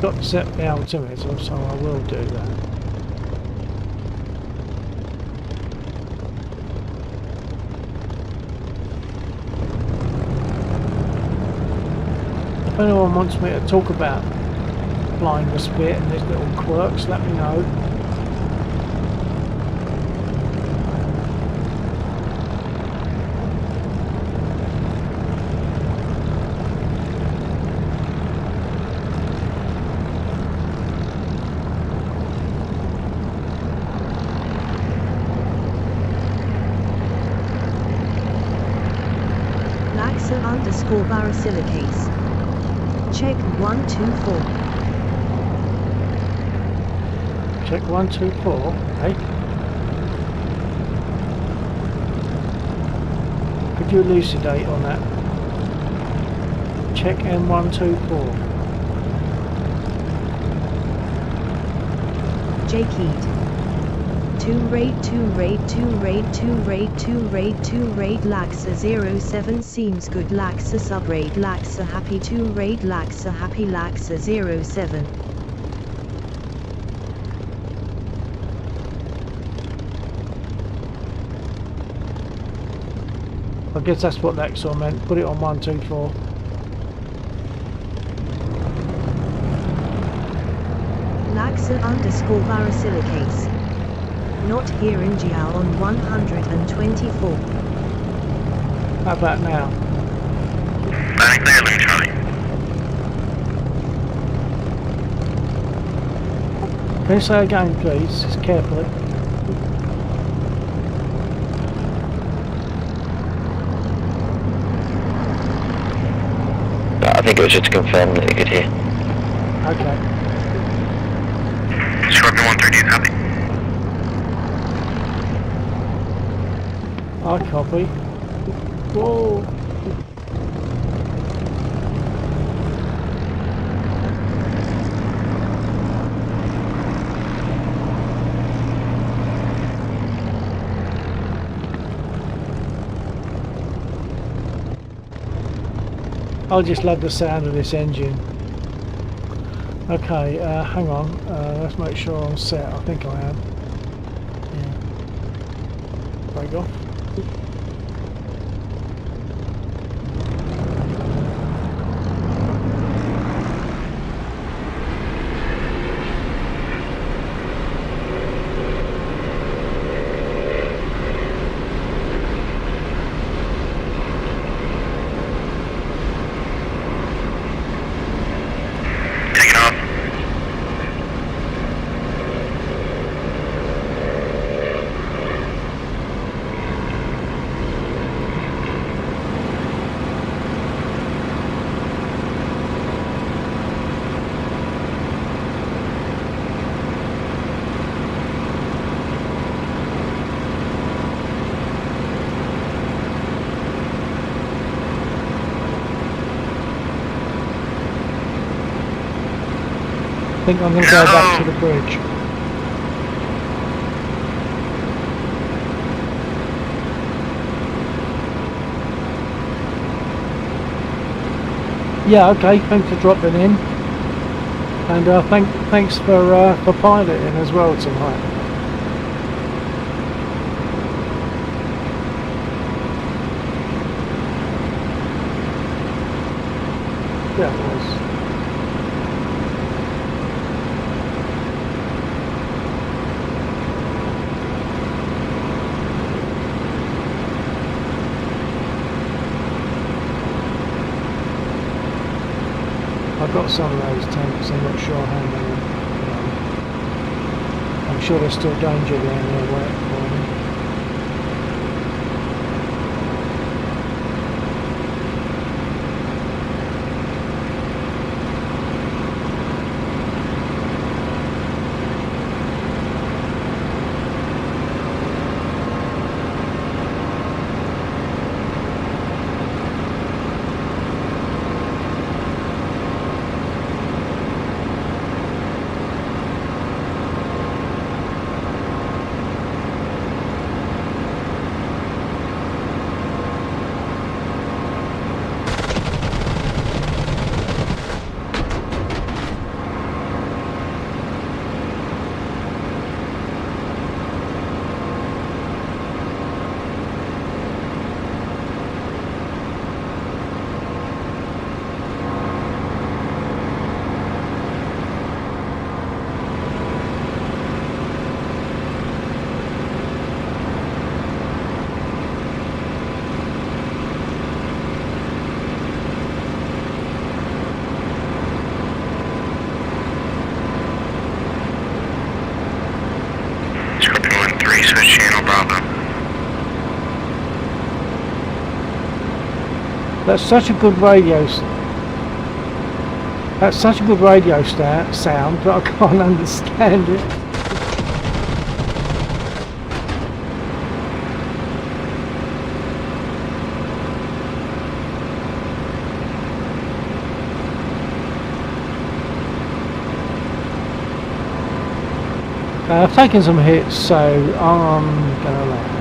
Got to set the altimeter, so I will do that. If anyone wants me to talk about flying the Spit and his little quirks, let me know. _Barasilicase. Check 124. Check 124. Hey. Could you elucidate on that? Check M124. J keyed. raid 2 raid 2 raid 2 raid 2 raid 2 raid Laxa 07 seems good Laxa sub raid Laxa happy 2 raid Laxa happy Laxa 07. I guess that's what Lexor meant. Put it on 124. Laxa underscore varasilicase. Not here in Giao on 124. How about now? Back there, Lee Charlie. Can you say again, please, just carefully? I think it was just to confirm that you could hear. Okay. Scorpion 130 is happy. I copy. Whoa. I just love the sound of this engine. Okay, hang on. Let's make sure I'm set. I think I am. Yeah. Break off. Taking off. I think I'm going to go back to the bridge. Yeah, okay. Thanks for dropping in, and thanks for piloting as well tonight. Yeah, it was. I've got some of those tanks, I'm not sure how many. I'm sure there's still danger down there waiting for me. Scorpion 1-3, switch channel Bravo. That's such a good radio. That's such a good radio sound, but I can't understand it. I've taken some hits, so I'm gonna land.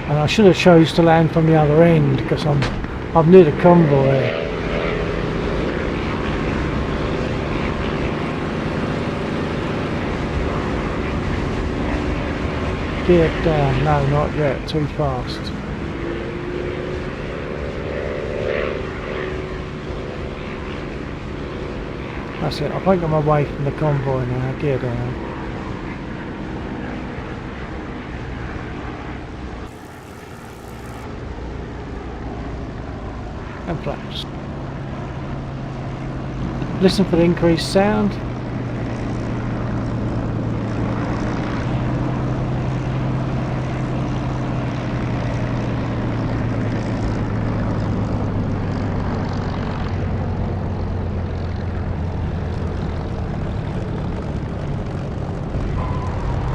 And I should have chose to land from the other end because I'm near the convoy. Gear down, no, not yet, too fast. That's it, I think I'm away from the convoy now, gear down. And flaps. Listen for the increased sound.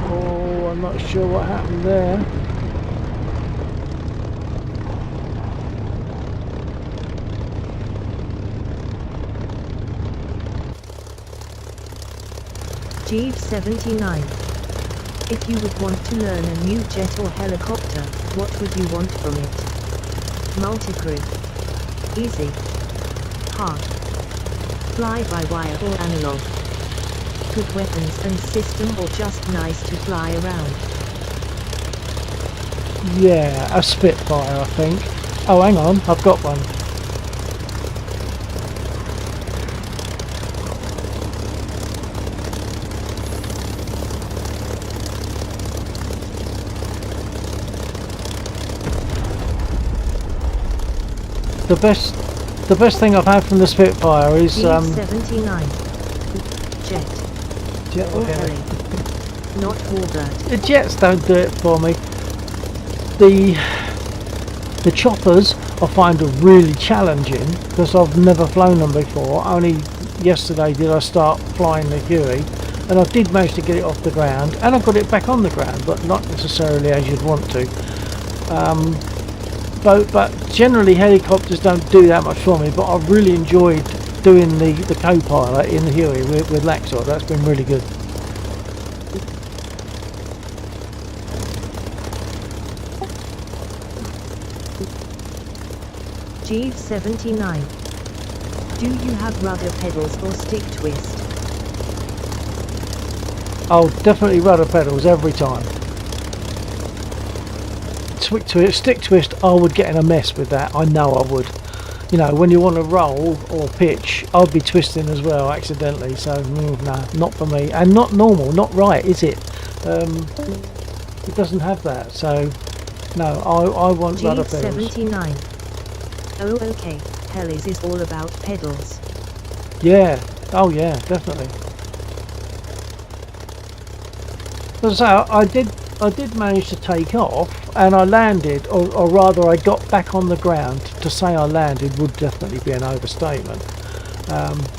Oh, I'm not sure what happened there. Jeeves 79. If you would want to learn a new jet or helicopter, what would you want from it? Multicrew. Easy. Hard. Fly-by-wire or analog. Good weapons and system or just nice to fly around? Yeah, a Spitfire I think. Oh hang on, I've got one. The best thing I've had from the Spitfire is Jeeves 79. Jet. jet Or or heli. heli. Not warbird. The jets don't do it for me. The choppers I find are really challenging because I've never flown them before. Only yesterday did I start flying the Huey, and I did manage to get it off the ground, and I got it back on the ground, but not necessarily as you'd want to. But generally helicopters don't do that much for me, but I've really enjoyed doing the co-pilot in the Huey with Laxor. That's been really good. Jeeves 79. Do you have rudder pedals or stick twist? Oh, definitely rudder pedals every time. Stick twist, I would get in a mess with that. I know I would. You know, when you want to roll or pitch, I'd be twisting as well accidentally. So no, not for me, and not normal, not right, is it? It doesn't have that. So no, I want rudder Jeeves pedals. 79. Oh okay, helis is all about pedals. Yeah. Oh yeah, definitely. So I did manage to take off, and I landed, or rather I got back on the ground. To say I landed would definitely be an overstatement.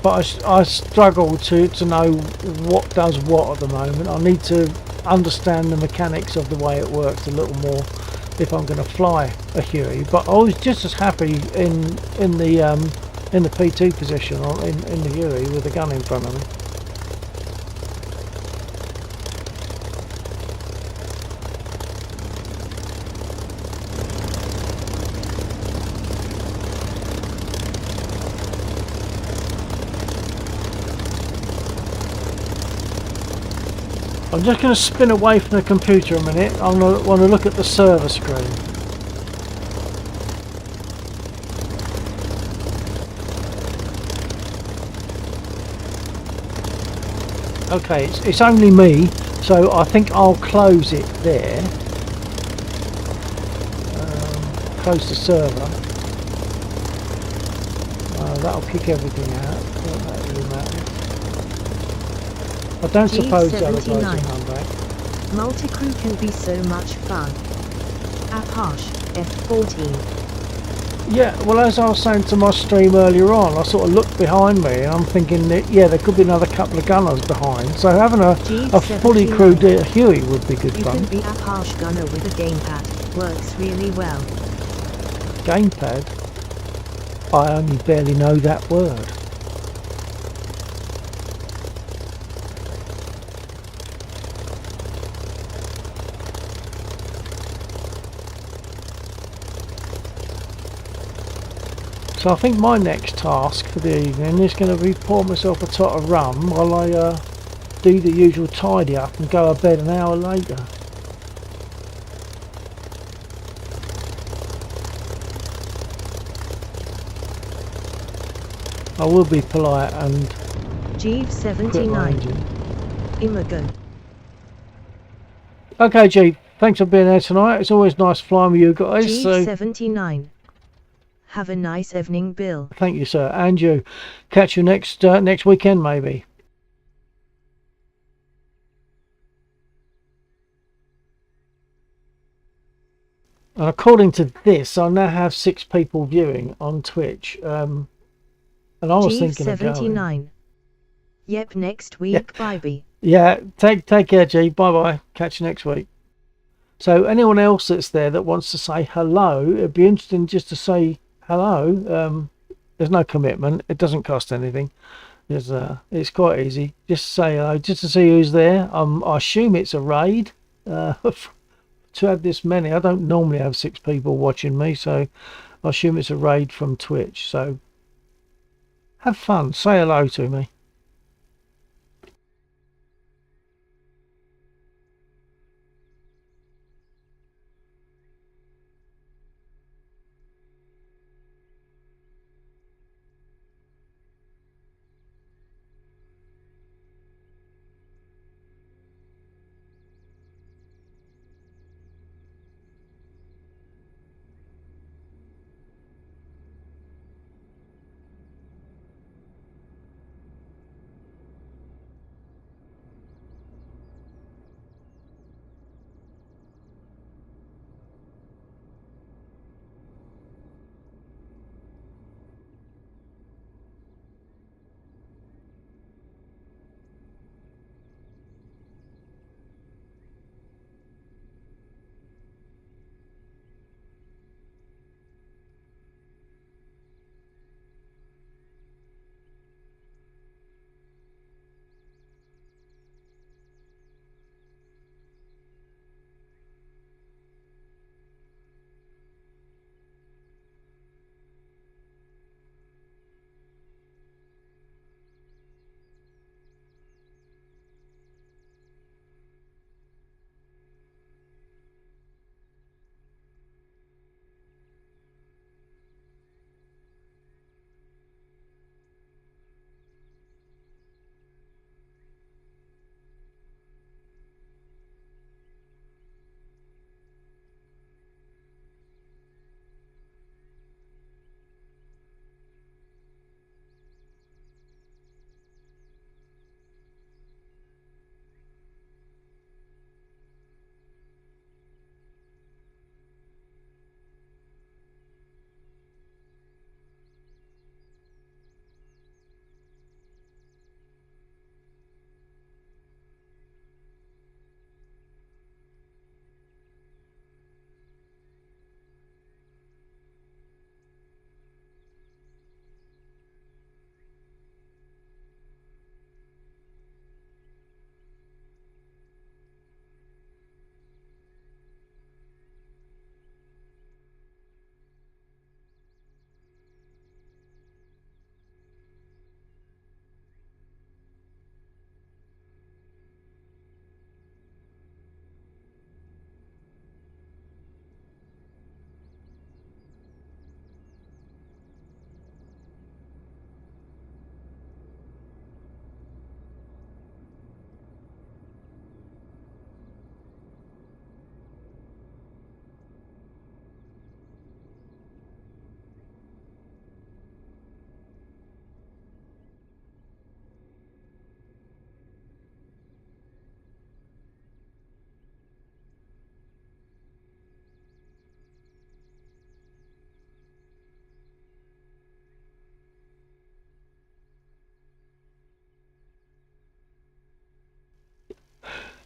But I struggle to know what does what at the moment. I need to understand the mechanics of the way it works a little more if I'm going to fly a Huey. But I was just as happy in the P2 position or in the Huey with the gun in front of me. I'm just going to spin away from the computer a minute. I want to look at the server screen. Okay, it's only me, so I think I'll close it there. Close the server. That'll kick everything out. That really matters. I don't suppose the other guys will 79. come back. Multicrew can be so much fun. Apache F14. Yeah, well, as I was saying to my stream earlier on, I sort of looked behind me and I'm thinking that, yeah, there could be another couple of gunners behind. So having a fully crewed Huey would be good You fun. can be a harsh gunner with a gamepad. Works really well. Gamepad? I only barely know that word. So I think my next task for the evening is going to be pour myself a tot of rum while I do the usual tidy up and go to bed an hour later. I will be polite and Jeeve quit 79. ranging. Imogen. Okay, G, thanks for being there tonight. It's always nice flying with you guys. Jeeve So 79. Have a nice evening, Bill. thank you, sir, and you. Catch you next weekend, maybe. And according to this, I now have 6 people viewing on Twitch. And I was Jeeve thinking of going. 79. Yep, next Yeah. week, bye. Yeah, take care, G. Bye bye. Catch you next week. So anyone else that's there that wants to say hello, it'd be interesting just to say hello. There's no commitment. It doesn't cost anything. It's quite easy. Just say hello, just to see who's there. I assume it's a raid. To have this many, I don't normally have 6 people watching me, so I assume it's a raid from Twitch. So have fun. Say hello to me.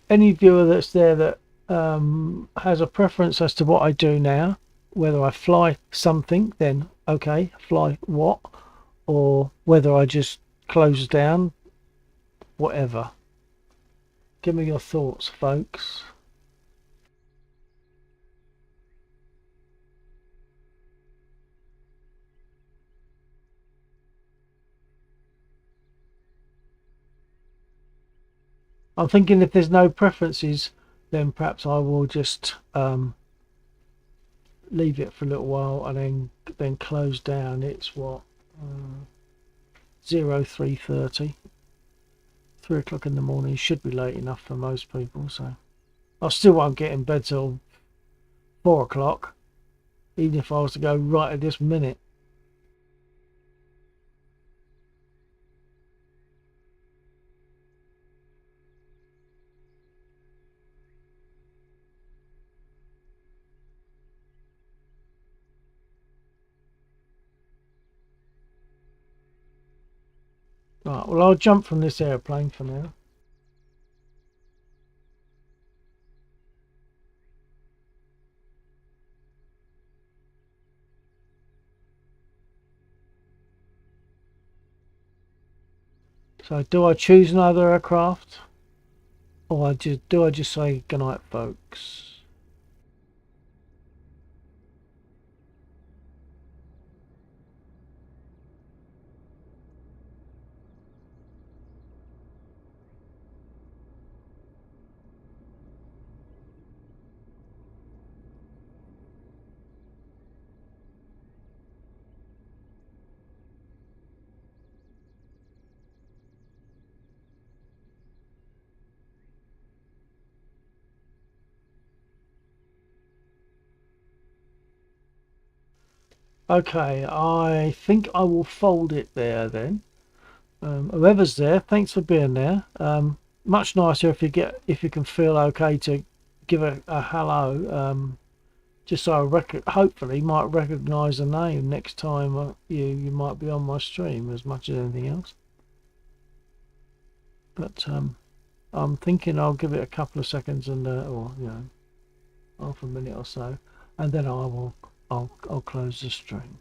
any viewer that's there that has a preference as to what I do now, whether I fly something, then okay, fly what, or whether I just close down, whatever. Give me your thoughts, folks. I'm thinking if there's no preferences, then perhaps I will just leave it for a little while and then close down. It's what, 0330, 3 o'clock in the morning should be late enough for most people. So I still won't get in bed till 4 o'clock, even if I was to go right at this minute. Right, well, I'll jump from this airplane for now. So do I choose another aircraft, or do I just say goodnight, folks? Okay, I think I will fold it there then. Whoever's there, thanks for being there. Much nicer if you can feel okay to give a hello. Just so I hopefully might recognise the name next time you might be on my stream as much as anything else. But I'm thinking I'll give it a couple of seconds and or half a minute or so, and then I'll close the stream.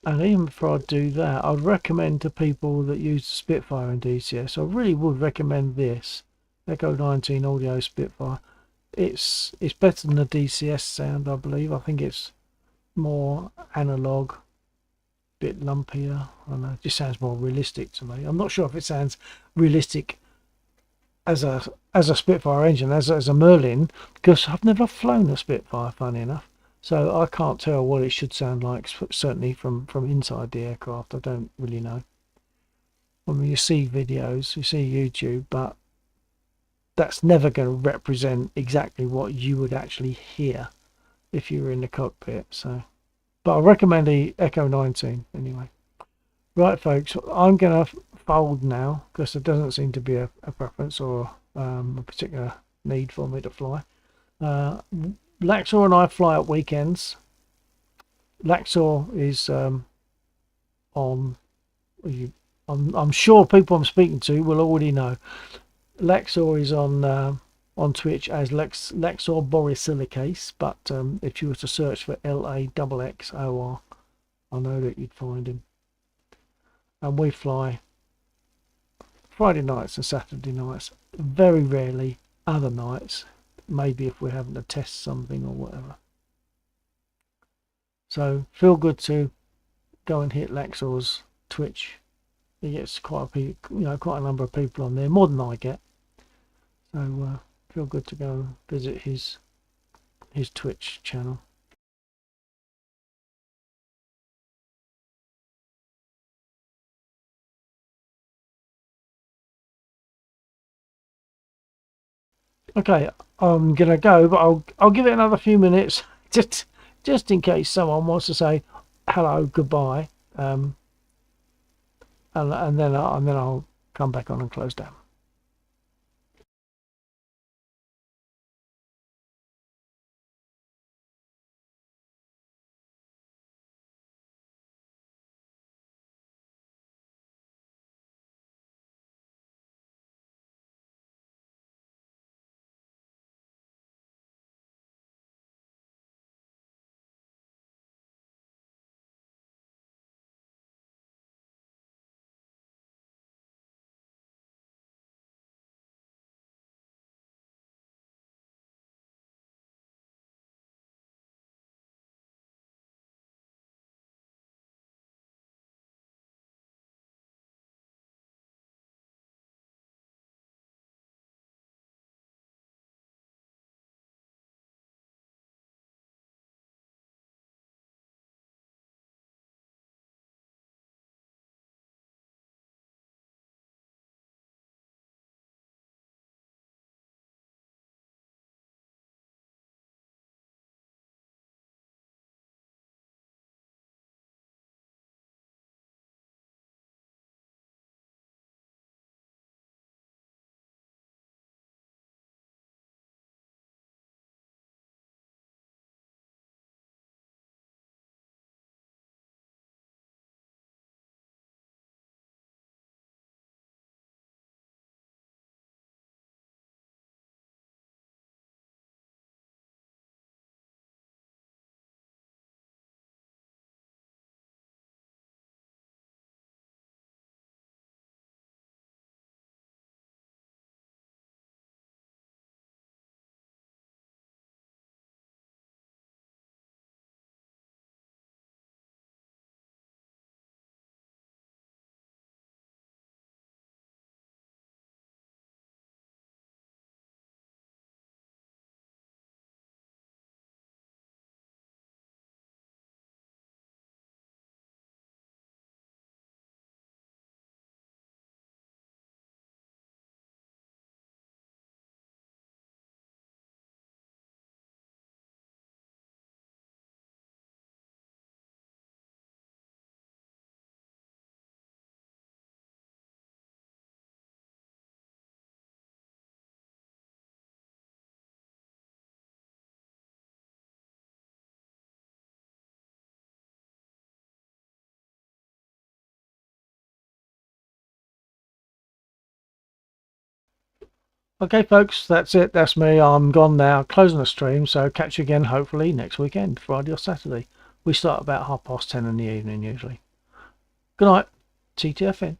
And even before I do that, I'd recommend to people that use the Spitfire in DCS, I really would recommend this Echo 19 Audio Spitfire. It's better than the DCS sound, I believe. I think it's more analog, bit lumpier. I don't know, it just sounds more realistic to me. I'm not sure if it sounds realistic as a Spitfire engine, as a Merlin, because I've never flown a Spitfire, funny enough. So I can't tell what it should sound like, certainly from inside the aircraft. I don't really know. I mean, you see videos, you see YouTube, but that's never going to represent exactly what you would actually hear if you were in the cockpit. So, but I recommend the Echo 19 anyway. Right, folks, I'm going to fold now because there doesn't seem to be a preference or a particular need for me to fly. Laxor and I fly at weekends. Laxor is on. I'm sure people I'm speaking to will already know. Laxor is on Twitch as Laxor Borisilicase, but if you were to search for LAXXOR, I know that you'd find him. And we fly Friday nights and Saturday nights. Very rarely other nights. Maybe if we're having to test something or whatever. So feel good to go and hit Laxor's Twitch he gets quite a number of people on there, more than I get. So feel good to go and visit his Twitch channel. Okay, I'm gonna go, but I'll give it another few minutes just in case someone wants to say hello, goodbye, and then I'll come back on and close down. Okay, folks, that's it. That's me. I'm gone now. Closing the stream. So catch you again, hopefully, next weekend, Friday or Saturday. We start about 10:30 in the evening, usually. Good night. TTFN.